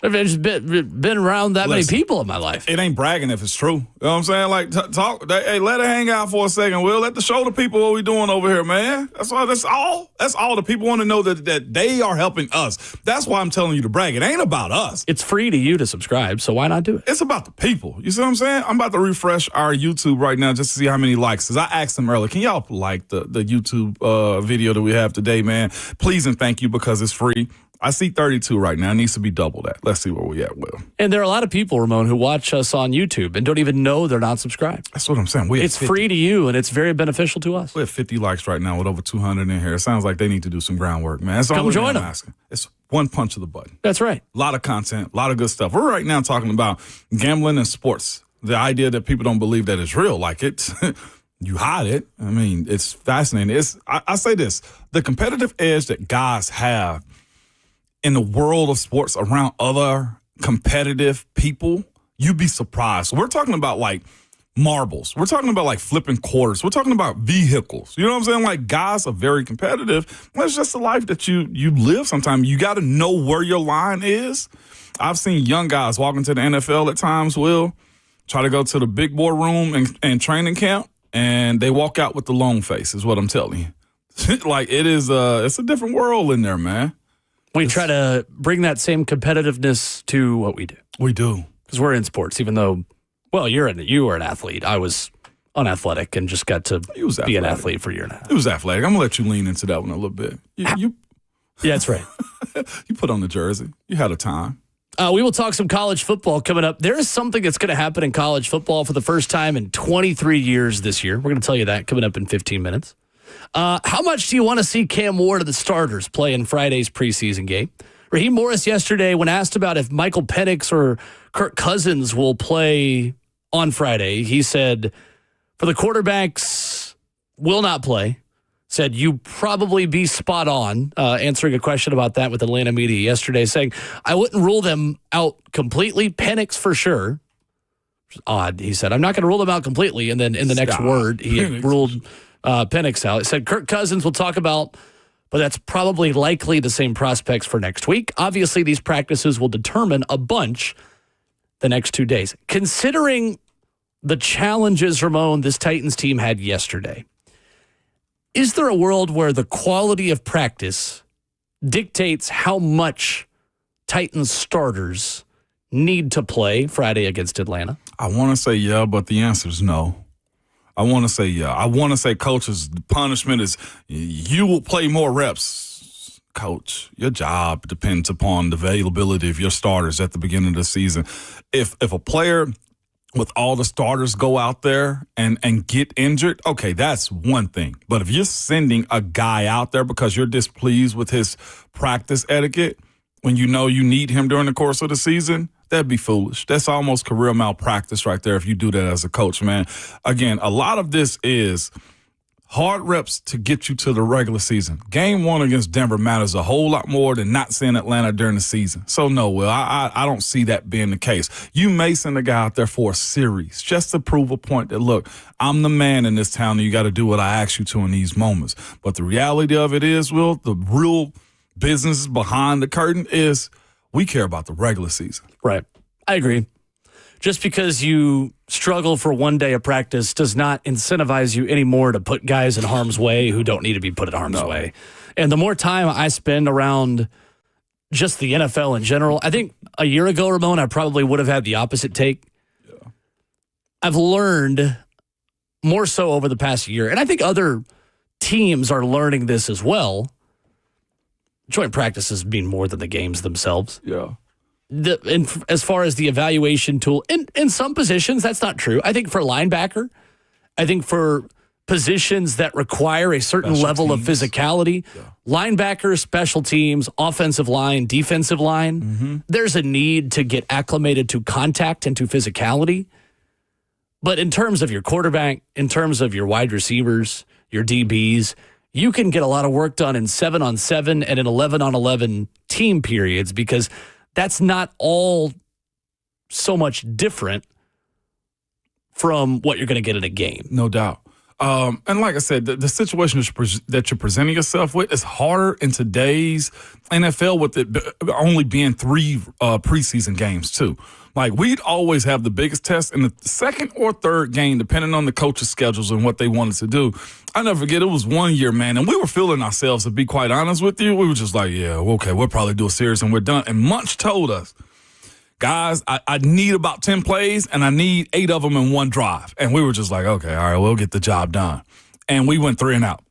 S2: I've just been around that many people in my life.
S3: It ain't bragging if it's true. You know what I'm saying? Like, talk. Hey, let it hang out for a second, Will. Let the show the people what we doing over here, man. That's all. That's all. That's all. The people want to know that they are helping us. That's why I'm telling you to brag. It ain't about us.
S2: It's free to you to subscribe, so why not do it?
S3: It's about the people. You see what I'm saying? I'm about to refresh our YouTube right now just to see how many likes. Because I asked them earlier, can y'all like the YouTube video that we have today, man? Please and thank you, because it's free. I see 32 right now. It needs to be double that. Let's see where we at, Will.
S2: And there are a lot of people, Ramon, who watch us on YouTube and don't even know they're not subscribed.
S3: That's what I'm saying.
S2: It's free to you, and it's very beneficial to us.
S3: We have 50 likes right now with over 200 in here. It sounds like they need to do some groundwork, man. That's all
S2: Come join them.
S3: Asking. It's one punch of the button.
S2: That's right.
S3: A lot of content, a lot of good stuff. We're right now talking about gambling and sports. The idea that people don't believe that it's real. Like it's... You hide it. I mean, it's fascinating. I say this. The competitive edge that guys have in the world of sports around other competitive people, you'd be surprised. We're talking about like marbles. We're talking about like flipping quarters. We're talking about vehicles. You know what I'm saying? Like guys are very competitive. That's just the life that you live sometimes. You got to know where your line is. I've seen young guys walk into the NFL at times, Will, try to go to the big boy room and training camp, and they walk out with the long face is what I'm telling you. Like it's a different world in there, man.
S2: We try to bring that same competitiveness to what we do.
S3: We do.
S2: Because we're in sports, even though, well, you were an athlete. I was unathletic and just got to be an athlete for a year and a half.
S3: It was athletic. I'm going to let you lean into that one a little bit. Yeah,
S2: that's right.
S3: You put on the jersey. You had a time.
S2: We will talk some college football coming up. There is something that's going to happen in college football for the first time in 23 years this year. We're going to tell you that coming up in 15 minutes. How much do you want to see Cam Ward of the starters play in Friday's preseason game? Raheem Morris yesterday, when asked about if Michael Penix or Kirk Cousins will play on Friday, he said, for the quarterbacks, will not play. Said, you probably be spot on, answering a question about that with Atlanta media yesterday, saying, I wouldn't rule them out completely. Penix for sure. Odd, he said. I'm not going to rule them out completely. And then in the next word, he ruled Penix out. He said Kirk Cousins we'll talk about, but that's probably likely the same prospects for next week. Obviously, these practices will determine a bunch the next 2 days. Considering the challenges, Ramon, this Titans team had yesterday, is there a world where the quality of practice dictates how much Titans starters need to play Friday against Atlanta?
S3: I want to say yeah, but the answer is no. I want to say yeah. I want to say, coach's punishment is you will play more reps. Coach, your job depends upon the availability of your starters at the beginning of the season. If a player with all the starters go out there and get injured, okay, that's one thing. But if you're sending a guy out there because you're displeased with his practice etiquette when you know you need him during the course of the season, that'd be foolish. That's almost career malpractice right there if you do that as a coach, man. Again, a lot of this is hard reps to get you to the regular season. Game 1 against Denver matters a whole lot more than not seeing Atlanta during the season. So, no, Will, I don't see that being the case. You may send a guy out there for a series just to prove a point that, look, I'm the man in this town and you got to do what I ask you to in these moments. But the reality of it is, Will, the real business behind the curtain is we care about the regular season.
S2: Right. I agree. Just because you struggle for one day of practice does not incentivize you anymore to put guys in harm's way who don't need to be put in harm's way. And the more time I spend around just the NFL in general, I think a year ago, Ramon, I probably would have had the opposite take. Yeah. I've learned more so over the past year, and I think other teams are learning this as well. Joint practices mean more than the games themselves.
S3: Yeah.
S2: As far as the evaluation tool, in some positions, that's not true. I think for linebacker, I think for positions that require a certain level of physicality, linebacker, special teams, offensive line, defensive line, there's a need to get acclimated to contact and to physicality. But in terms of your quarterback, in terms of your wide receivers, your DBs, you can get a lot of work done in 7-on-7 and in 11-on-11 team periods because that's not all so much different from what you're going to get in a game.
S3: No doubt. And like I said, the situation that you're presenting yourself with is harder in today's NFL with it only being 3 preseason games too. Like we'd always have the biggest test in the second or third game, depending on the coach's schedules and what they wanted to do. I never forget, it was one year, man, and we were feeling ourselves, to be quite honest with you. We were just like, yeah, okay, we'll probably do a series and we're done. And Munch told us, guys, I need about 10 plays and I need 8 of them in one drive. And we were just like, okay, all right, we'll get the job done. And we went 3 and out.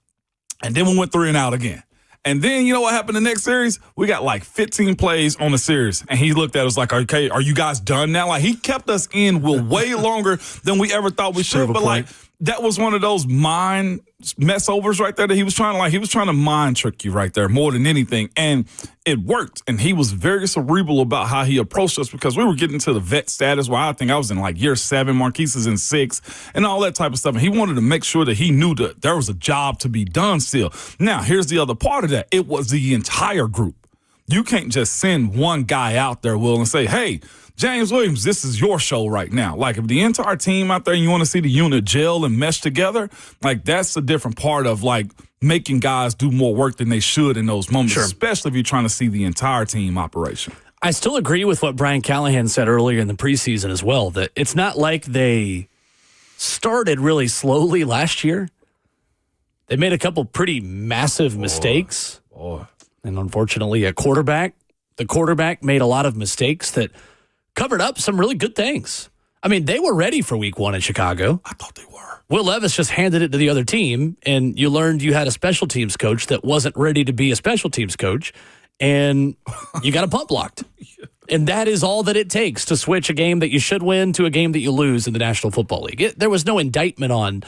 S3: And then we went 3 and out again. And then you know what happened the next series? We got like 15 plays on the series. And he looked at us like, okay, are you guys done now? Like he kept us in way longer than we ever thought we should. But like that was one of those mind mess overs right there that he was trying to mind trick you right there more than anything. And it worked. And he was very cerebral about how he approached us because we were getting to the vet status where I think I was in like year 7, Marquise is in 6 and all that type of stuff. And he wanted to make sure that he knew that there was a job to be done still. Now, here's the other part of that. It was the entire group. You can't just send one guy out there, Will, and say, hey, James Williams, this is your show right now. Like, if the entire team out there and you want to see the unit gel and mesh together, like, that's a different part of, like, making guys do more work than they should in those moments, especially if you're trying to see the entire team operation.
S2: I still agree with what Brian Callahan said earlier in the preseason as well, that it's not like they started really slowly last year. They made a couple pretty massive mistakes. And unfortunately, the quarterback made a lot of mistakes that covered up some really good things. I mean, they were ready for week 1 in Chicago.
S3: I thought they were.
S2: Will Levis just handed it to the other team, and you learned you had a special teams coach that wasn't ready to be a special teams coach, and you got a punt blocked. And that is all that it takes to switch a game that you should win to a game that you lose in the National Football League. There was no indictment on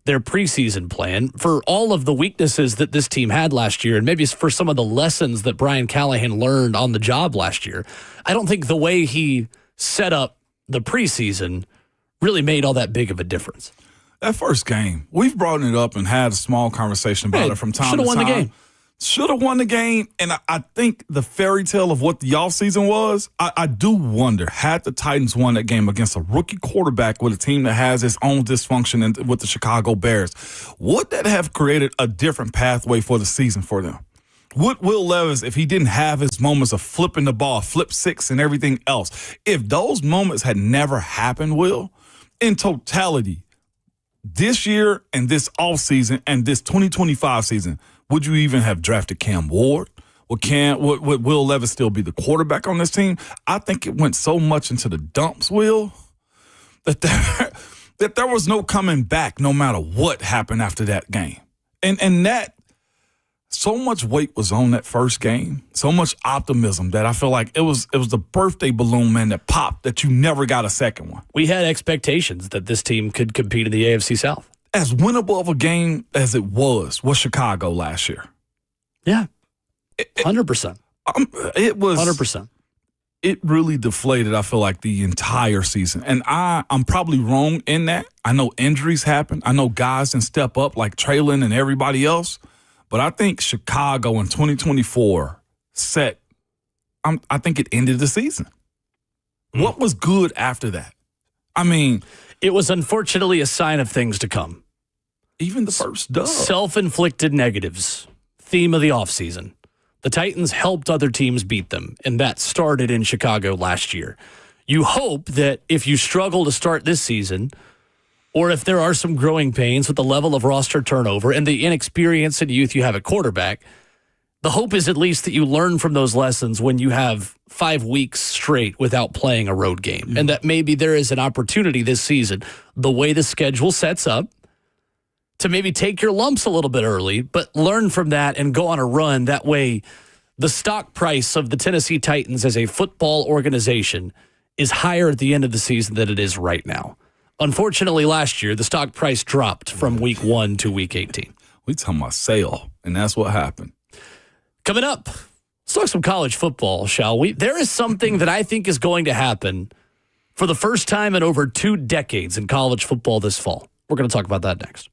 S2: their preseason plan for all of the weaknesses that this team had last year, and maybe for some of the lessons that Brian Callahan learned on the job last year. I don't think the way he set up the preseason really made all that big of a difference.
S3: That first game, we've brought it up and had a small conversation about it from time to time.
S2: Should have won the game.
S3: Should have won the game, and I think the fairy tale of what the offseason was, I do wonder, had the Titans won that game against a rookie quarterback with a team that has its own dysfunction with the Chicago Bears, would that have created a different pathway for the season for them? Would Will Levis, if he didn't have his moments of flipping the ball, flip 6 and everything else, if those moments had never happened, Will, in totality, this year and this offseason and this 2025 season, would you even have drafted Cam Ward? would Will Levis still be the quarterback on this team? I think it went so much into the dumps, Will, that there was no coming back no matter what happened after that game. And that so much weight was on that first game, so much optimism that I feel like it was the birthday balloon, man, that popped that you never got a second one.
S2: We had expectations that this team could compete in the AFC South.
S3: As winnable of a game as it was Chicago last year.
S2: Yeah. 100%.
S3: It was
S2: 100%.
S3: It really deflated, I feel like, the entire season. And I'm probably wrong in that. I know injuries happen. I know guys can step up like Traylon and everybody else. But I think Chicago in 2024 I think it ended the season. What was good after that? I mean,
S2: it was unfortunately a sign of things to come.
S3: Even the first dub.
S2: Self-inflicted negatives. Theme of the offseason. The Titans helped other teams beat them, and that started in Chicago last year. You hope that if you struggle to start this season, or if there are some growing pains with the level of roster turnover and the inexperience and youth you have at quarterback, the hope is at least that you learn from those lessons when you have 5 weeks straight without playing a road game, and that maybe there is an opportunity this season, the way the schedule sets up, to maybe take your lumps a little bit early, but learn from that and go on a run. That way, the stock price of the Tennessee Titans as a football organization is higher at the end of the season than it is right now. Unfortunately, last year, the stock price dropped from week 1 to week 18.
S3: We talking about sale, and that's what happened.
S2: Coming up, let's talk some college football, shall we? There is something that I think is going to happen for the first time in over 2 decades in college football this fall. We're going to talk about that next.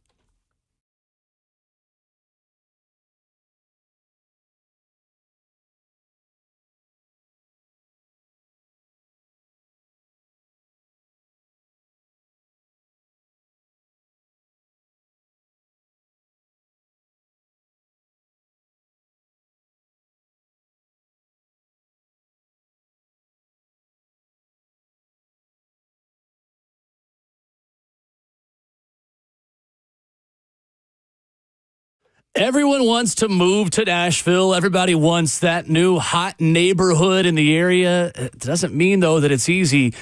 S2: Everyone wants to move to Nashville. Everybody wants that new hot neighborhood in the area. It doesn't mean, though, that it's easy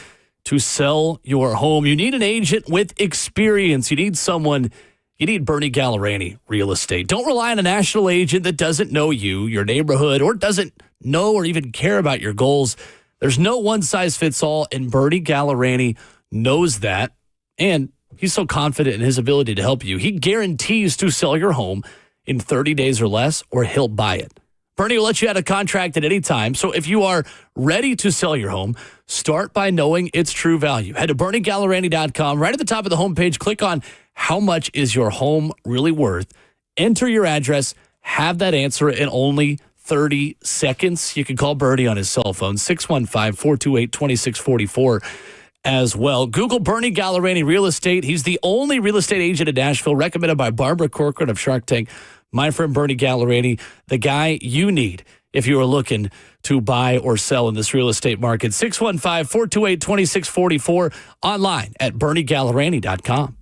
S2: to sell your home. You need an agent with experience. You need Bernie Gallerani Real Estate. Don't rely on a national agent that doesn't know you, your neighborhood, or doesn't know or even care about your goals. There's no one-size-fits-all, and Bernie Gallerani knows that, and he's so confident in his ability to help you. He guarantees to sell your home in 30 days or less, or he'll buy it. Bernie will let you out of contract at any time. So if you are ready to sell your home, start by knowing its true value. Head to BernieGallerani.com. Right at the top of the homepage, click on how much is your home really worth. Enter your address. Have that answer in only 30 seconds. You can call Bernie on his cell phone, 615-428-2644 as well. Google Bernie Gallerani Real Estate. He's the only real estate agent in Nashville, recommended by Barbara Corcoran of Shark Tank. My friend Bernie Gallerani, the guy you need if you are looking to buy or sell in this real estate market. 615-428-2644, online at BernieGallerani.com.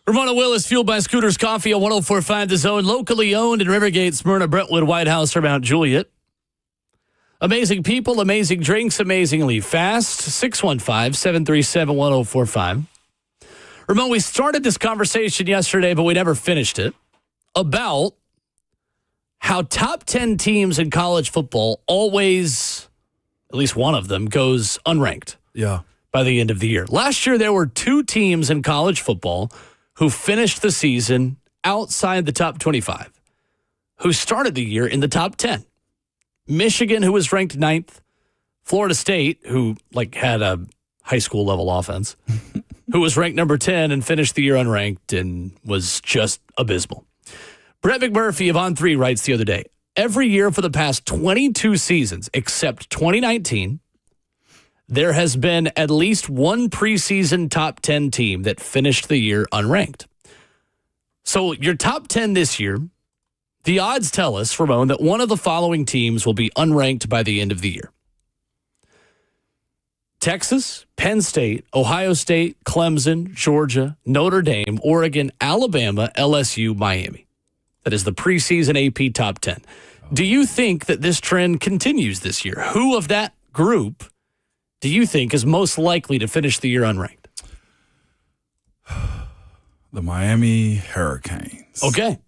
S2: Ramona Will is fueled by Scooters Coffee on 104.5 The Zone, locally owned in Rivergate, Smyrna, Brentwood, White House, or Mount Juliet. Amazing people, amazing drinks, amazingly fast. 615-737-1045. Ramon, we started this conversation yesterday, but we never finished it, about how top 10 teams in college football always, at least one of them, goes unranked.
S3: Yeah.
S2: By the end of the year. Last year, there were 2 teams in college football who finished the season outside the top 25, who started the year in the top 10. Michigan, who was ranked 9th, Florida State, who had a high school level offense, who was ranked number 10 and finished the year unranked and was just abysmal. Brett McMurphy of On3 writes the other day, every year for the past 22 seasons, except 2019, there has been at least one preseason top 10 team that finished the year unranked. So your top 10 this year, the odds tell us, Ramon, that one of the following teams will be unranked by the end of the year. Texas, Penn State, Ohio State, Clemson, Georgia, Notre Dame, Oregon, Alabama, LSU, Miami. That is the preseason AP top 10. Do you think that this trend continues this year? Who of that group do you think is most likely to finish the year unranked?
S3: The Miami Hurricanes.
S2: Okay.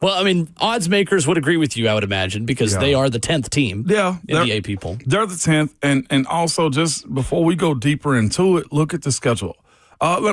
S2: Well, I mean, odds makers would agree with you, I would imagine, because they are the 10th team in the AP poll.
S3: They're the 10th. And also, just before we go deeper into it, look at the schedule.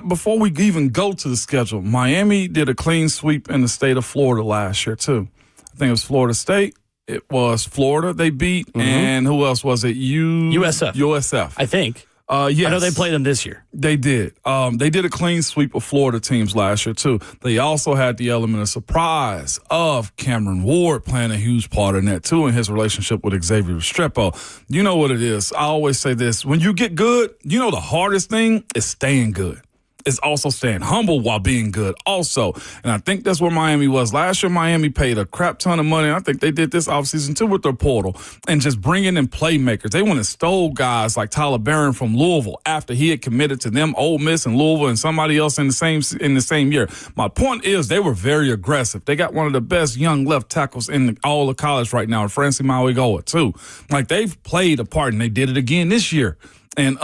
S3: Before we even go to the schedule, Miami did a clean sweep in the state of Florida last year, too. I think it was Florida State. It was Florida they beat. Mm-hmm. And who else was it?
S2: USF.
S3: USF.
S2: I think.
S3: Yes.
S2: I know they played them this year.
S3: They did. They did a clean sweep of Florida teams last year, too. They also had the element of surprise of Cameron Ward playing a huge part in that, too, in his relationship with Xavier Restrepo. You know what it is. I always say this. When you get good, the hardest thing is staying good. It's also staying humble while being good also. And I think that's where Miami was. Last year, Miami paid a crap ton of money. I think they did this offseason, too, with their portal. And just bringing in playmakers. They went and stole guys like Tyler Barron from Louisville after he had committed to them, Ole Miss and Louisville and somebody else in the same year. My point is they were very aggressive. They got one of the best young left tackles in all of college right now, Francie Mauigoa, too. They've played a part, and they did it again this year. And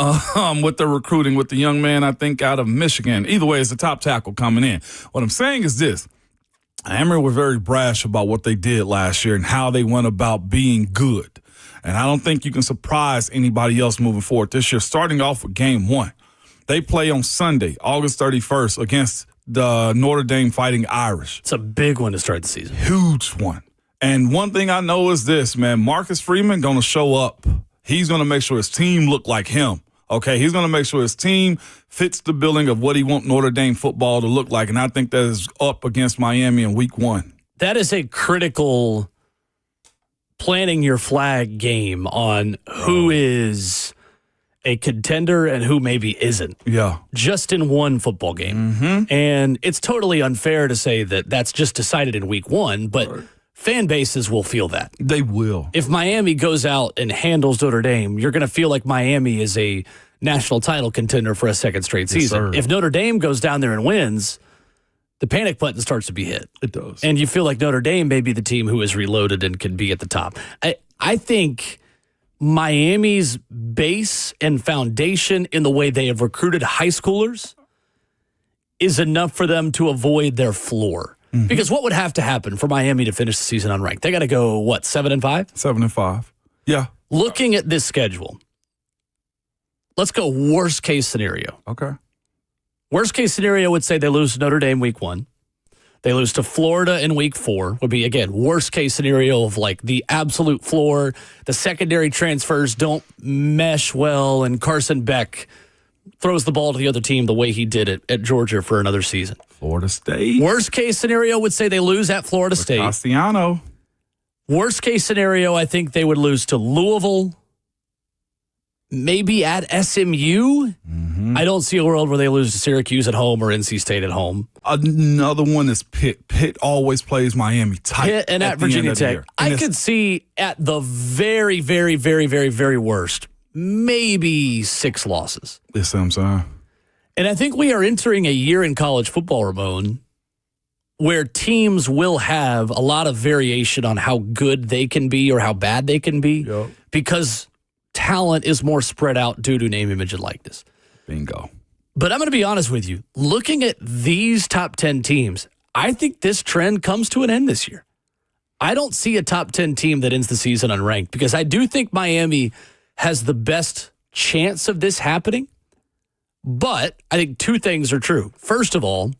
S3: with the recruiting with the young man, I think, out of Michigan. Either way, it's a top tackle coming in. What I'm saying is this. Miami were very brash about what they did last year and how they went about being good. And I don't think you can surprise anybody else moving forward this year, starting off with game 1. They play on Sunday, August 31st, against the Notre Dame Fighting Irish.
S2: It's a big one to start the season.
S3: Huge one. And one thing I know is this, man. Marcus Freeman going to show up. He's going to make sure his team look like him, okay? He's going to make sure his team fits the billing of what he wants Notre Dame football to look like, and I think that is up against Miami in week 1.
S2: That is a critical planting your flag game on who is a contender and who maybe isn't.
S3: Yeah.
S2: Just in one football game.
S3: Mm-hmm.
S2: And it's totally unfair to say that that's just decided in week 1, but fan bases will feel that.
S3: They will.
S2: If Miami goes out and handles Notre Dame, you're going to feel like Miami is a national title contender for a second straight season.
S3: Yes,
S2: if Notre Dame goes down there and wins, the panic button starts to be hit.
S3: It does.
S2: And you feel like Notre Dame may be the team who is reloaded and can be at the top. I think Miami's base and foundation in the way they have recruited high schoolers is enough for them to avoid their floor. Mm-hmm. Because what would have to happen for Miami to finish the season unranked? They got to go, 7-5?
S3: 7-5. Yeah.
S2: Looking at this schedule, let's go worst case scenario.
S3: Okay.
S2: Worst case scenario would say they lose to Notre Dame week 1. They lose to Florida in week 4. Would be, again, worst case scenario of the absolute floor. The secondary transfers don't mesh well, and Carson Beck throws the ball to the other team the way he did it at Georgia for another season.
S3: Florida State.
S2: Worst case scenario would say they lose at Florida State.
S3: Castellano.
S2: Worst case scenario, I think they would lose to Louisville, maybe at SMU.
S3: Mm-hmm.
S2: I don't see a world where they lose to Syracuse at home or NC State at home.
S3: Another one is Pitt. Pitt always plays Miami tight.
S2: Pitt and at Virginia Tech. I could see at the very, very, very, very, very worst, maybe 6 losses.
S3: That's what I'm saying.
S2: And I think we are entering a year in college football, Ramon, where teams will have a lot of variation on how good they can be or how bad they can be because talent is more spread out due to name, image, and likeness.
S3: Bingo.
S2: But I'm going to be honest with you. Looking at these top 10 teams, I think this trend comes to an end this year. I don't see a top 10 team that ends the season unranked because I do think Miami has the best chance of this happening. But I think two things are true. First of all,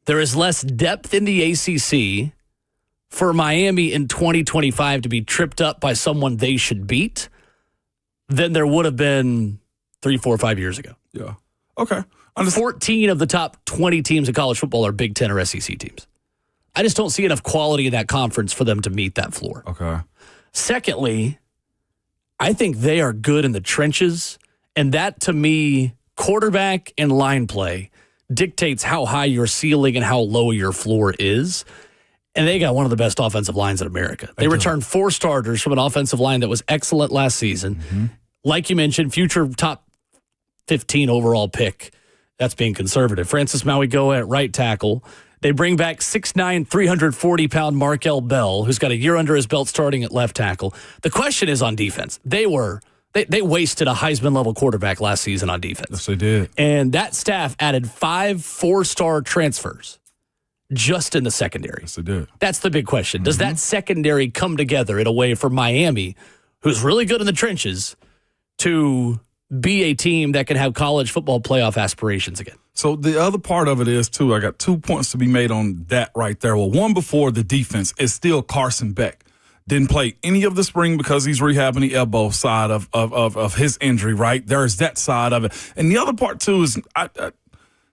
S2: there is less depth in the ACC for Miami in 2025 to be tripped up by someone they should beat than there would have been 3, 4, 5 years ago.
S3: Yeah. Okay.
S2: 14 of the top 20 teams in college football are Big Ten or SEC teams. I just don't see enough quality in that conference for them to meet that floor.
S3: Okay.
S2: Secondly, I think they are good in the trenches, and that, to me, quarterback and line play dictates how high your ceiling and how low your floor is. And they got one of the best offensive lines in America. They returned 4 starters from an offensive line that was excellent last season. Mm-hmm. Like you mentioned, future top 15 overall pick. That's being conservative. Francis Mauigoa at right tackle. They bring back 6'9", 340-pound Markel Bell, who's got a year under his belt starting at left tackle. The question is on defense. They wasted a Heisman-level quarterback last season on defense.
S3: Yes, they did.
S2: And that staff added 5 4-star transfers just in the secondary.
S3: Yes, they did.
S2: That's the big question. Does that secondary come together in a way for Miami, who's really good in the trenches, to be a team that can have college football playoff aspirations again?
S3: So the other part of it is, too, I got 2 points to be made on that right there. Well, one before the defense is still Carson Beck. Didn't play any of the spring because he's rehabbing the elbow side of his injury, right? There's that side of it. And the other part, too, is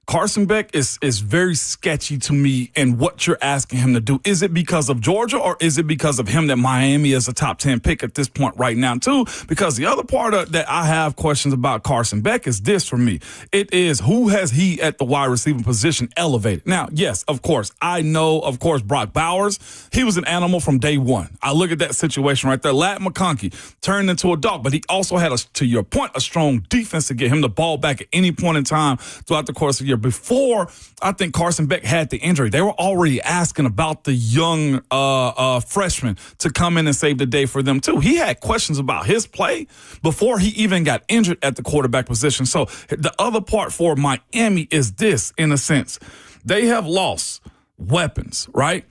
S3: Carson Beck is very sketchy to me in what you're asking him to do. Is it because of Georgia or is it because of him that Miami is a top 10 pick at this point right now, too? Because the other part that I have questions about Carson Beck is this for me. It is, who has he at the wide receiver position elevated? Now, yes, of course, I know, of course, Brock Bowers, he was an animal from day one. I look at that situation right there. Lat McConkey turned into a dog, but he also had, to your point, a strong defense to get him the ball back at any point in time throughout the course of the year. Before I think Carson Beck had the injury, they were already asking about the young freshman to come in and save the day for them too. He had questions about his play before he even got injured at the quarterback position. So the other part for Miami is this, in a sense. They have lost weapons, right?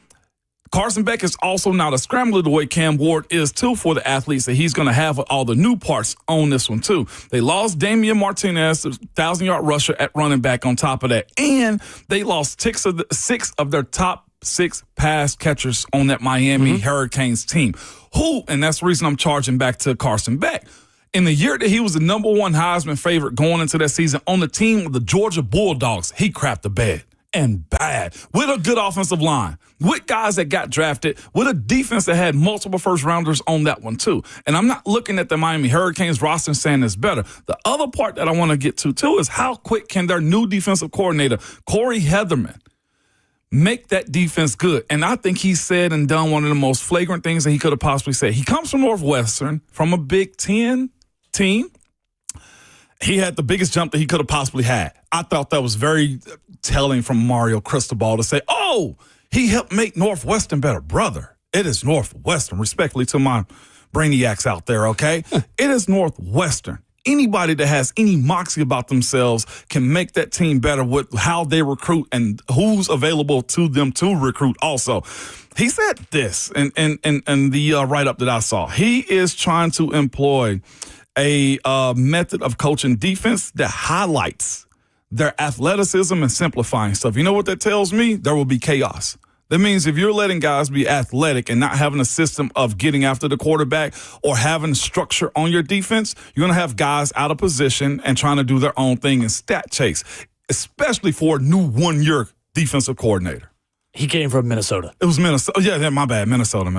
S3: Carson Beck is also not a scrambler the way Cam Ward is, too, for the athletes that he's going to have all the new parts on this one, too. They lost Damian Martinez, the 1,000-yard rusher at running back on top of that. And they lost 6 of their top 6 pass catchers on that Miami Hurricanes team. And that's the reason I'm charging back to Carson Beck. In the year that he was the number 1 Heisman favorite going into that season on the team with the Georgia Bulldogs, he crapped the bed. And bad, with a good offensive line, with guys that got drafted, with a defense that had multiple first-rounders on that one, too. And I'm not looking at the Miami Hurricanes roster and saying it's better. The other part that I want to get to, too, is how quick can their new defensive coordinator, Corey Heatherman, make that defense good? And I think he said and done one of the most flagrant things that he could have possibly said. He comes from Northwestern, from a Big Ten team. He had the biggest jump that he could have possibly had. I thought that was very telling from Mario Cristobal to say, oh, he helped make Northwestern better. Brother, it is Northwestern. Respectfully to my brainiacs out there, okay? It is Northwestern. Anybody that has any moxie about themselves can make that team better with how they recruit and who's available to them to recruit also. He said this in the write-up that I saw. He is trying to employ a method of coaching defense that highlights their athleticism and simplifying stuff. You know what that tells me? There will be chaos. That means if you're letting guys be athletic and not having a system of getting after the quarterback or having structure on your defense, you're going to have guys out of position and trying to do their own thing and stat chase, especially for a new one-year defensive coordinator.
S2: He came from Minnesota.
S3: It was Minnesota. Yeah, my bad. Minnesota.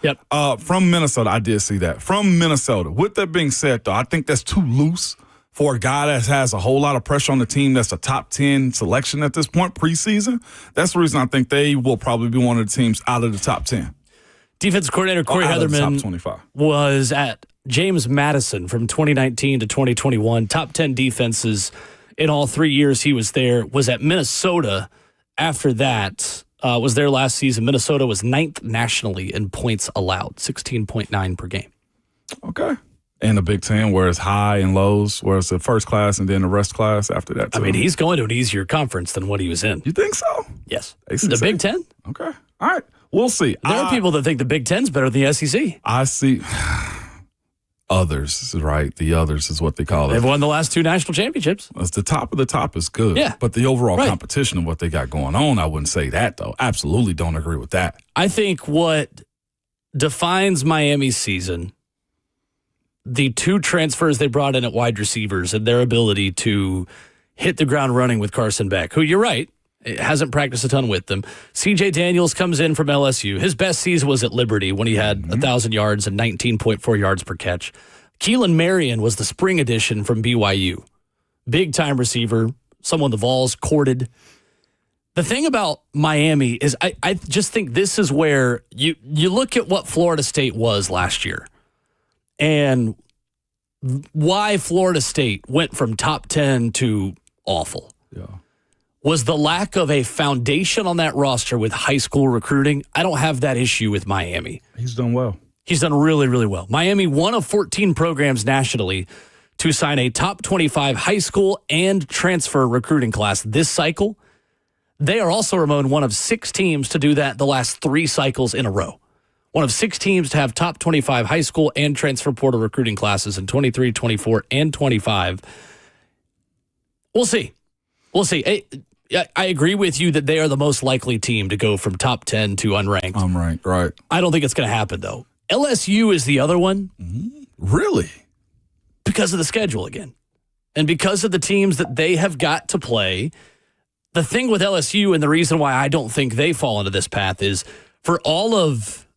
S2: Yep.
S3: From Minnesota, I did see that. From Minnesota. With that being said, though, I think that's too loose for a guy that has a whole lot of pressure on the team that's a top 10 selection at this point, preseason. That's the reason I think they will probably be one of the teams out of the top 10.
S2: Defensive coordinator Corey Heatherman
S3: top 25.
S2: Was at James Madison from 2019 to 2021, top 10 defenses in all 3 years he was there, was at Minnesota. After that, was there last season. Minnesota was 9th nationally in points allowed, 16.9 per game.
S3: Okay. And the Big Ten, where it's high and lows, where it's the first class and then the rest class after that, too.
S2: I mean, he's going to an easier conference than what he was in.
S3: You think so?
S2: Yes.
S3: ACC?
S2: The Big Ten?
S3: Okay. All right. We'll see.
S2: There are people that think the Big Ten's better than the SEC.
S3: I see. Others, right? The others is what they call it.
S2: They've won the last 2 national championships.
S3: It's the top of the top is good.
S2: Yeah.
S3: But the overall
S2: Right.
S3: competition of what they got going on, I wouldn't say that, though. Absolutely don't agree with that.
S2: I think what defines Miami's season, the 2 transfers they brought in at wide receivers and their ability to hit the ground running with Carson Beck, who, you're right, hasn't practiced a ton with them. C.J. Daniels comes in from LSU. His best season was at Liberty when he had 1,000 yards and 19.4 yards per catch. Keelan Marion was the spring addition from BYU. Big-time receiver, someone the Vols courted. The thing about Miami is I just think this is where you look at what Florida State was last year and why Florida State went from top 10 to awful.
S3: Yeah.
S2: Was the lack of a foundation on that roster with high school recruiting. I don't have that issue with Miami.
S3: He's done well.
S2: He's done really, really well. Miami, one of 14 programs nationally to sign a top 25 high school and transfer recruiting class this cycle. They are also, Ramon, one of 6 teams to do that the last 3 cycles in a row. One of 6 teams to have top 25 high school and transfer portal recruiting classes in 23, 24, and 25. We'll see. We'll see. I agree with you that they are the most likely team to go from top 10 to unranked.
S3: Unranked, right.
S2: I don't think it's going to happen, though. LSU is the other one.
S3: Really?
S2: Because of the schedule again. And because of the teams that they have got to play. The thing with LSU and the reason why I don't think they fall into this path is for all of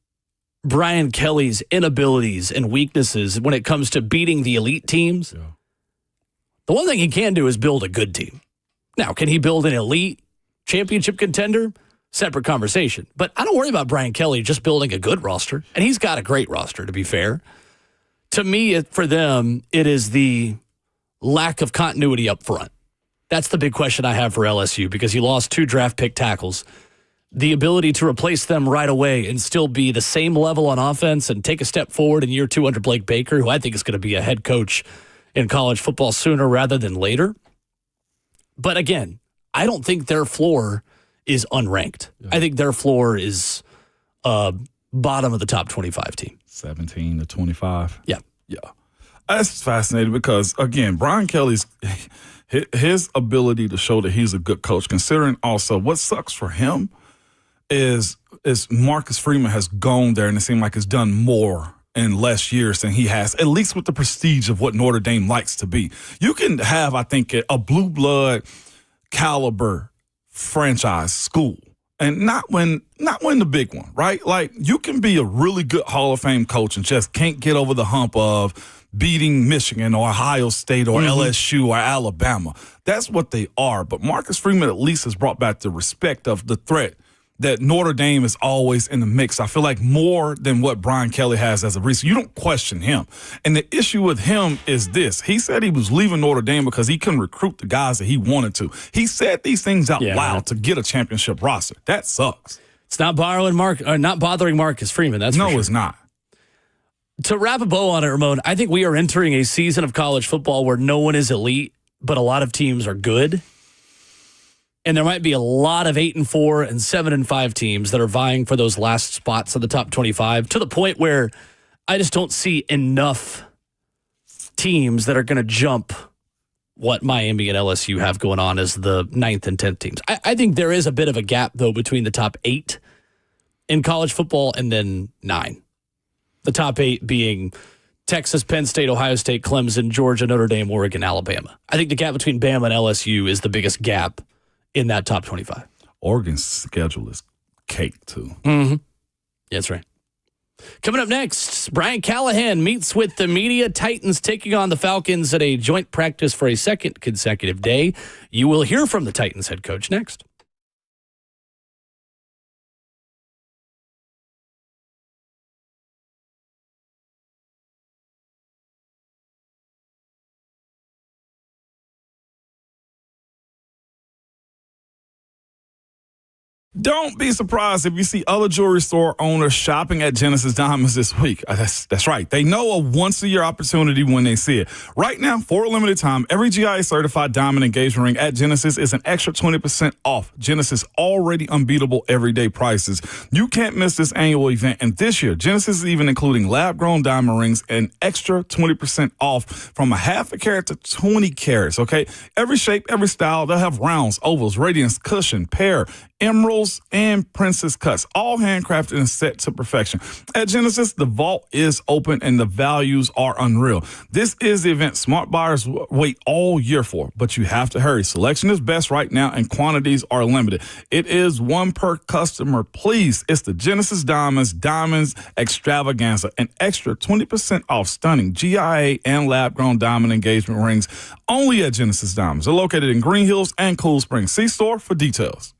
S2: Brian Kelly's inabilities and weaknesses when it comes to beating the elite teams, the one thing he can do is build a good team. Now, can he build an elite championship contender? Separate conversation. But I don't worry about Brian Kelly just building a good roster. And he's got a great roster, to be fair. To me, for them, it is the lack of continuity up front. That's the big question I have for LSU because he lost 2 draft pick tackles. The ability to replace them right away and still be the same level on offense and take a step forward in year 2 under Blake Baker, who I think is going to be a head coach in college football sooner rather than later. But again, I don't think their floor is unranked. Yeah. I think their floor is bottom of the top 25 team.
S3: 17 to 25.
S2: Yeah.
S3: Yeah. That's fascinating because, again, Brian Kelly's his ability to show that he's a good coach, considering also what sucks for him is Marcus Freeman has gone there and it seemed like it's done more in less years than he has, at least with the prestige of what Notre Dame likes to be. You can have, I think, a blue blood caliber franchise school and not win the big one, right? Like you can be a really good Hall of Fame coach and just can't get over the hump of beating Michigan or Ohio State or LSU or Alabama. That's what they are. But Marcus Freeman at least has brought back the respect of the threat that Notre Dame is always in the mix. I feel like more than what Brian Kelly has as a receiver. You don't question him. And the issue with him is this. He said he was leaving Notre Dame because he couldn't recruit the guys that he wanted to. He said these things out loud to get a championship roster. That sucks.
S2: It's not not bothering Marcus Freeman. That's for sure.
S3: It's not.
S2: To wrap a bow on it, Ramon, I think we are entering a season of college football where no one is elite, but a lot of teams are good. And there might be a lot of 8-4 and 7-5 teams that are vying for those last spots in the top 25 to the point where I just don't see enough teams that are going to jump what Miami and LSU have going on as the 9th and 10th teams. I think there is a bit of a gap, though, between the top 8 in college football and then 9. The top 8 being Texas, Penn State, Ohio State, Clemson, Georgia, Notre Dame, Oregon, Alabama. I think the gap between Bama and LSU is the biggest gap in that top 25.
S3: Oregon's schedule is cake, too.
S2: Mm-hmm. Yeah, that's right. Coming up next, Brian Callahan meets with the media. Titans taking on the Falcons at a joint practice for a second consecutive day. You will hear from the Titans head coach next.
S3: Don't be surprised if you see other jewelry store owners shopping at Genesis Diamonds this week. That's right. They know a once-a-year opportunity when they see it. Right now, for a limited time, every GIA-certified diamond engagement ring at Genesis is an extra 20% off. Genesis already unbeatable everyday prices. You can't miss this annual event. And this year, Genesis is even including lab-grown diamond rings and extra 20% off from a half a carat to 20 carats, okay? Every shape, every style, they'll have rounds, ovals, radiance, cushion, pear, emeralds, and princess cuts, all handcrafted and set to perfection. At Genesis, the vault is open and the values are unreal. This is the event smart buyers wait all year for, but you have to hurry. Selection is best right now and quantities are limited. It is one per customer, please. It's the Genesis Diamonds Extravaganza, an extra 20% off stunning GIA and lab-grown diamond engagement rings only at Genesis Diamonds. They're located in Green Hills and Cool Springs. See store for details.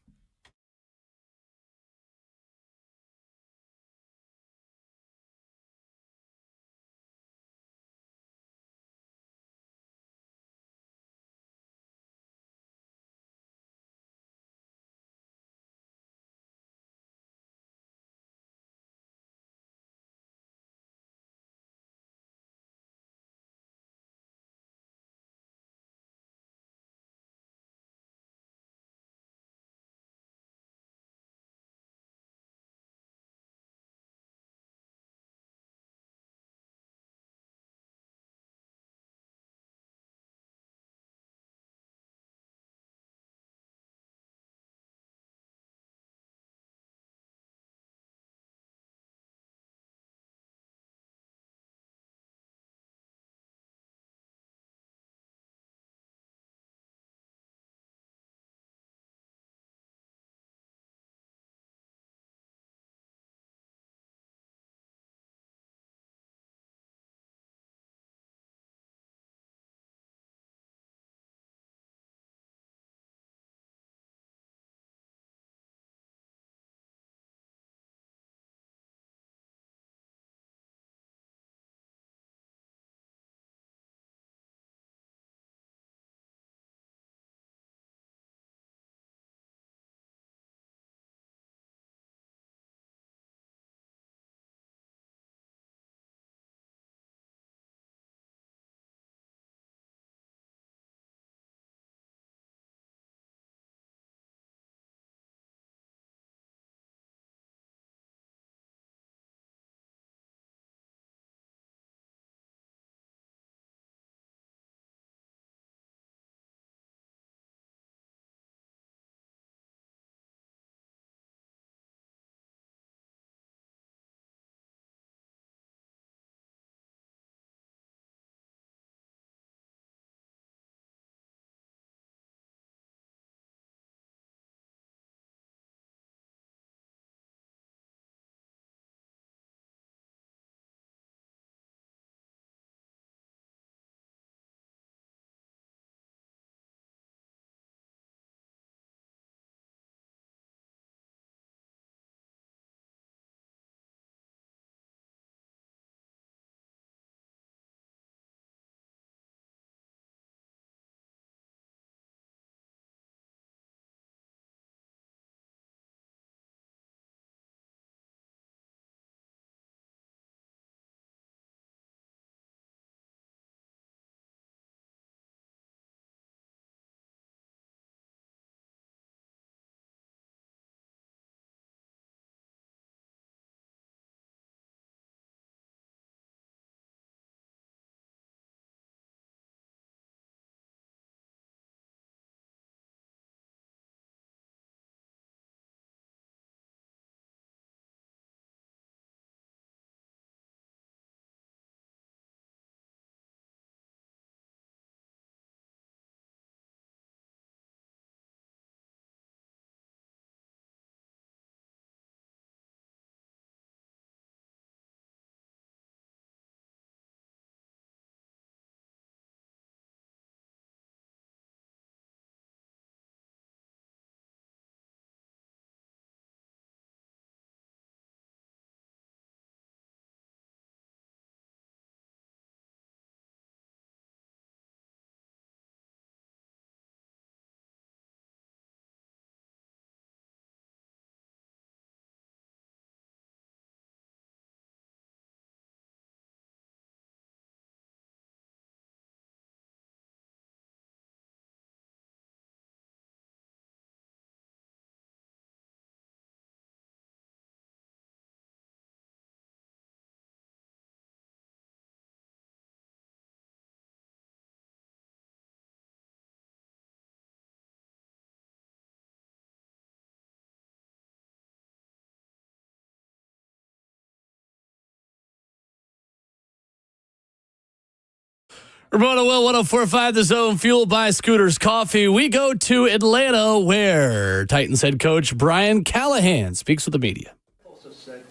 S2: Ramona Will, 104.5 The Zone, fueled by Scooters Coffee. We go to Atlanta, where Titans head coach Brian Callahan speaks with the media.
S11: Also said,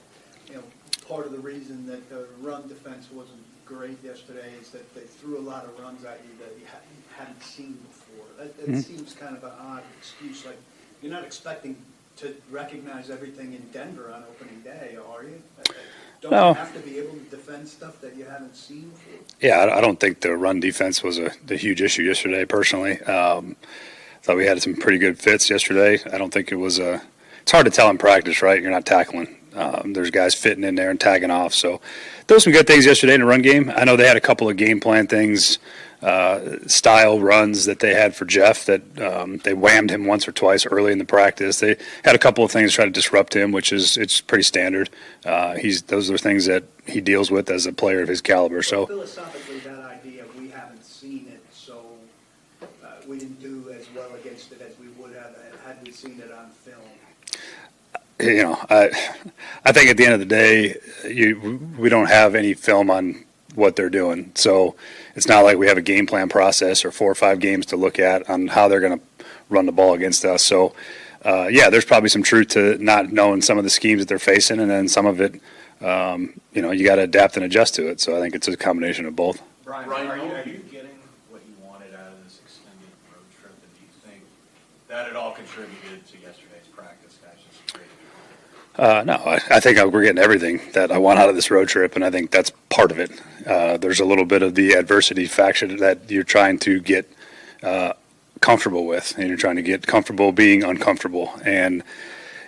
S11: part of the reason that the run defense wasn't great yesterday is that they threw a lot of runs at you that you hadn't seen before. That seems kind of an odd excuse. Like, you're not expecting to recognize everything in Denver on opening day, are you? Don't you have to be able to defend stuff that you haven't seen before?
S12: Yeah, I don't think the run defense was the huge issue yesterday, personally. Thought we had some pretty good fits yesterday. I don't think it was it's hard to tell in practice, right? You're not tackling. There's guys fitting in there and tagging off. So there were some good things yesterday in the run game. I know they had a couple of game plan things, style runs that they had for Jeff that they whammed him once or twice early in the practice. They had a couple of things to try to disrupt him, which is it's pretty standard. Those are things that he deals with as a player of his caliber. So
S11: philosophically, that idea, we haven't seen it, so we didn't do as well against it as we would have had we seen it on film.
S12: I think at the end of the day, we don't have any film on what they're doing. So it's not like we have a game plan process or 4 or 5 games to look at on how they're going to run the ball against us. So, there's probably some truth to not knowing some of the schemes that they're facing, and then some of it, you got to adapt and adjust to it. So I think it's a combination of both.
S13: Brian, are you getting what you wanted out of this extended road trip, and do you think that at all contributed to yesterday's practice, guys? Just great.
S12: No, I think we're getting everything that I want out of this road trip, and I think that's part of it. There's a little bit of the adversity factor that you're trying to get comfortable with, and you're trying to get comfortable being uncomfortable. And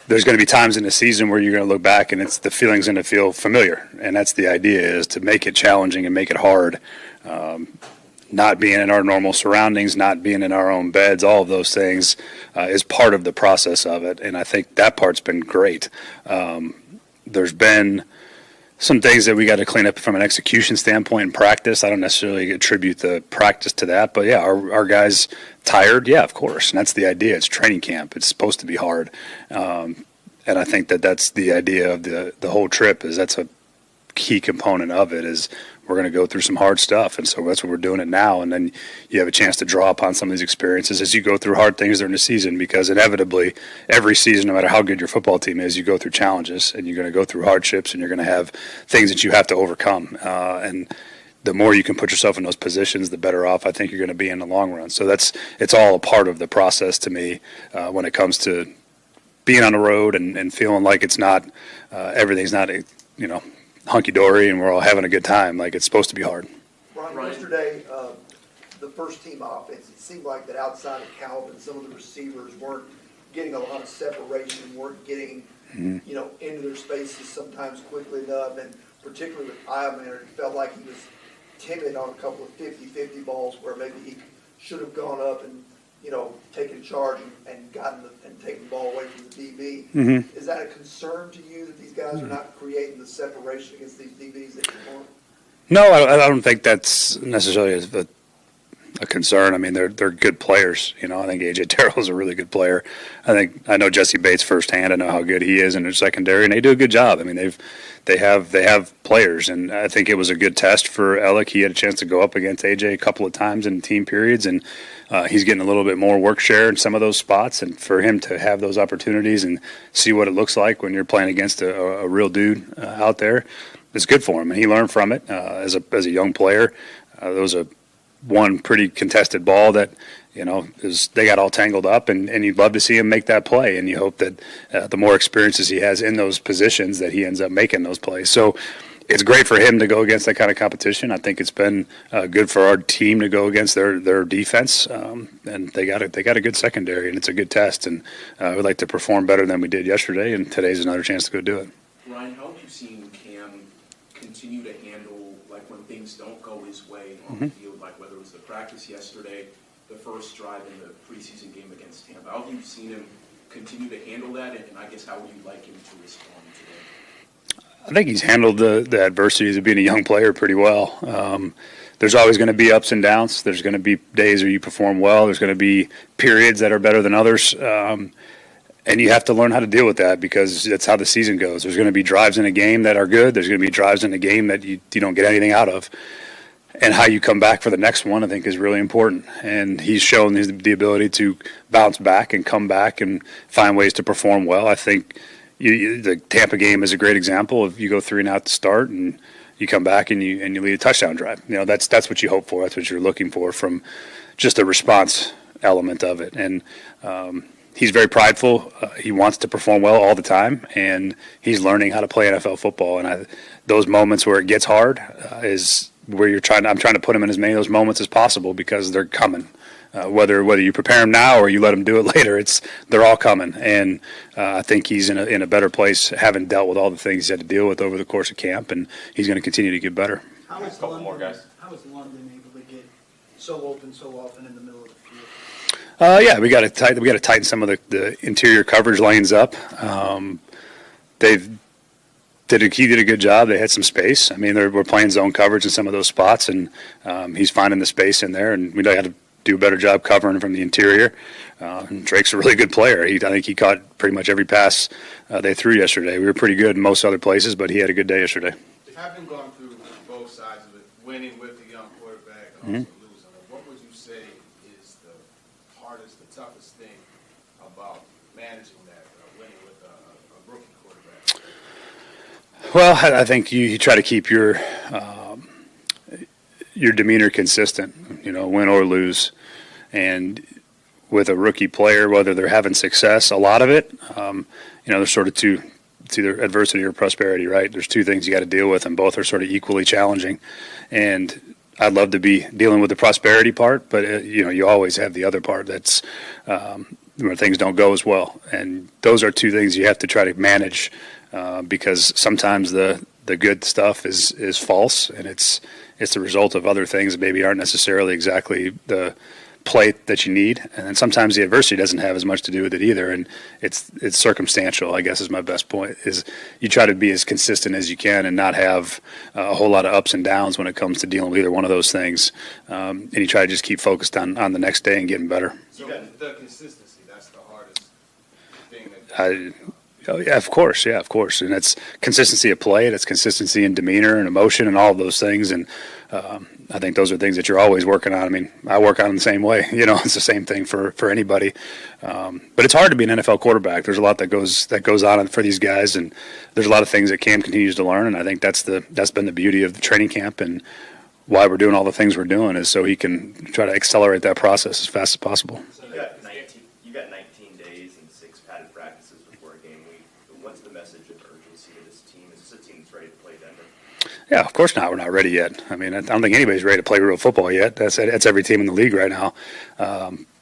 S12: there's going to be times in the season where you're going to look back and the feeling's going to feel familiar, and that's the idea, is to make it challenging and make it hard. Not being in our normal surroundings, not being in our own beds, all of those things is part of the process of it, and I think that part's been great. There's been some things that we got to clean up from an execution standpoint in practice. I don't necessarily attribute the practice to that, but yeah, our guys tired? Yeah, of course, and that's the idea. It's training camp. It's supposed to be hard, and I think that's the idea of the whole trip. Is that's a key component of it, is we're going to go through some hard stuff, and so that's what we're doing it now. And then you have a chance to draw upon some of these experiences as you go through hard things during the season, because inevitably every season, no matter how good your football team is, you go through challenges, and you're going to go through hardships, and you're going to have things that you have to overcome. And the more you can put yourself in those positions, the better off I think you're going to be in the long run. So it's all a part of the process to me when it comes to being on the road and feeling like it's not everything's not hunky-dory and we're all having a good time. Like, it's supposed to be hard.
S14: Brian, yesterday, the first team offense, it seemed like that outside of Calvin, some of the receivers weren't getting a lot of separation, weren't getting, into their spaces sometimes quickly enough, and particularly with Ironman, it felt like he was timid on a couple of 50-50 balls where maybe he should have gone up and, taken charge and taken the ball away from the DB.
S12: Mm-hmm.
S14: Is that a concern to you that these guys are not creating the separation against these DBs that you want?
S12: No, I don't think that's necessarily a concern. I mean, they're good players. I think A.J. Terrell's a really good player. I know Jesse Bates firsthand. I know how good he is in their secondary, and they do a good job. I mean, they have players, and I think it was a good test for Alec. He had a chance to go up against A.J. a couple of times in team periods, and he's getting a little bit more work share in some of those spots. And for him to have those opportunities and see what it looks like when you're playing against a real dude out there, it's good for him, and he learned from it as a young player. There was one pretty contested ball that they got all tangled up, and you'd love to see him make that play, and you hope that the more experiences he has in those positions that he ends up making those plays. So it's great for him to go against that kind of competition. I think it's been good for our team to go against their defense, and they got a good secondary, and it's a good test, and we'd like to perform better than we did yesterday, and today's another chance to go do it.
S13: Ryan, how have you seen Cam continue to handle, like, when things don't go his way on the field, like whether it was the practice yesterday, the first drive in the preseason game against Tampa? How have you seen him continue to handle that, and I guess how would you like him to respond today?
S12: I think he's handled the adversities of being a young player pretty well. There's always going to be ups and downs. There's going to be days where you perform well. There's going to be periods that are better than others. And you have to learn how to deal with that, because that's how the season goes. There's going to be drives in a game that are good. There's going to be drives in a game that you don't get anything out of. how you come back for the next one, I think, is really important. And he's shown the ability to bounce back and come back and find ways to perform well. I think the Tampa game is a great example of you go 3 and out to start and you come back and you lead a touchdown drive. That's what you hope for. That's what you're looking for from just the response element of it. And he's very prideful. He wants to perform well all the time, and he's learning how to play NFL football. And those moments where it gets hard is where I'm trying to put him in as many of those moments as possible because they're coming. Whether you prepare him now or you let him do it later, they're all coming. And I think he's in a better place, having dealt with all the things he had to deal with over the course of camp, and he's going to continue to get better.
S11: How is London able to get so open so often in the middle of the field?
S12: Yeah, we got to tighten some of the interior coverage lanes up. He did a good job. They had some space. I mean, we're playing zone coverage in some of those spots, and he's finding the space in there. And we got to do a better job covering from the interior. And Drake's a really good player. I think he caught pretty much every pass they threw yesterday. We were pretty good in most other places, but he had a good day yesterday.
S15: Having gone through both sides of it, winning with the young quarterback and also losing, what would you say is the hardest, the toughest thing about managing that, winning with a rookie quarterback?
S12: Well, I think you try to keep your demeanor consistent, win or lose. And with a rookie player, whether they're having success, a lot of it, there's sort of it's either adversity or prosperity, right? There's 2 things you got to deal with, and both are sort of equally challenging. And I'd love to be dealing with the prosperity part, but you always have the other part that's where things don't go as well. And those are 2 things you have to try to manage because sometimes the good stuff is false, and it's the result of other things that maybe aren't necessarily exactly the plate that you need. And then sometimes the adversity doesn't have as much to do with it either, and it's circumstantial, I guess, is my best point, is you try to be as consistent as you can and not have a whole lot of ups and downs when it comes to dealing with either one of those things. And you try to just keep focused on the next day and getting better.
S15: So the consistency, that's the hardest thing.
S12: Oh, yeah, of course. And it's consistency of play, it's consistency in demeanor and emotion and all of those things. And I think those are things that you're always working on. I mean, I work on them the same way. It's the same thing for anybody. But it's hard to be an NFL quarterback. There's a lot that goes on for these guys, and there's a lot of things that Cam continues to learn. And I think that's been the beauty of the training camp and why we're doing all the things we're doing is so he can try to accelerate that process as fast as possible.
S16: You got 19 days and 6 padded practices before a game week. What's the message of urgency to this team? Is this a team that's ready to play Denver?
S12: Yeah, of course not. We're not ready yet. I mean, I don't think anybody's ready to play real football yet. That's every team in the league right now.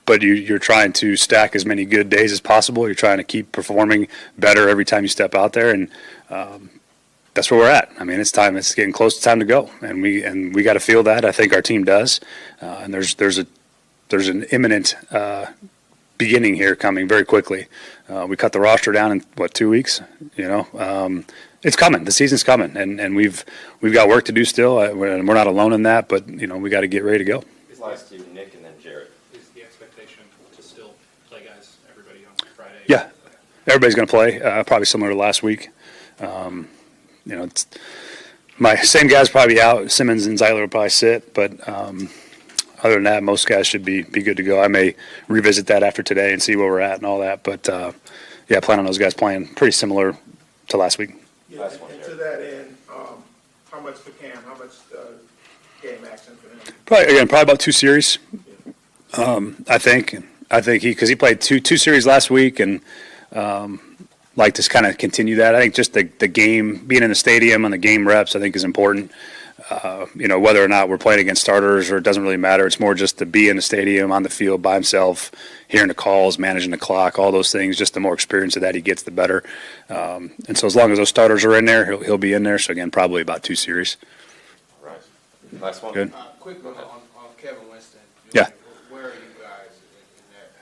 S12: But you're trying to stack as many good days as possible. You're trying to keep performing better every time you step out there, and that's where we're at. I mean, it's time. It's getting close to time to go, and we got to feel that. I think our team does. And there's an imminent beginning here coming very quickly. We cut the roster down in 2 weeks. It's coming. The season's coming, and we've got work to do still. We're not alone in that, but we got to get ready to go.
S16: These last 2, Nick and then Jared.
S15: Is the expectation to still play guys, everybody on Friday?
S12: Yeah, everybody's going to play. Probably similar to last week. It's my same guys probably out. Simmons and Zeitler will probably sit, but other than that, most guys should be good to go. I may revisit that after today and see where we're at and all that, but I plan on those guys playing pretty similar to last week.
S15: Yeah, and to that end, how much for Cam? How much game action for him?
S12: Probably about 2 series. I think he played two series last week, and like to kind of continue that. I think just the game, being in the stadium and the game reps, I think is important. Whether or not we're playing against starters or it doesn't really matter. It's more just to be in the stadium, on the field by himself, hearing the calls, managing the clock, all those things. Just the more experience of that he gets, the better. And so as long as those starters are in there, he'll be in there. So again, probably about 2 series.
S16: All right. Last one.
S12: Good.
S15: Quick one on Kevin Winston.
S12: Yeah.
S15: Where are you guys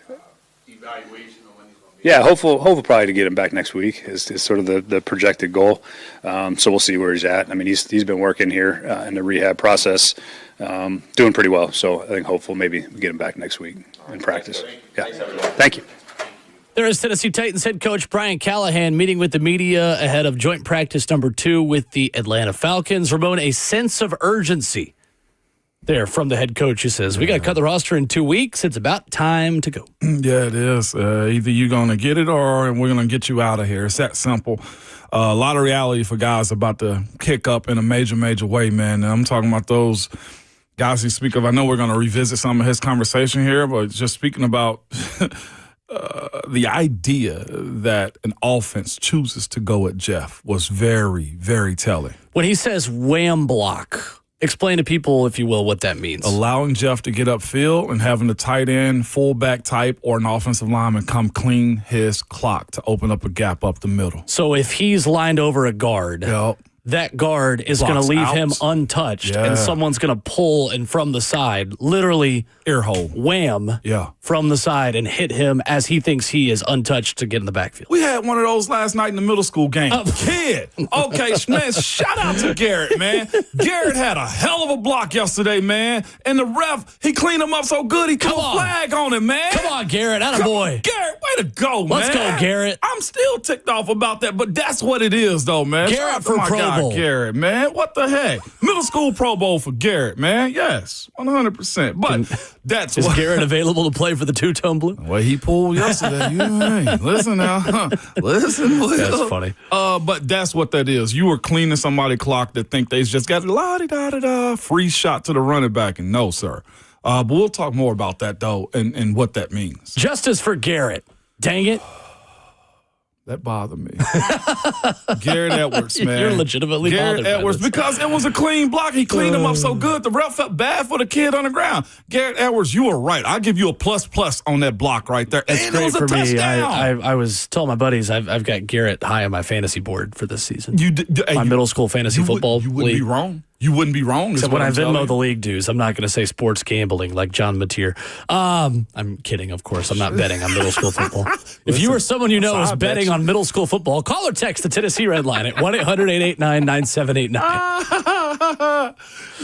S15: in that evaluation of when he's going to be?
S12: Yeah, hopeful probably to get him back next week is sort of the projected goal. So we'll see where he's at. I mean, he's been working here in the rehab process, doing pretty well. So I think hopeful maybe we get him back next week in practice. Yeah. Thank you.
S2: There is Tennessee Titans head coach Brian Callahan meeting with the media ahead of joint practice number 2 with the Atlanta Falcons. Ramon, a sense of urgency there from the head coach who says, we got to cut the roster in 2 weeks. It's about time to go.
S3: Yeah, it is. Either you're going to get it or we're going to get you out of here. It's that simple. A lot of reality for guys about to kick up in a major, major way, man. And I'm talking about those guys you speak of. I know we're going to revisit some of his conversation here, but just speaking about the idea that an offense chooses to go at Jeff was very, very telling.
S2: When he says wham block, explain to people, if you will, what that means.
S3: Allowing Jeff to get upfield and having the tight end, fullback type, or an offensive lineman come clean his clock to open up a gap up the middle.
S2: So if he's lined over a guard, that guard is going to leave him untouched, and someone's going to pull and from the side, literally
S3: ear hole,
S2: wham, from the side and hit him as he thinks he is untouched to get in the backfield.
S3: We had one of those last night in the middle school game. Kid. Okay, man, shout out to Garrett, man. Garrett had a hell of a block yesterday, man. And the ref, he cleaned him up so good, he threw a flag on him, man.
S2: Come on, Garrett. Attaboy.
S3: Garrett, way to go, man.
S2: Let's go, Garrett.
S3: I'm still ticked off about that, but that's what it is, though, man.
S2: Garrett for Pro Bowl.
S3: Garrett, man. What the heck? Middle school Pro Bowl for Garrett, man. Yes, 100%. But that's
S2: is
S3: what.
S2: Garrett available to play for the two-tone blue?
S3: Well, he pulled yesterday. Listen now. Listen, Will.
S2: That's funny.
S3: But that's what that is. You were cleaning somebody's clock that think they just got la-di-da-da-da, free shot to the running back. And no, sir. But we'll talk more about that, though, and what that means.
S2: Justice for Garrett. Dang it.
S3: That bothered me. Garrett Edwards, man.
S2: You're legitimately
S3: Garrett
S2: bothered
S3: Edwards,
S2: by this.
S3: because it was a clean block. He cleaned him up so good. The ref felt bad for the kid on the ground. Garrett Edwards, you were right. I'll give you a plus on that block right there.
S2: It's
S3: and
S2: great
S3: it was
S2: for
S3: a
S2: me.
S3: touchdown.
S2: I was telling my buddies I've got Garrett high on my fantasy board for this season. My
S3: You
S2: middle school fantasy football
S3: You wouldn't
S2: league.
S3: be wrong. You wouldn't be wrong.
S2: Except when I Venmo the league dues, I'm not going to say sports gambling like John Mateer. I'm kidding, of course. I'm not betting on middle school football. If you or someone you know is betting on middle school football, call or text the Tennessee Red Line at 1-800-889-9789.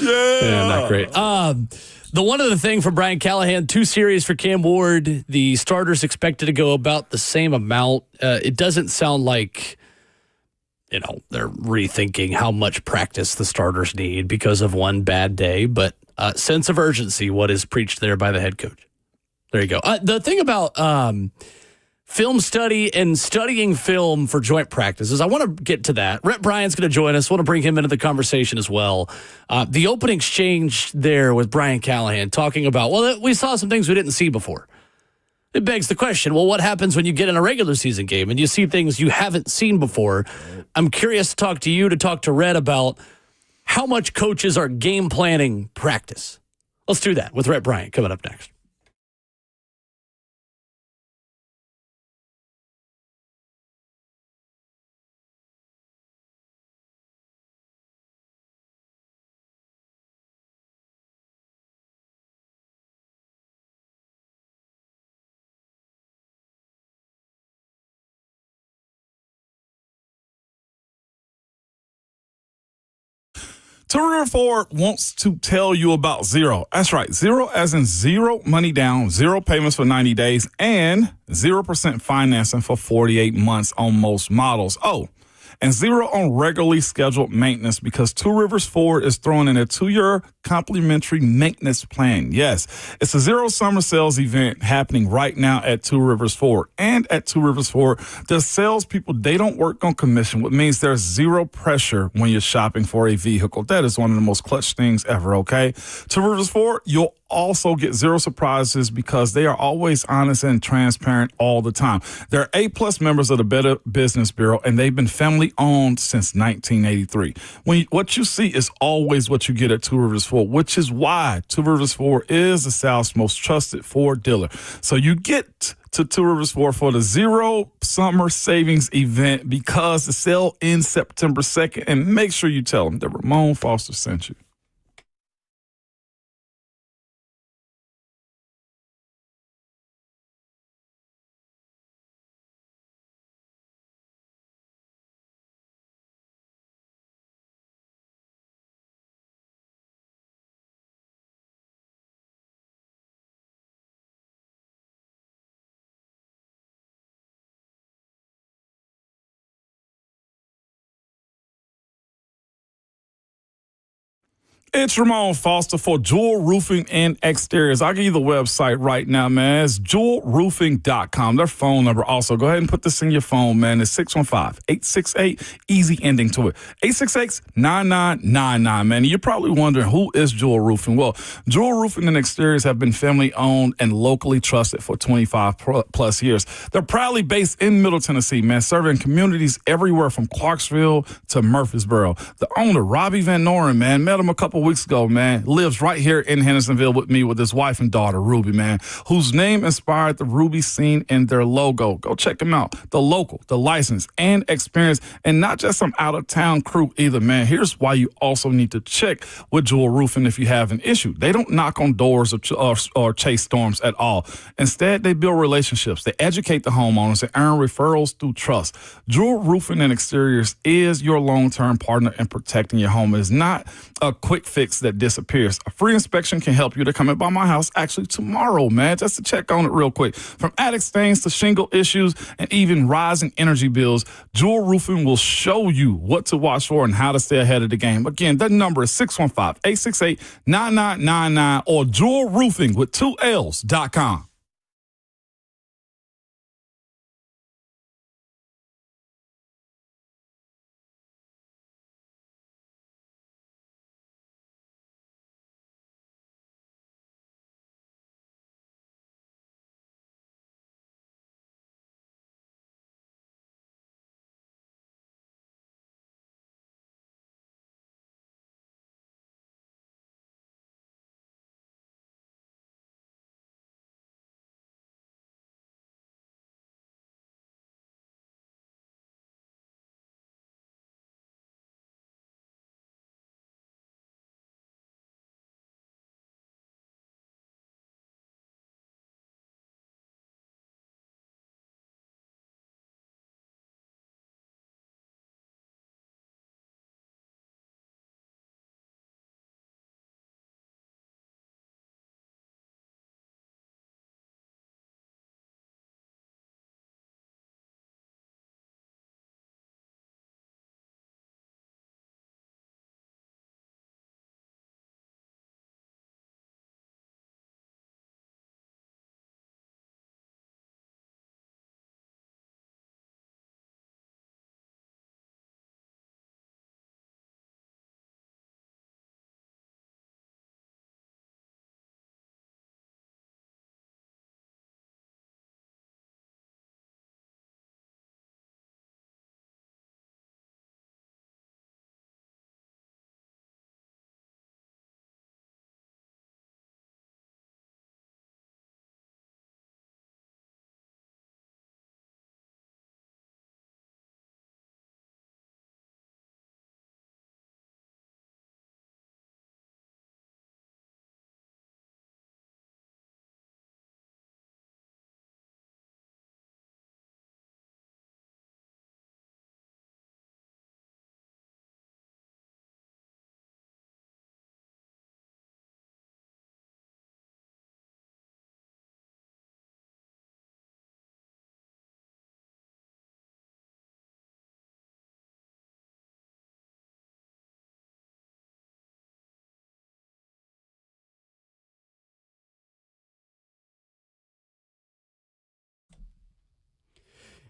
S2: Yeah, not great. The one other thing from Brian Callahan, 2 series for Cam Ward. The starters expected to go about the same amount. It doesn't sound like they're rethinking how much practice the starters need because of one bad day, but sense of urgency, what is preached there by the head coach. There you go. The thing about film study and studying film for joint practices, I want to get to that. Rhett Bryant's going to join us. I want to bring him into the conversation as well. The opening exchange there with Brian Callahan talking about, we saw some things we didn't see before. It begs the question, what happens when you get in a regular season game and you see things you haven't seen before? I'm curious to talk to Rhett about how much coaches are game planning practice. Let's do that with Rhett Bryant coming up next.
S3: Two Ford wants to tell you about zero. That's right. Zero as in zero money down, zero payments for 90 days, and 0% financing for 48 months on most models. Oh, and zero on regularly scheduled maintenance because Two Rivers Ford is throwing in a 2-year complimentary maintenance plan. Yes, it's a zero summer sales event happening right now at Two Rivers Ford. And at Two Rivers Ford, the salespeople, they don't work on commission, which means there's zero pressure when you're shopping for a vehicle. That is one of the most clutch things ever, okay? Two Rivers Ford, you'll also get zero surprises because they are always honest and transparent all the time. They're A+ members of the Better Business Bureau, and they've been family owned since 1983. What you see is always what you get at Two Rivers Ford, which is why Two Rivers Ford is the South's most trusted Ford dealer. So you get to Two Rivers Ford for the zero summer savings event because the sale ends September 2nd, and make sure you tell them that Ramon Foster sent you. It's Ramon Foster for Jewel Roofing and Exteriors. I'll give you the website right now, man. It's jewelroofing.com. Their phone number also. Go ahead and put this in your phone, man. It's 615-868, easy ending to it. 866-9999, man. You're probably wondering, who is Jewel Roofing? Well, Jewel Roofing and Exteriors have been family owned and locally trusted for 25 plus years. They're proudly based in Middle Tennessee, man, serving communities everywhere from Clarksville to Murfreesboro. The owner, Robbie Van Noren, man, met him a couple weeks ago, man, lives right here in Hendersonville with me with his wife and daughter, Ruby, man, whose name inspired the Ruby scene in their logo. Go check them out. The local, the licensed, and experienced, and not just some out-of-town crew either, man. Here's why you also need to check with Jewel Roofing if you have an issue. They don't knock on doors or chase storms at all. Instead, they build relationships. They educate the homeowners and earn referrals through trust. Jewel Roofing and Exteriors is your long-term partner in protecting your home. It is not a quick fix that disappears. A free inspection can help you to come in by my house actually tomorrow, man, just to check on it real quick. From attic stains to shingle issues and even rising energy bills, Jewel Roofing will show you what to watch for and how to stay ahead of the game. Again, that number is 615-868-9999 or jewelroofing with 2Ls.com.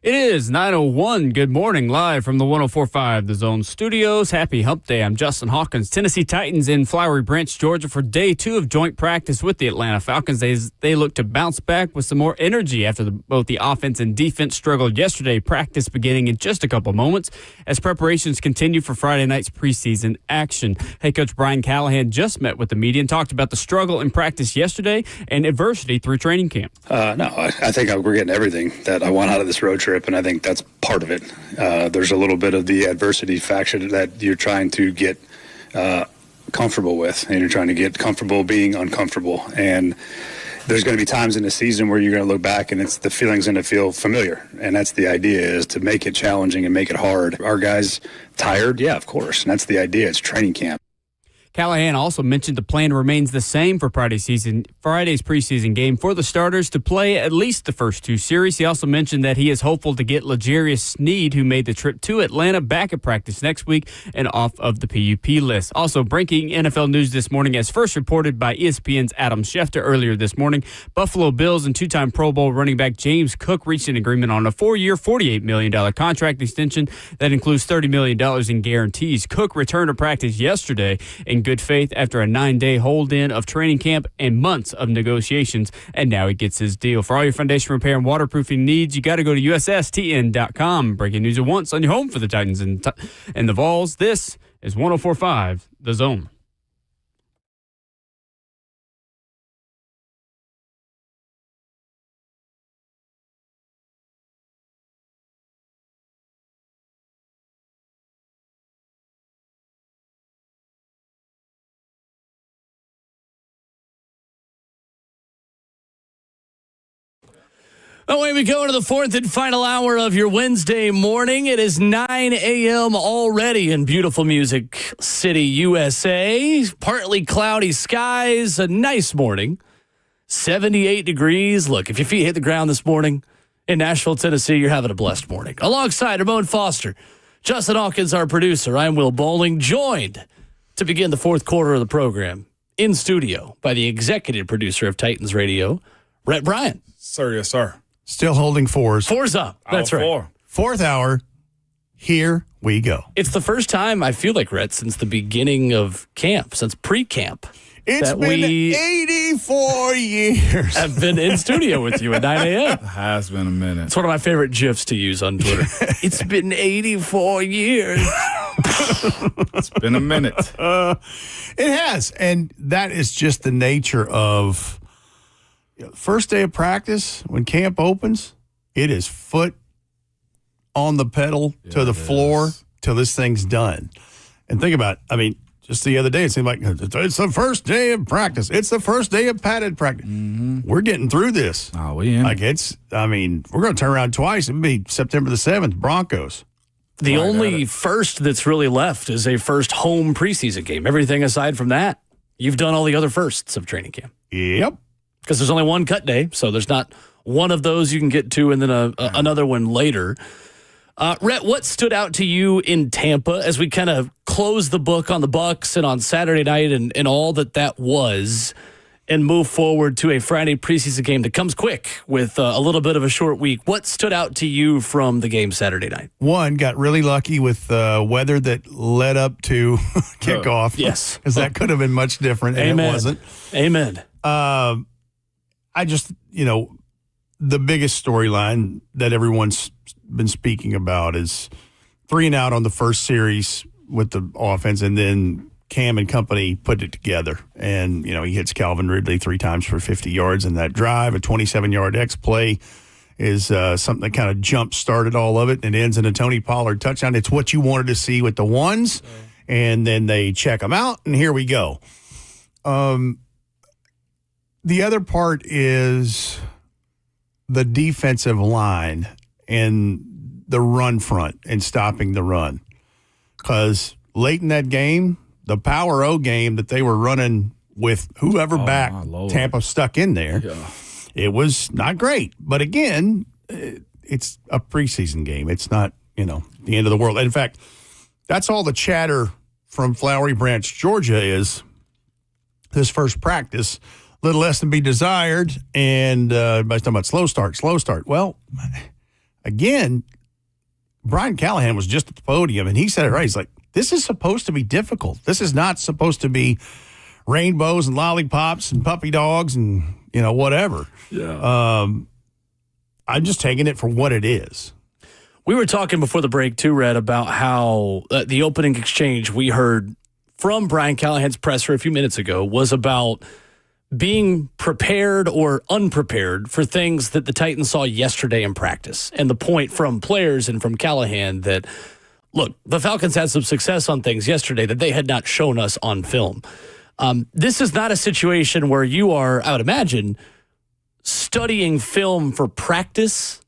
S1: It is 9:01. Good morning, live from the 104.5 The Zone Studios. Happy Hump Day. I'm Justin Hawkins. Tennessee Titans in Flowery Branch, Georgia for day 2 of joint practice with the Atlanta Falcons. They look to bounce back with some more energy after both the offense and defense struggled yesterday. Practice beginning in just a couple moments as preparations continue for Friday night's preseason action. Head coach Brian Callahan just met with the media and talked about the struggle in practice yesterday and adversity through training camp.
S12: I think we're getting everything that I want out of this road trip, and I think that's part of it. There's a little bit of the adversity factor that you're trying to get comfortable with, and you're trying to get comfortable being uncomfortable. And there's going to be times in the season where you're going to look back and the feeling's going to feel familiar. And that's the idea, is to make it challenging and make it hard. Are guys tired? Yeah, of course. And that's the idea. It's training camp.
S1: Callahan also mentioned the plan remains the same for Friday's preseason game for the starters to play at least the first 2 series. He also mentioned that he is hopeful to get L'Jarius Sneed, who made the trip to Atlanta, back at practice next week and off of the PUP list. Also breaking NFL news this morning, as first reported by ESPN's Adam Schefter earlier this morning, Buffalo Bills and 2-time Pro Bowl running back James Cook reached an agreement on a 4-year, $48 million contract extension that includes $30 million in guarantees. Cook returned to practice yesterday in good faith after a 9-day hold-in of training camp and months of negotiations, and now he gets his deal. For all your foundation repair and waterproofing needs, you got to go to USSTN.com. Breaking news at once on your home for the Titans and the Vols. This is 104.5 The Zone.
S2: Away we go into the 4th and final hour of your Wednesday morning. It is 9 a.m. already in beautiful Music City, USA. Partly cloudy skies, a nice morning. 78 degrees. Look, if your feet hit the ground this morning in Nashville, Tennessee, you're having a blessed morning. Alongside Ramon Foster, Justin Hawkins, our producer, I'm Will Bowling, joined to begin the 4th quarter of the program in studio by the executive producer of Titans Radio, Rhett Bryant.
S3: Sir, yes, sir.
S17: Still holding 4s.
S2: 4's up. That's right.
S17: 4th hour. Here we go.
S2: It's the first time, I feel like, Rhett, since the beginning of camp, since pre-camp.
S17: It's been 84 years.
S2: I've been in studio with you at 9 a.m.
S3: It has been a minute.
S2: It's one of my favorite GIFs to use on Twitter. It's been 84 years.
S3: It's been a minute.
S17: It has. And that is just the nature of first day of practice when camp opens. It is foot on the pedal to the floor till this thing's done. And think about it. I mean, just the other day, it seemed like it's the first day of practice. It's the first day of padded practice. Mm-hmm. We're getting through this.
S3: Oh, we in.
S17: Like we're going to turn around twice. It'll be September the 7th, Broncos.
S2: The only first that's really left is a first home preseason game. Everything aside from that, you've done all the other firsts of training camp.
S17: Yep.
S2: Because there's only one cut day, so there's not one of those you can get to and then another one later. Rhett, what stood out to you in Tampa as we kind of close the book on the Bucs and on Saturday night and all that was, and move forward to a Friday preseason game that comes quick with a little bit of a short week? What stood out to you from the game Saturday night?
S17: One, got really lucky with weather that led up to kickoff.
S2: Yes.
S17: Because that could have been much different, and
S2: Amen.
S17: It wasn't.
S2: Amen.
S17: I just, the biggest storyline that everyone's been speaking about is 3 and out on the first series with the offense, and then Cam and company put it together. And, he hits Calvin Ridley 3 times for 50 yards in that drive. A 27-yard X play is something that kind of jump-started all of it, and it ends in a Tony Pollard touchdown. It's what you wanted to see with the ones, and then they check them out, and here we go. The other part is the defensive line and the run front and stopping the run. Because late in that game, the Power O game that they were running with whoever back Tampa stuck in there, it was not great. But again, it's a preseason game. It's not, the end of the world. In fact, that's all the chatter from Flowery Branch, Georgia is this first practice. Little less than be desired, and everybody's talking about slow start. Well, again, Brian Callahan was just at the podium, and he said it right. He's like, this is supposed to be difficult. This is not supposed to be rainbows and lollipops and puppy dogs and, whatever.
S3: Yeah.
S17: I'm just taking it for what it is.
S2: We were talking before the break, too, Red, about how the opening exchange we heard from Brian Callahan's presser a few minutes ago was about being prepared or unprepared for things that the Titans saw yesterday in practice. And the point from players and from Callahan that, look, the Falcons had some success on things yesterday that they had not shown us on film. This is not a situation where you are, I would imagine, studying film for practice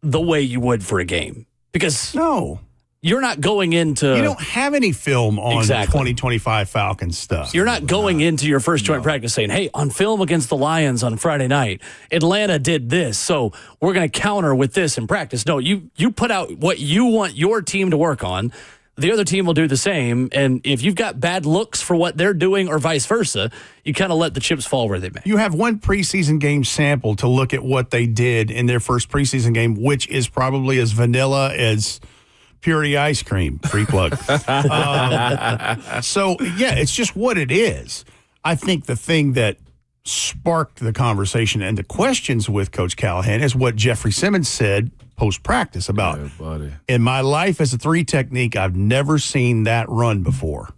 S2: the way you would for a game. Because
S17: no,
S2: you're not going into.
S17: You don't have any film on 2025 Falcons stuff.
S2: You're not going into your first joint practice saying, hey, on film against the Lions on Friday night, Atlanta did this, so we're going to counter with this in practice. No, you put out what you want your team to work on. The other team will do the same, and if you've got bad looks for what they're doing or vice versa, you kind of let the chips fall where they may.
S17: You have one preseason game sample to look at what they did in their first preseason game, which is probably as vanilla as Purity ice cream. Free plug. So, yeah, it's just what it is. I think the thing that sparked the conversation and the questions with Coach Callahan is what Jeffrey Simmons said post-practice about, in my life as a 3 technique, I've never seen that run before.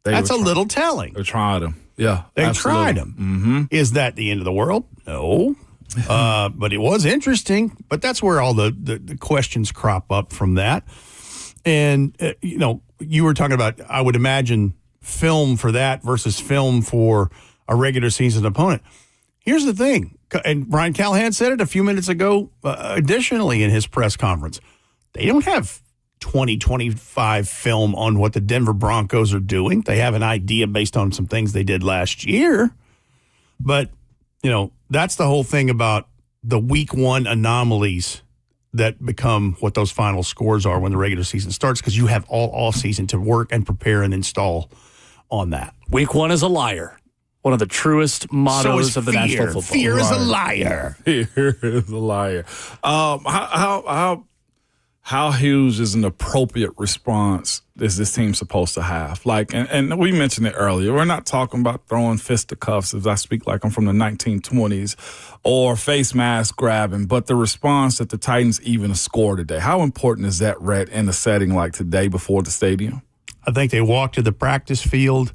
S17: That's a little telling.
S3: They tried him. Yeah,
S17: They tried him.
S3: Mm-hmm.
S17: Is that the end of the world? No. But it was interesting. But that's where all the questions crop up from that. And, you were talking about, I would imagine, film for that versus film for a regular season opponent. Here's the thing, and Brian Callahan said it a few minutes ago, additionally in his press conference. They don't have 2025 film on what the Denver Broncos are doing. They have an idea based on some things they did last year. But, that's the whole thing about the week 1 anomalies that become what those final scores are when the regular season starts, because you have all season to work and prepare and install on that.
S2: Week 1 is a liar. One of the truest mottos of the National Football.
S17: Fear is a liar.
S3: Fear is a liar. How huge is an appropriate response is this team supposed to have? Like, and we mentioned it earlier. We're not talking about throwing fisticuffs, as I speak like I'm from the 1920s, or face mask grabbing, but the response that the Titans even scored today. How important is that, Rhett, in a setting like today before the stadium?
S17: I think they walked to the practice field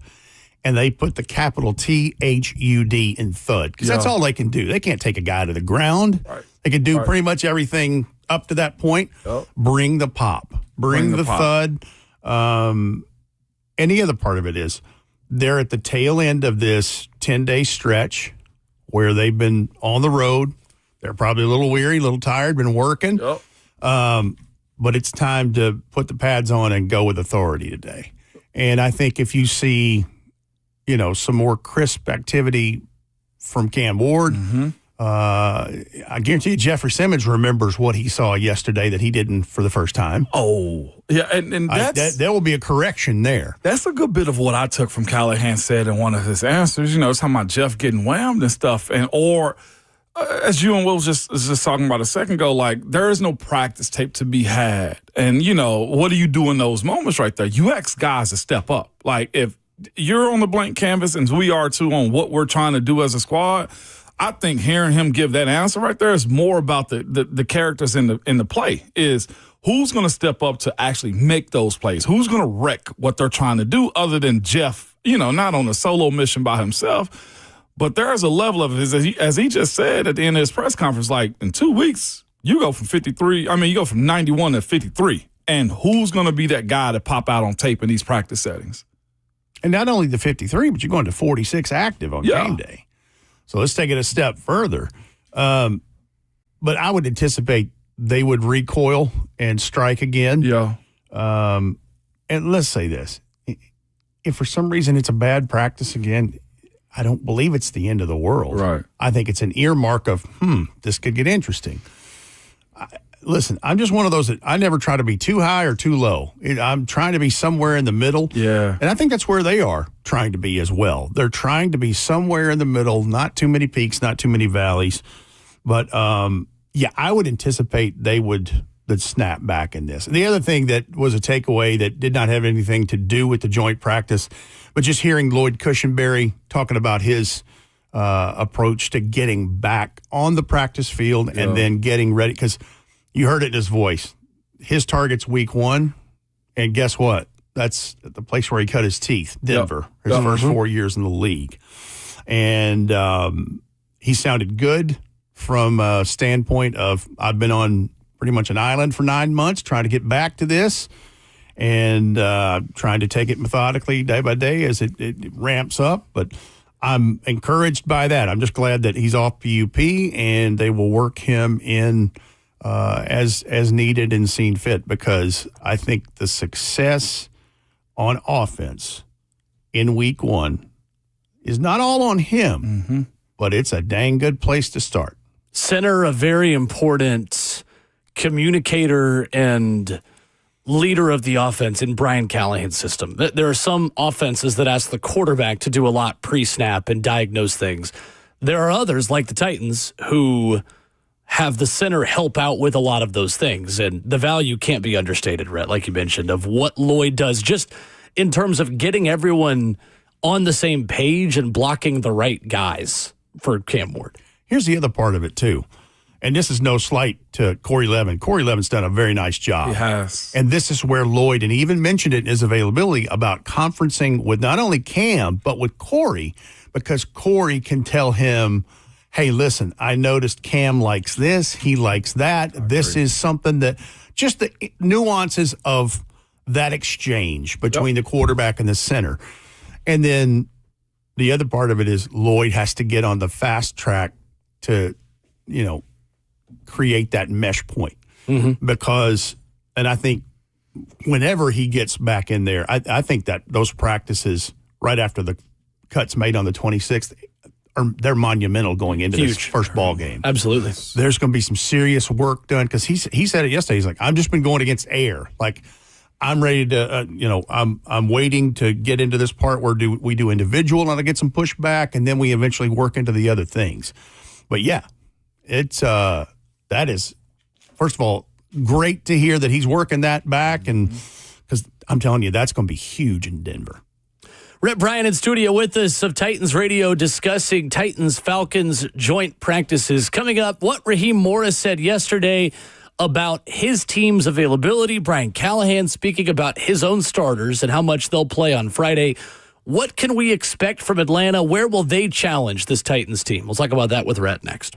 S17: and they put the capital THUD in thud, because that's all they can do. They can't take a guy to the ground.
S3: Right.
S17: They can do pretty much everything up to that point.
S3: Yep.
S17: Bring the pop. Bring the thud. And the other part of it is they're at the tail end of this 10-day stretch where they've been on the road. They're probably a little weary, a little tired, been working.
S3: Yep.
S17: But it's time to put the pads on and go with authority today. And I think if you see, some more crisp activity from Cam Ward, I guarantee you Jeffrey Simmons remembers what he saw yesterday that he didn't for the first time.
S3: Oh, yeah, and
S17: there will be a correction there.
S3: That's a good bit of what I took from Callahan said in one of his answers. It's talking about Jeff getting whammed and stuff, as you and Will was just talking about a second ago, like, there is no practice tape to be had. And, what do you do in those moments right there? You ask guys to step up. Like, if you're on the blank canvas and we are too on what we're trying to do as a squad, I think hearing him give that answer right there is more about the characters in the play, is who's going to step up to actually make those plays? Who's going to wreck what they're trying to do other than Jeff, not on a solo mission by himself. But there's a level of it, as he just said at the end of his press conference, like, in 2 weeks, you go from 91 to 53. And who's going to be that guy to pop out on tape in these practice settings?
S17: And not only the 53, but you're going to 46 active on game day. So let's take it a step further. But I would anticipate they would recoil and strike again.
S3: Yeah.
S17: And let's say this. If for some reason it's a bad practice again, I don't believe it's the end of the world.
S3: Right.
S17: I think it's an earmark of, this could get interesting. Listen, I'm just one of those that I never try to be too high or too low. I'm trying to be somewhere in the middle.
S3: Yeah.
S17: And I think that's where they are trying to be as well. They're trying to be somewhere in the middle, not too many peaks, not too many valleys. But, I would anticipate they'd snap back in this. And the other thing that was a takeaway that did not have anything to do with the joint practice, but just hearing Lloyd Cushenberry talking about his approach to getting back on the practice field and then getting ready, because you heard it in his voice. His target's week 1, and guess what? That's the place where he cut his teeth, Denver, his first 4 years in the league. And he sounded good from a standpoint of, I've been on pretty much an island for 9 months trying to get back to this, and trying to take it methodically day by day as it ramps up. But I'm encouraged by that. I'm just glad that he's off PUP and they will work him in as needed and seen fit, because I think the success on offense in week one is not all on him, but it's a dang good place to start.
S2: Center, a very important communicator and leader of the offense in Brian Callahan's system. There are some offenses that ask the quarterback to do a lot pre-snap and diagnose things. There are others, like the Titans, who have the center help out with a lot of those things. And the value can't be understated, Rhett, like you mentioned, of what Lloyd does, just in terms of getting everyone on the same page and blocking the right guys for Cam Ward.
S17: Here's the other part of it, too. And this is no slight to Corey Levin. Corey Levin's done a very nice job.
S3: He has.
S17: And this is where Lloyd, and he even mentioned it in his availability, about conferencing with not only Cam, but with Corey, because Corey can tell him, hey, listen, I noticed Cam likes this, he likes that. This is something that, just the nuances of that exchange between the quarterback and the center. And then the other part of it is Lloyd has to get on the fast track to, create that mesh point. Because, and I think whenever he gets back in there, I think that those practices right after the cuts made on the 26th, they're monumental going into this first ball game.
S2: Absolutely.
S17: There's going to be some serious work done, because he said it yesterday. He's like, I've just been going against air. Like, I'm ready to, I'm waiting to get into this part where we do individual and I get some pushback, and then we eventually work into the other things. But yeah, it's that is, first of all, great to hear that he's working that back, and because I'm telling you, that's going to be huge in Denver.
S2: Rhett Bryan in studio with us of Titans Radio, discussing Titans-Falcons joint practices. Coming up, what Raheem Morris said yesterday about his team's availability. Brian Callahan speaking about his own starters and how much they'll play on Friday. What can we expect from Atlanta? Where will they challenge this Titans team? We'll talk about that with Rhett next.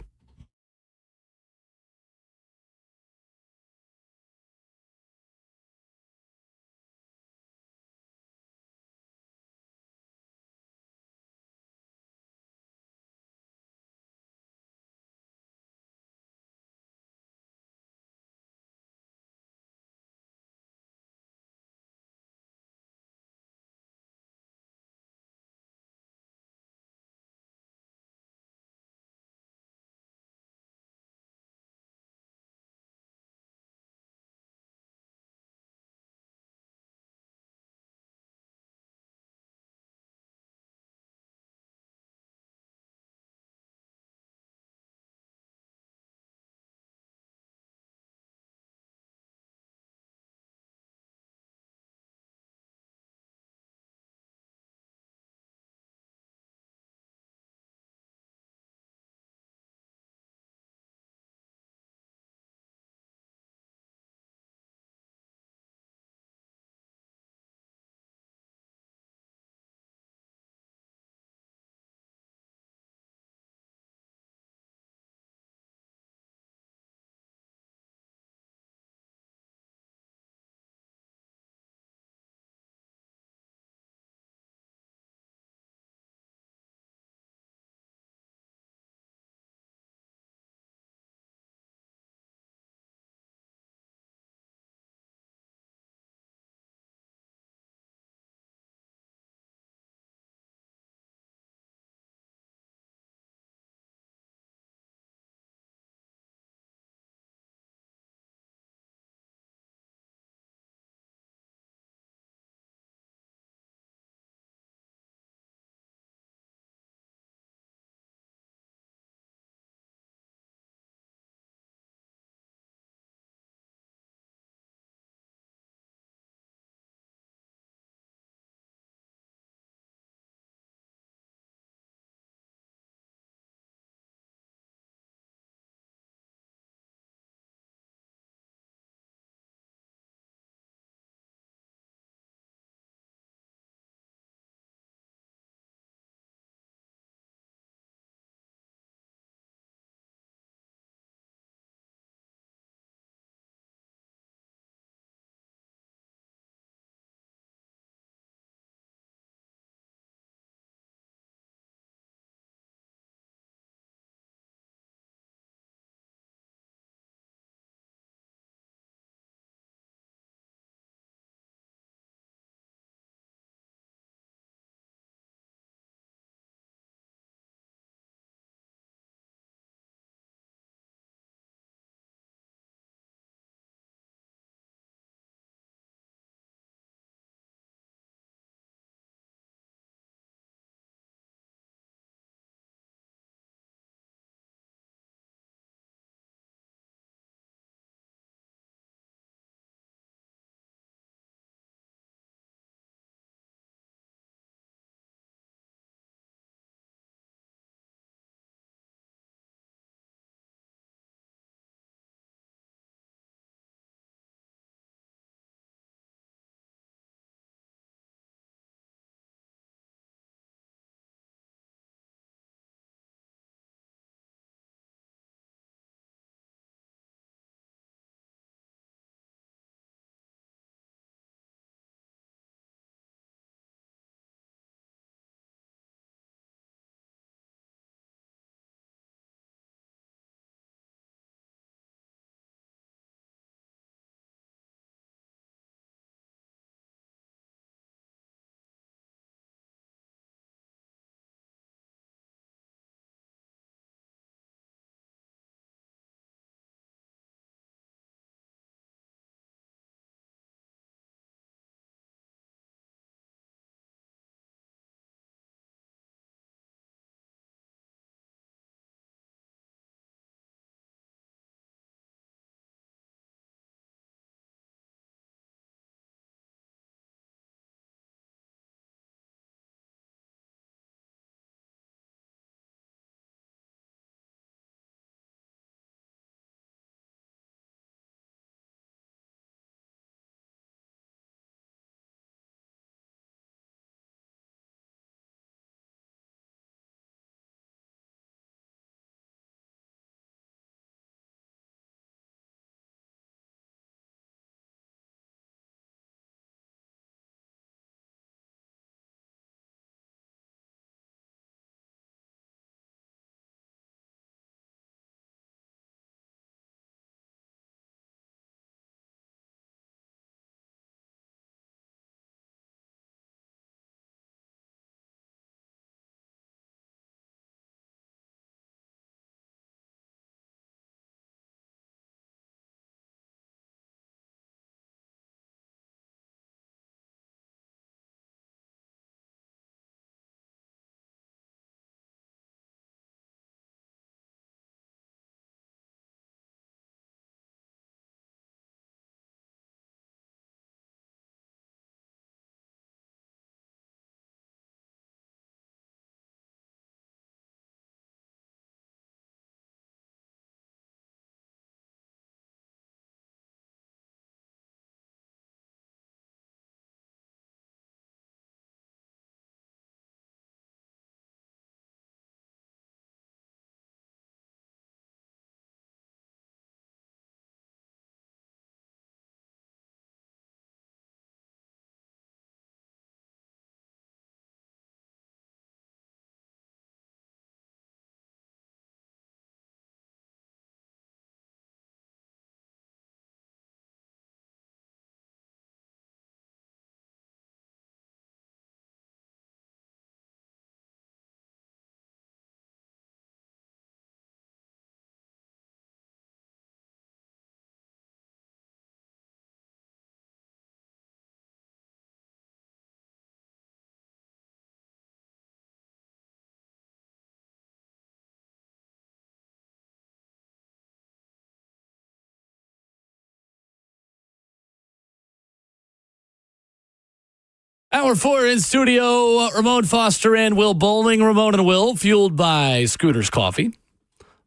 S2: Hour 4 in studio, Ramon Foster and Will Bowling. Ramon and Will, fueled by Scooter's Coffee.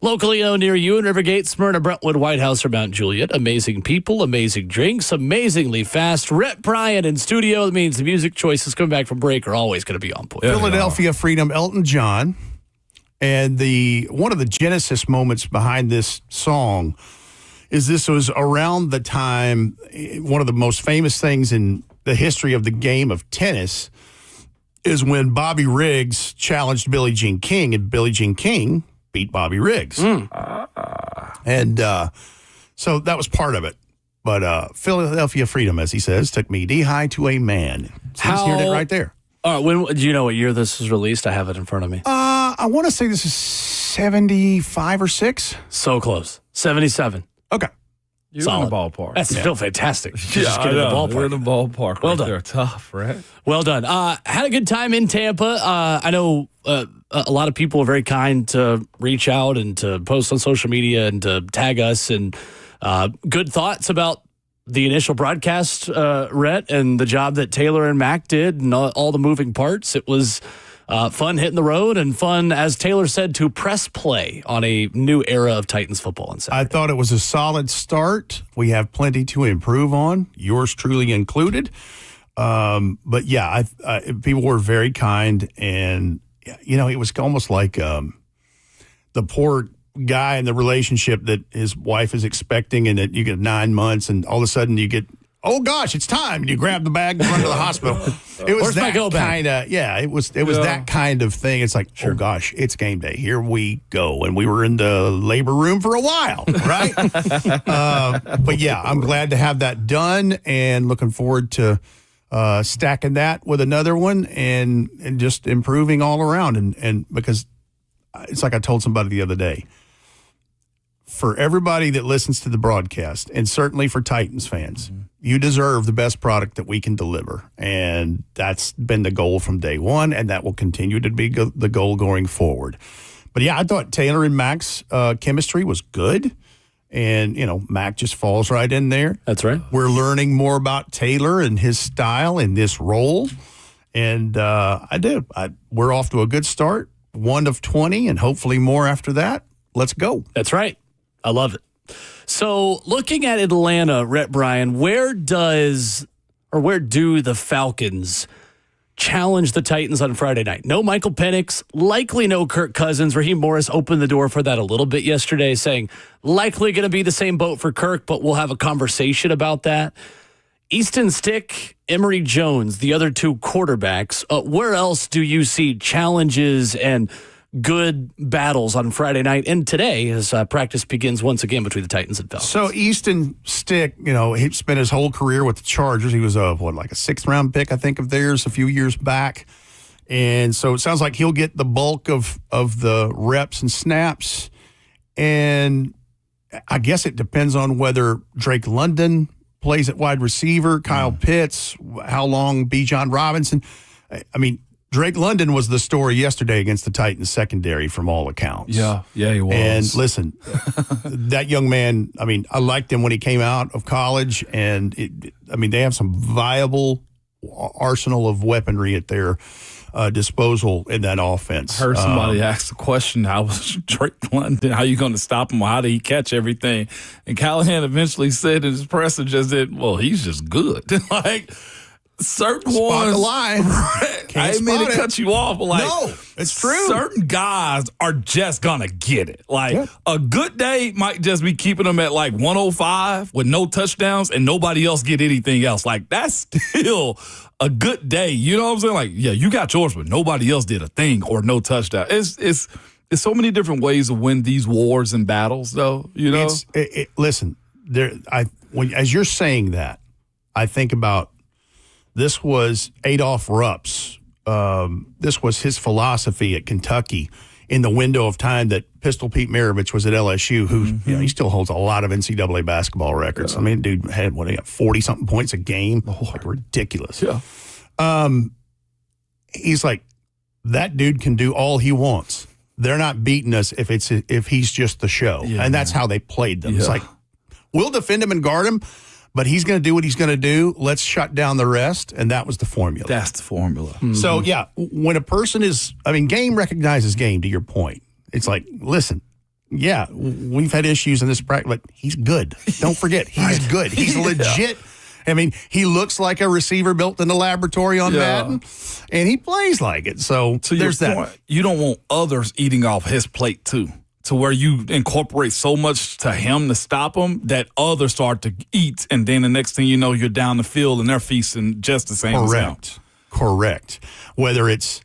S2: Locally owned near you in Rivergate, Smyrna, Brentwood, White House, or Mount Juliet. Amazing people, amazing drinks, amazingly fast. Rhett Bryant in studio. That means the music choices coming back from break are always going to be on point.
S17: Philadelphia Freedom, Elton John. And one of the genesis moments behind this song is this was around the time, one of the most famous things in the history of the game of tennis is when Bobby Riggs challenged Billie Jean King, and Billie Jean King beat Bobby Riggs. And so that was part of it. But Philadelphia Freedom, as he says, took me knee-high to a man. So he's heard it right there.
S2: When do you know what year this was released? I have it in front of me.
S17: I want to say this is 75 or 6.
S2: So close. 77.
S17: Okay.
S3: You're in the ballpark.
S2: That's still fantastic.
S3: Yeah,
S2: Get in the ballpark.
S3: You're in the ballpark.
S2: Well
S3: right
S2: done.
S3: There. Tough, right?
S2: Well done. Had a good time in Tampa. I know a lot of people are very kind to reach out and to post on social media and to tag us, and good thoughts about the initial broadcast, Rhett, and the job that Taylor and Mac did and all the moving parts. It was fun hitting the road and fun, as Taylor said, to press play on a new era of Titans football on Saturday.
S17: I thought it was a solid start. We have plenty to improve on, yours truly included. But yeah, people were very kind, and it was almost like the poor guy in the relationship that his wife is expecting, and that you get 9 months, and all of a sudden you get, oh gosh, it's time, and you grab the bag and run to the hospital. It was that kind of, it was that kind of thing. It's like, oh gosh, it's game day. Here we go. And we were in the labor room for a while, right? But yeah, I'm glad to have that done, and looking forward to stacking that with another one, and just improving all around. And because it's like I told somebody the other day, for everybody that listens to the broadcast, and certainly for Titans fans, you deserve the best product that we can deliver. And that's been the goal from day one, and that will continue to be the goal going forward. But yeah, I thought Taylor and Mac's chemistry was good. And, Mac just falls right in there.
S2: That's right.
S17: We're learning more about Taylor and his style in this role. And we're off to a good start. 1 of 20, and hopefully more after that. Let's go.
S2: That's right. I love it. So looking at Atlanta, Rhett Bryan, where do the Falcons challenge the Titans on Friday night? No Michael Penix, likely no Kirk Cousins. Raheem Morris opened the door for that a little bit yesterday, saying likely going to be the same boat for Kirk, but we'll have a conversation about that. Easton Stick, Emory Jones, the other two quarterbacks. Where else do you see challenges and good battles on Friday night and today as practice begins once again between the Titans and Falcons?
S17: So Easton Stick, he spent his whole career with the Chargers. He was like a 6th-round pick, I think, of theirs a few years back. And so it sounds like he'll get the bulk of the reps and snaps. And I guess it depends on whether Drake London plays at wide receiver, Kyle Pitts, how long Bijan Robinson. I mean, Drake London was the story yesterday against the Titans secondary from all accounts.
S3: Yeah, he was.
S17: And listen, that young man, I liked him when he came out of college, and they have some viable arsenal of weaponry at their disposal in that offense.
S3: I heard somebody ask the question, how was Drake London? How are you going to stop him? How did he catch everything? And Callahan eventually said in his presser just that, well, he's just good. Certain
S17: Spot
S3: ones,
S17: the line.
S3: I didn't mean to cut you off, but
S17: no, it's true.
S3: Certain guys are just gonna get it. A good day might just be keeping them at 105 with no touchdowns and nobody else get anything else. That's still a good day. You know what I'm saying? You got yours, but nobody else did a thing or no touchdown. It's so many different ways to win these wars and battles, though.
S17: Listen, as you're saying that, I think about. This was Adolph Rupp's. This was his philosophy at Kentucky in the window of time that Pistol Pete Maravich was at LSU, who he still holds a lot of NCAA basketball records. Yeah. Dude had, he got 40-something points a game. Ridiculous.
S3: Yeah.
S17: He's like, that dude can do all he wants. They're not beating us if he's just the show. Yeah, and that's how they played them. Yeah. It's like, we'll defend him and guard him, but he's going to do what he's going to do. Let's shut down the rest. And that was the formula.
S3: That's the formula.
S17: So, yeah, when a person game recognizes game, to your point. It's like, listen, yeah, we've had issues in this practice, but he's good. Don't forget, he's good. He's legit. I mean, he looks like a receiver built in the laboratory on Madden, and he plays like it. So there's that.
S3: Point, you don't want others eating off his plate, too, to where you incorporate so much to him to stop him that others start to eat, and then the next thing you know, you're down the field and they're feasting just the same as him.
S17: Correct. Whether it's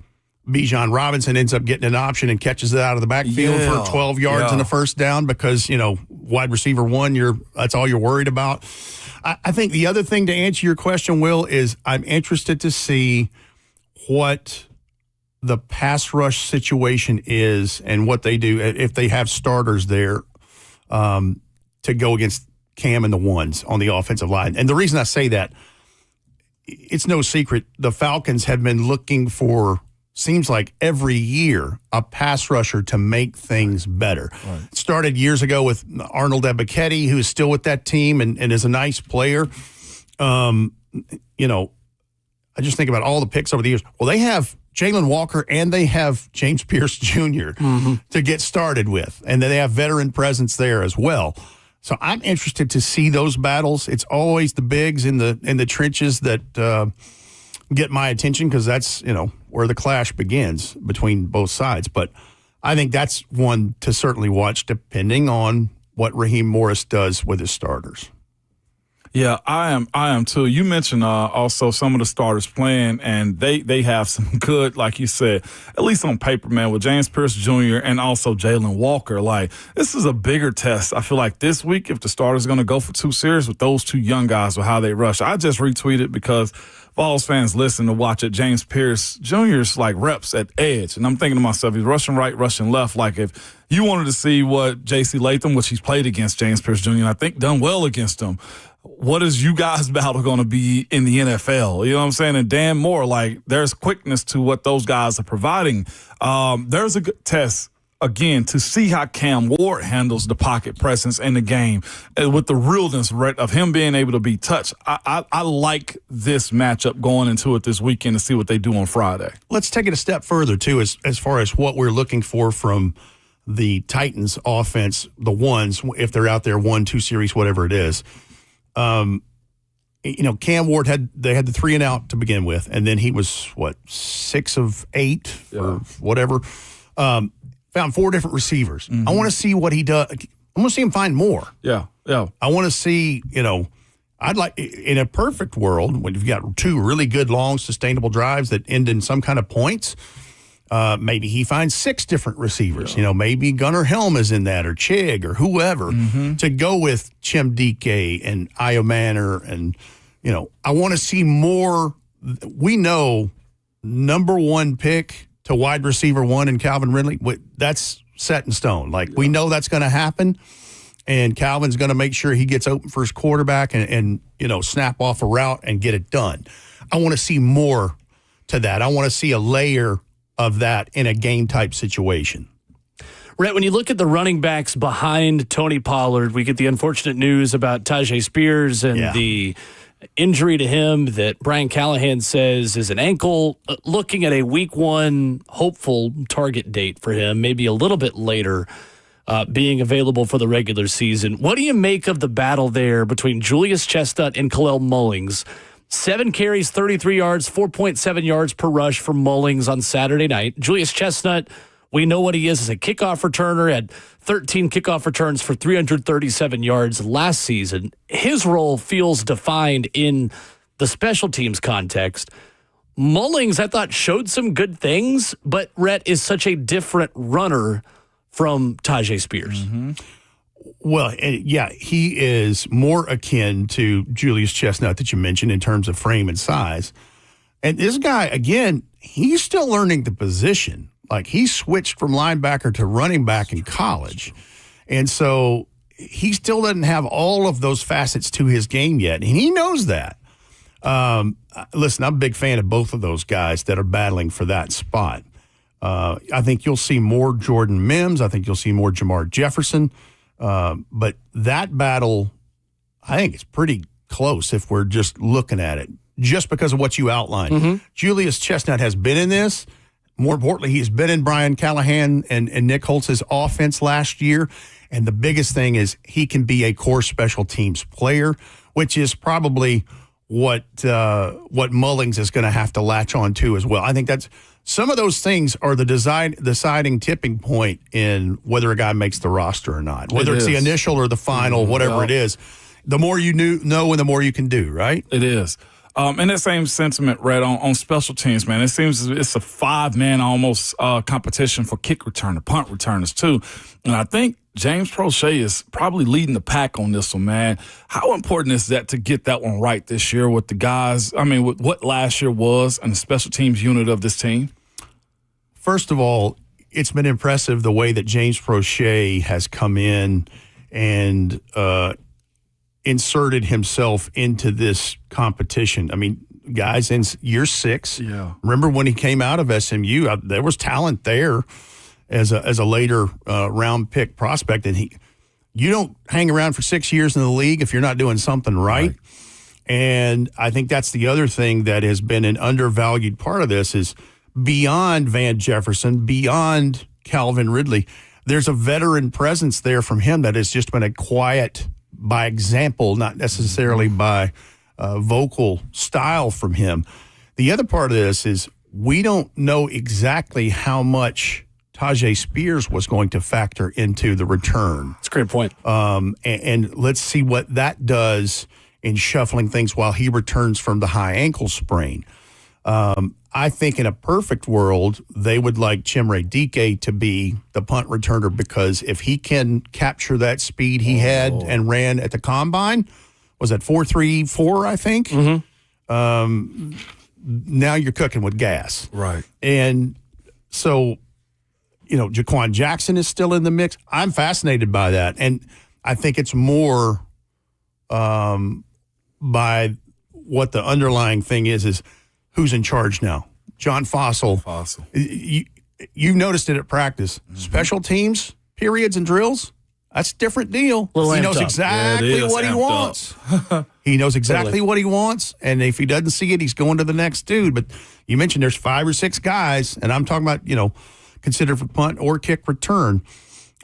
S17: Bijan Robinson ends up getting an option and catches it out of the backfield for 12 yards in the first down because, wide receiver one, that's all you're worried about. I think the other thing to answer your question, Will, is I'm interested to see what the pass rush situation is and what they do if they have starters there to go against Cam and the ones on the offensive line. And the reason I say that, it's no secret, the Falcons have been looking for, seems like every year, a pass rusher to make things better. Right. It started years ago with Arnold Ebiketie, who is still with that team and is a nice player. I just think about all the picks over the years. Well, they have Jalen Walker and they have James Pierce Jr. To get started with. And then they have veteran presence there as well. So I'm interested to see those battles. It's always the bigs in the trenches that get my attention because that's, where the clash begins between both sides. But I think that's one to certainly watch depending on what Raheem Morris does with his starters.
S3: Yeah, I am too. You mentioned also some of the starters playing, and they have some good, like you said, at least on paper, man, with James Pierce Jr. and also Jalen Walker. Like, this is a bigger test, I feel like, this week if the starter's going to go for 2 series with those 2 young guys with how they rush. I just retweeted because Vols fans listen to watch it. James Pierce Jr.'s like reps at edge. And I'm thinking to myself, he's rushing right, rushing left. Like if you wanted to see what J.C. Latham, which he's played against James Pierce Jr., and I think done well against him, what is you guys' battle going to be in the NFL? You know what I'm saying? And Dan Moore, like there's quickness to what those guys are providing. There's a good test, again, to see how Cam Ward handles the pocket presence in the game with the realness of him being able to be touched. I like this matchup going into it this weekend to see what they do on Friday.
S17: Let's take it a step further, too, as far as what we're looking for from the Titans offense, the ones, if they're out there 1-2 series, whatever it is. Cam Ward they had the 3 and out to begin with, and then he was, 6 of 8 or whatever. Found 4 different receivers. Mm-hmm. I want to see what he does. I want to see him find more.
S3: Yeah.
S17: I want to see, I'd like, in a perfect world, when you've got 2 really good, long, sustainable drives that end in some kind of points, maybe he finds 6 different receivers. Maybe Gunnar Helm is in that, or Chig, or whoever, to go with Chim Dike and Io Manor. And, I want to see more. We know number 1 pick to wide receiver 1 in Calvin Ridley, that's set in stone. Like, we know that's going to happen, and Calvin's going to make sure he gets open for his quarterback and snap off a route and get it done. I want to see more to that. I want to see a layer of that in a game-type situation.
S2: Rhett, when you look at the running backs behind Tony Pollard, we get the unfortunate news about Tyjae Spears and the injury to him that Brian Callahan says is an ankle. Looking at a week 1 hopeful target date for him, maybe a little bit later, being available for the regular season. What do you make of the battle there between Julius Chestnut and Khalil Mullings? 7 carries, 33 yards, 4.7 yards per rush for Mullings on Saturday night. Julius Chestnut, we know what he is as a kickoff returner, had 13 kickoff returns for 337 yards last season. His role feels defined in the special teams context. Mullings, I thought, showed some good things, but Rhett is such a different runner from Tyjae Spears.
S17: Mm-hmm. Well, yeah, he is more akin to Julius Chestnut that you mentioned in terms of frame and size. And this guy, again, he's still learning the position. Like, he switched from linebacker to running back in college. And so he still doesn't have all of those facets to his game yet. And he knows that. Listen, I'm a big fan of both of those guys that are battling for that spot. I think you'll see more Jordan Mims. I think you'll see more Jamar Jefferson. But that battle, I think it's pretty close if we're just looking at it, just because of what you outlined. Julius Chestnut has been in this. More importantly, he's been in Brian Callahan and Nick Holtz's offense last year. And the biggest thing is he can be a core special teams player, which is probably what Mullings is going to have to latch on to as well. I think that's some of those things are the deciding tipping point in whether a guy makes the roster or not, whether it's the initial or the final, whatever it is. The more you know and the more you can do, right?
S3: It is. And that same sentiment, Red, on special teams, man. It seems it's a 5-man almost competition for kick returner, punt returners, too. And I think James Prochet is probably leading the pack on this one, man. How important is that to get that one right this year with the guys? I mean, with what last year was and the special teams unit of this team?
S17: First of all, it's been impressive the way that James Prochet has come in and inserted himself into this competition. I mean, guys, in year 6, remember when he came out of SMU, there was talent there as a later round pick prospect, and you don't hang around for 6 years in the league if you're not doing something right. And I think that's the other thing that has been an undervalued part of this is beyond Van Jefferson, beyond Calvin Ridley, there's a veteran presence there from him that has just been a quiet by example, not necessarily by vocal style from him. The other part of this is we don't know exactly how much Tajay Spears was going to factor into the return.
S2: That's a great point.
S17: And let's see what that does in shuffling things while he returns from the high ankle sprain. I think in a perfect world, they would like Chimere Dike to be the punt returner because if he can capture that speed he had and ran at the combine, was that 4.34, I think? Now you're cooking with gas.
S3: Right.
S17: And so, Jaquan Jackson is still in the mix. I'm fascinated by that. And I think it's more by what the underlying thing is who's in charge now. John Fossil. You've noticed it at practice. Special teams, periods, and drills, that's a different deal. He knows exactly what he wants. He knows exactly what he wants, and if he doesn't see it, he's going to the next dude. But you mentioned there's 5 or 6 guys, and I'm talking about, considered for punt or kick return.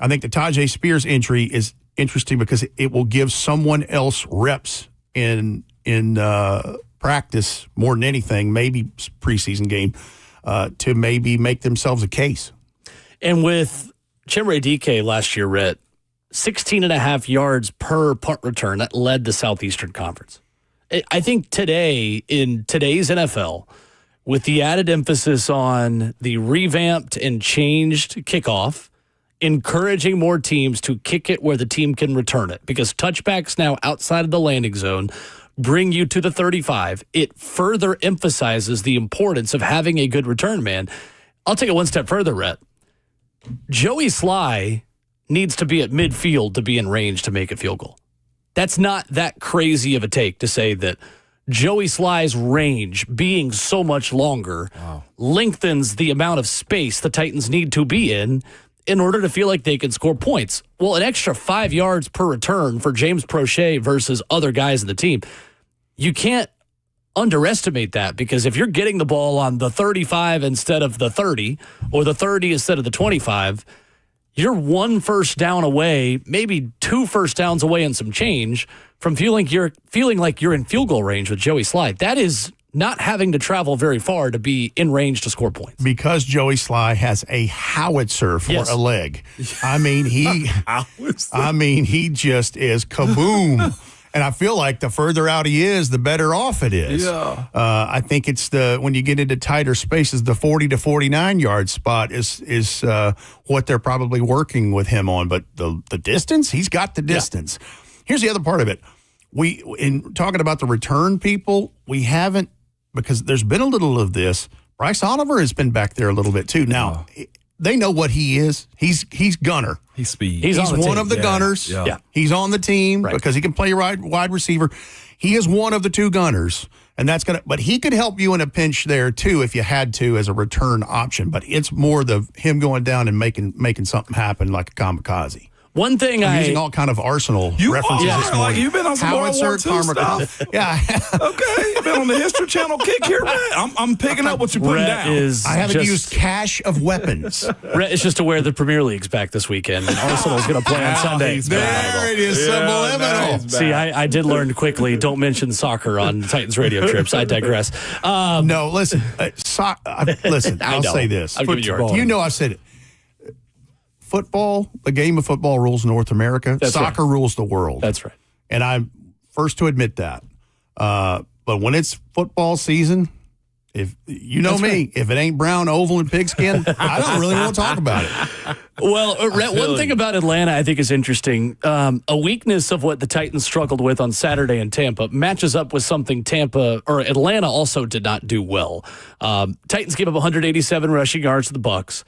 S17: I think the Tajay Spears entry is interesting because it will give someone else reps in practice more than anything, maybe preseason game, to maybe make themselves a case.
S2: And with Chimere Dike last year, Rhett, 16.5 yards per punt return, that led the Southeastern Conference. I think today, in today's NFL, with the added emphasis on the revamped and changed kickoff, encouraging more teams to kick it where the team can return it, because touchbacks now outside of the landing zone bring you to the 35. It further emphasizes the importance of having a good return man. I'll take it one step further, Rhett. Joey Sly needs to be at midfield to be in range to make a field goal. That's not that crazy of a take to say that Joey Sly's range being so much longer lengthens the amount of space the Titans need to be in order to feel like they can score points. Well, an extra 5 yards per return for James Prochet versus other guys in the team, you can't underestimate that, because if you're getting the ball on the 35 instead of the 30 or the 30 instead of the 25, you're 1 first down away, maybe 2 first downs away and some change from feeling like you're in field goal range with Joey Sly. That is not having to travel very far to be in range to score points.
S17: Because Joey Sly has a howitzer for a leg. I mean, he just is kaboom. And I feel like the further out he is, the better off it is.
S3: Yeah.
S17: I think it's when you get into tighter spaces, the 40 to 49 yard spot is what they're probably working with him on. But the distance, he's got the distance. Yeah. Here's the other part of it. In talking about the return people, we haven't, because there's been a little of this. Bryce Oliver has been back there a little bit too. Now, they know what he is. He's gunner.
S3: He's speed.
S17: He's one of the gunners.
S3: Yeah.
S17: He's on the team because he can play wide receiver. He is one of the 2 gunners, and but he could help you in a pinch there too if you had to as a return option. But it's more him going down and making something happen like a kamikaze.
S2: One thing
S17: I'm using all kind of Arsenal references this morning.
S3: Like, you've been on some World War II stuff.
S17: Yeah.
S3: Okay, you've been on the History Channel kick here, man. I'm picking up what you're putting down.
S17: I haven't used cache of weapons.
S2: Rhett is just aware the Premier League's back this weekend, and Arsenal's going to play on Sunday.
S17: There it is, subliminal.
S2: See, I did learn quickly, don't mention soccer on Titans radio trips. I digress.
S17: No, listen. Listen, I'll say this.
S2: I'm giving you a hard time.
S17: You know I've said it. Football, the game of football rules North America.
S2: That's
S17: Soccer
S2: right.
S17: rules the world.
S2: That's right.
S17: And I'm first to admit that. But when it's football season, if you know
S2: That's
S17: me,
S2: right.
S17: if it ain't brown, oval, and pigskin, I don't really want to talk about it.
S2: Well, Rhett, one thing about Atlanta I think is interesting. A weakness of what the Titans struggled with on Saturday in Tampa matches up with something Atlanta also did not do well. Titans gave up 187 rushing yards to the Bucs.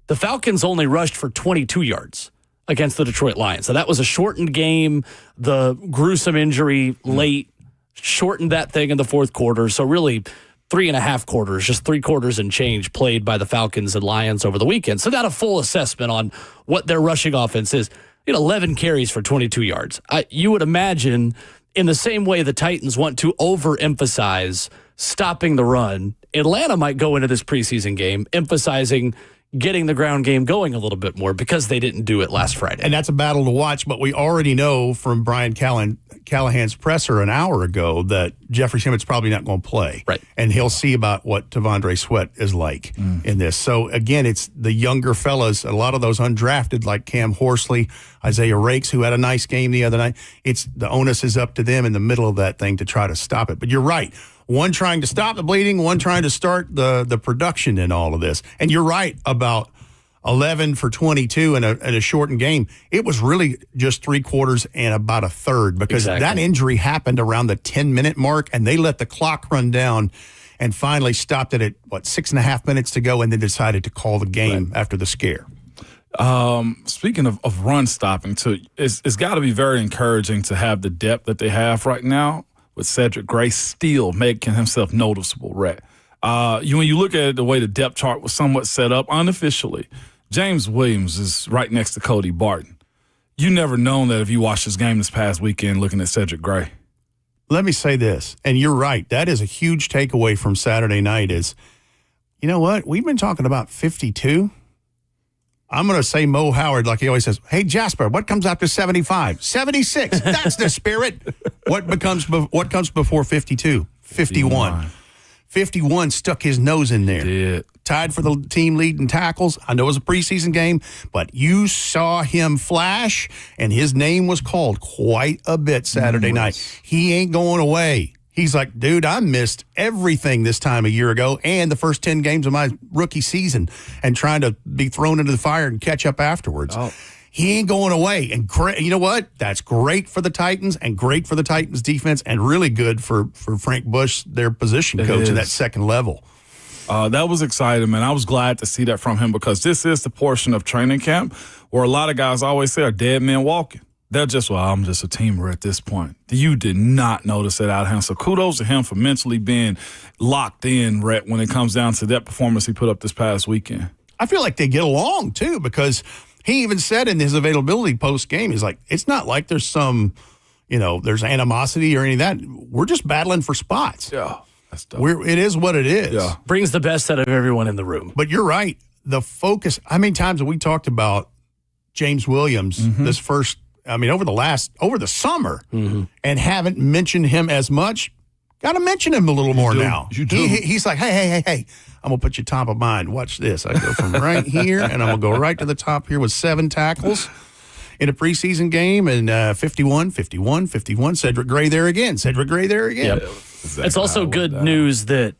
S2: The Falcons only rushed for 22 yards against the Detroit Lions. So that was a shortened game. The gruesome injury late shortened that thing in the fourth quarter. So really 3.5 quarters, just 3 quarters and change played by the Falcons and Lions over the weekend. So not a full assessment on what their rushing offense is. 11 carries for 22 yards. You would imagine in the same way the Titans want to overemphasize stopping the run, Atlanta might go into this preseason game emphasizing getting the ground game going a little bit more because they didn't do it last Friday.
S17: And that's a battle to watch, but we already know from Brian Callahan's presser an hour ago that Jeffrey Simmons probably not going to play.
S2: Right.
S17: And he'll see about what Tavondre Sweat is like in this. So, again, it's the younger fellas, a lot of those undrafted like Cam Horsley, Isaiah Rakes, who had a nice game the other night. The onus is up to them in the middle of that thing to try to stop it. But you're right. One trying to stop the bleeding, one trying to start the production in all of this. And you're right about 11 for 22 in a shortened game. It was really just 3 quarters and about a third because that injury happened around the 10-minute mark, and they let the clock run down and finally stopped it at, 6.5 minutes to go and then decided to call the game after the scare.
S3: Speaking of run stopping, too, it's got to be very encouraging to have the depth that they have right now, with Cedric Gray still making himself noticeable, Rhett. When you look at it, the way the depth chart was somewhat set up unofficially, James Williams is right next to Cody Barton. You never known that if you watched this game this past weekend looking at Cedric Gray.
S17: Let me say this, and you're right. That is a huge takeaway from Saturday night is, you know what? We've been talking about 52. I'm going to say Mo Howard, like he always says, hey, Jasper, what comes after 75? 76. That's the spirit. What comes before 52? 51. 51 stuck his nose in there.
S3: Did.
S17: Tied for the team lead in tackles. I know it was a preseason game, but you saw him flash, and his name was called quite a bit Saturday night. He ain't going away. He's like, dude, I missed everything this time a year ago and the first 10 games of my rookie season and trying to be thrown into the fire and catch up afterwards. He ain't going away. And you know what? That's great for the Titans and great for the Titans defense and really good for Frank Bush, their position coach at that second level.
S3: That was exciting, man. I was glad to see that from him because this is the portion of training camp where a lot of guys always say are dead men walking. They're just, I'm just a teamer at this point. You did not notice that out of him. So kudos to him for mentally being locked in, Rhett, when it comes down to that performance he put up this past weekend.
S17: I feel like they get along, too, because he even said in his availability post-game, he's like, it's not like there's some, there's animosity or any of that. We're just battling for spots.
S3: Yeah, that's dope.
S17: It is what it is.
S3: Yeah.
S2: Brings the best out of everyone in the room.
S17: But you're right. The focus, how many times have we talked about James Williams over the summer and haven't mentioned him as much? Got to mention him a little more now.
S3: You do.
S17: He's like, hey, I'm going to put you top of mind. Watch this. I go from right here, and I'm going to go right to the top here with 7 tackles in a preseason game, and 51. Cedric Gray there again. Yep.
S2: It's also good news that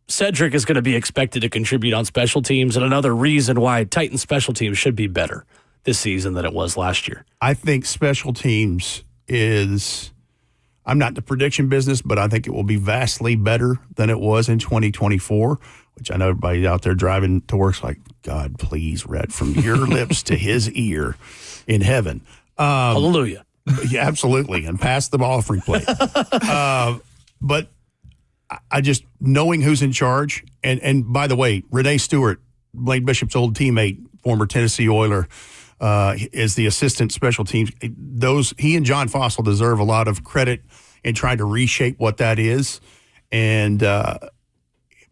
S2: Cedric is going to be expected to contribute on special teams, and another reason why Titans special teams should be better this season than it was last year.
S17: I think special teams is, I'm not in the prediction business, but I think it will be vastly better than it was in 2024, which I know everybody out there driving to work's like, God, please, Rhett, from your lips to his ear in heaven.
S2: Hallelujah.
S17: Yeah, absolutely. And pass the offering plate. But I just, knowing who's in charge, and by the way, Renee Stewart, Blaine Bishop's old teammate, former Tennessee Oiler, is the assistant special teams. He and John Fossil deserve a lot of credit in trying to reshape what that is. And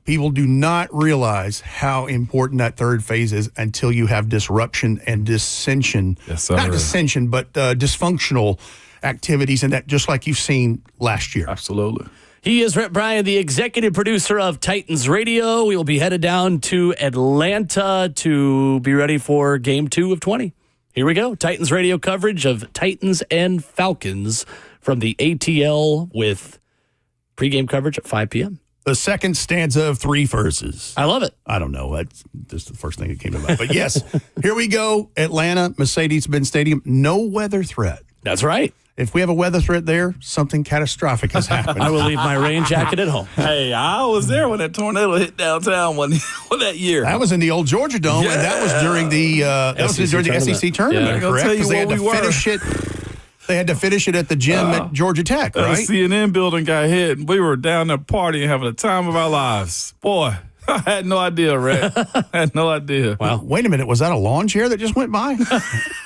S17: people do not realize how important that third phase is until you have disruption and dissension.
S3: Yes, sir.
S17: Not dissension, but dysfunctional activities, and that just like you've seen last year.
S3: Absolutely.
S2: He is Rhett Bryan, the executive producer of Titans Radio. We will be headed down to Atlanta to be ready for Game 2 of 20. Here we go. Titans Radio coverage of Titans and Falcons from the ATL with pregame coverage at 5 p.m.
S17: The second stanza of 3 verses.
S2: I love it.
S17: I don't know. That's just the first thing that came to mind. But yes, here we go. Atlanta, Mercedes-Benz Stadium. No weather threat.
S2: That's right.
S17: If we have a weather threat there, something catastrophic has happened.
S2: I will leave my rain jacket at home.
S3: Hey, I was there when that tornado hit downtown one that year.
S17: That was in the old Georgia Dome, and that was during the SEC tournament,
S3: Yeah.
S17: correct?
S3: Tell you
S17: Because they
S3: what
S17: had to finish it. They had to finish it at the gym at Georgia Tech,
S3: The
S17: right?
S3: CNN building got hit, and we were down there partying, having the time of our lives. Boy, I had no idea, Rhett. I had no idea.
S17: Wow. Wait a minute. Was that a lawn chair that just went by?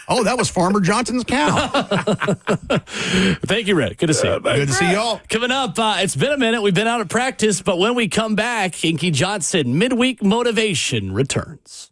S17: Oh, that was Farmer Johnson's cow.
S2: Thank you, Rhett. Good to see you.
S17: Good to see y'all.
S2: Coming up, it's been a minute. We've been out of practice, but when we come back, Inky Johnson, Midweek Motivation returns.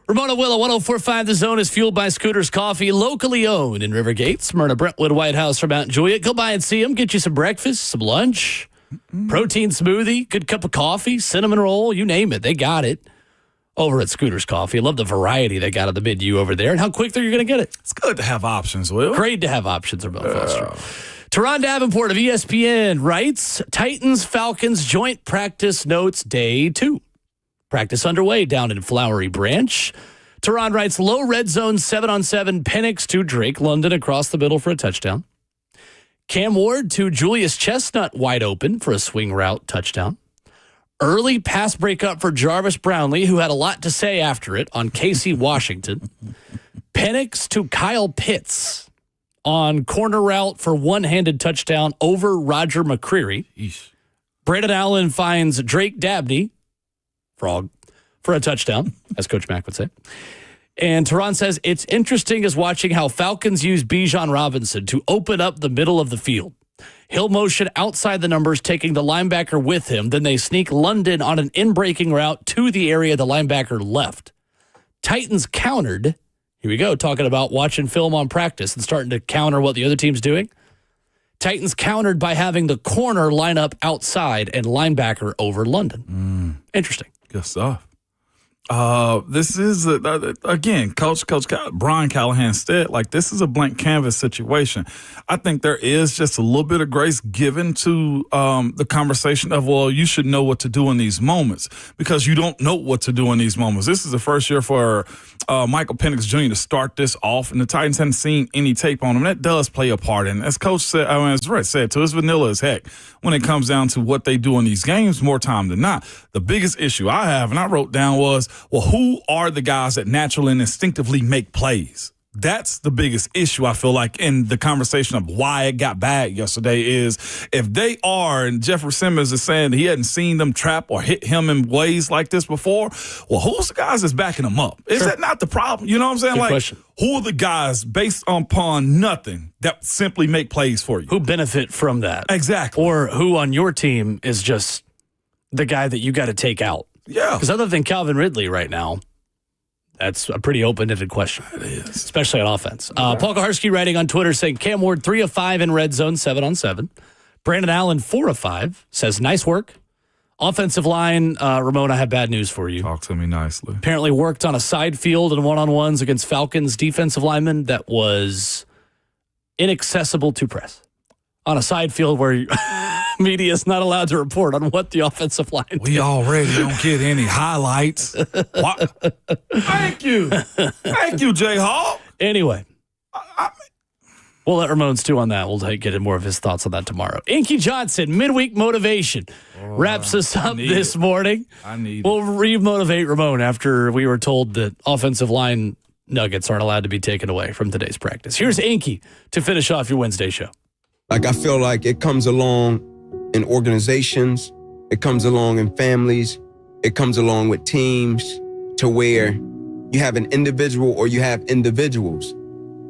S2: Ramona Willow, 104.5 The Zone is fueled by Scooters Coffee, locally owned in Rivergate, Smyrna, Brentwood, White House, or Mount Juliet. Go by and see them. Get you some breakfast, some lunch, protein smoothie, good cup of coffee, cinnamon roll, you name it. They got it over at Scooters Coffee. I love the variety they got on the menu over there and how quick you're going to get it.
S3: It's good to have options, Will.
S2: Great to have options, Ramona Foster. Teron Davenport of ESPN writes, Titans Falcons joint practice notes day 2. Practice underway down in Flowery Branch. Teron writes, low red zone 7-on-7 Penix to Drake London across the middle for a touchdown. Cam Ward to Julius Chestnut wide open for a swing route touchdown. Early pass breakup for Jarvis Brownlee, who had a lot to say after it on Casey Washington. Penix to Kyle Pitts on corner route for one-handed touchdown over Roger McCreary.
S3: Eesh.
S2: Brandon Allen finds Drake Dabney, Frog, for a touchdown, as Coach Mack would say. And Teron says, it's interesting as watching how Falcons use Bijan Robinson to open up the middle of the field. He'll motion outside the numbers, taking the linebacker with him. Then they sneak London on an in-breaking route to the area the linebacker left. Titans countered. Here we go, talking about watching film on practice and starting to counter what the other team's doing. Titans countered by having the corner line up outside and linebacker over London. Interesting.
S3: Good stuff. This is, again, Coach Brian Callahan said, like, this is a blank canvas situation. I think there is just a little bit of grace given to the conversation of, well, you should know what to do in these moments because you don't know what to do in these moments. This is the first year for Michael Penix Jr. to start this off, and the Titans haven't seen any tape on him. That does play a part. And as Coach said, as Rhett said, too, it's vanilla as heck when it comes down to what they do in these games more time than not. The biggest issue I have, and I wrote down, was, well, who are the guys that naturally and instinctively make plays? That's the biggest issue, I feel like, in the conversation of why it got bad yesterday is if they are, and Jeffrey Simmons is saying he hadn't seen them trap or hit him in ways like this before, well, who's the guys that's backing them up? Is that not the problem? You know what I'm saying?
S2: Good
S3: like,
S2: question.
S3: Who are the guys based upon nothing that simply make plays for you?
S2: Who benefit from that?
S3: Exactly.
S2: Or who on your team is just the guy that you got to take out?
S3: Yeah.
S2: Because other than Calvin Ridley right now, that's a pretty open-ended question.
S3: It is.
S2: Especially on offense. Paul Kaharski writing on Twitter saying, Cam Ward 3 of 5 in red zone, 7-on-7. Brandon Allen 4 of 5. Says, nice work. Offensive line, Ramon, I have bad news for you.
S3: Talk to me nicely.
S2: Apparently worked on a side field and one-on-ones against Falcons defensive lineman that was inaccessible to press. On a side field where media is not allowed to report on what the offensive line did.
S3: We already don't get any highlights. Thank you. Thank you, J-Hawk.
S2: Anyway, we'll let Ramones too on that. We'll get in more of his thoughts on that tomorrow. Inky Johnson, midweek motivation, wraps us up this morning. We'll re-motivate Ramon after we were told that offensive line nuggets aren't allowed to be taken away from today's practice. Here's Inky to finish off your Wednesday show.
S18: Like, I feel like it comes along in organizations, it comes along in families, it comes along with teams to where you have an individual or you have individuals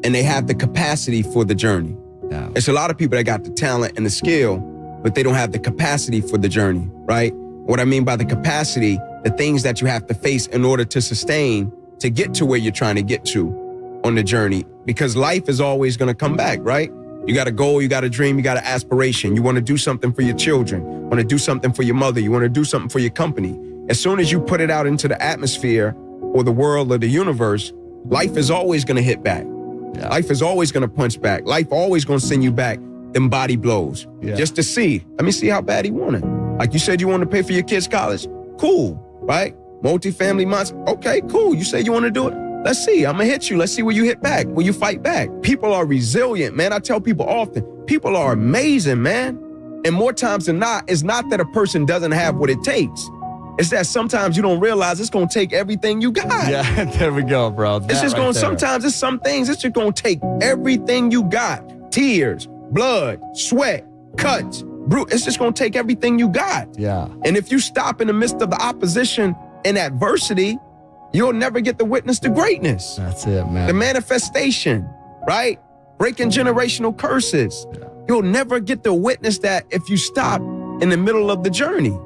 S18: and they have the capacity for the journey. Yeah. There's a lot of people that got the talent and the skill, but they don't have the capacity for the journey, right? What I mean by the capacity, the things that you have to face in order to sustain, to get to where you're trying to get to on the journey, because life is always going to come back, right? You got a goal, you got a dream, you got an aspiration. You want to do something for your children, want to do something for your mother, you want to do something for your company. As soon as you put it out into the atmosphere or the world or the universe, life is always going to hit back. Yeah. Life is always going to punch back. Life always going to send you back them body blows just to see. Let me see how bad he want it. Like you said, you want to pay for your kids' college? Cool, right? Multifamily months? Okay, cool. You say you want to do it? Let's see. I'm going to hit you. Let's see where you hit back, where you fight back. People are resilient, man. I tell people often, people are amazing, man. And more times than not, it's not that a person doesn't have what it takes. It's that sometimes you don't realize it's going to take everything you got.
S19: Yeah, there we go, bro.
S18: It's just going to, sometimes it's some things, it's just going to take everything you got. Tears, blood, sweat, cuts, it's just going to take everything you got.
S19: Yeah.
S18: And if you stop in the midst of the opposition and adversity, you'll never get to witness the greatness.
S19: That's it, man.
S18: The manifestation, right? Breaking generational curses. Yeah. You'll never get to witness that if you stop in the middle of the journey.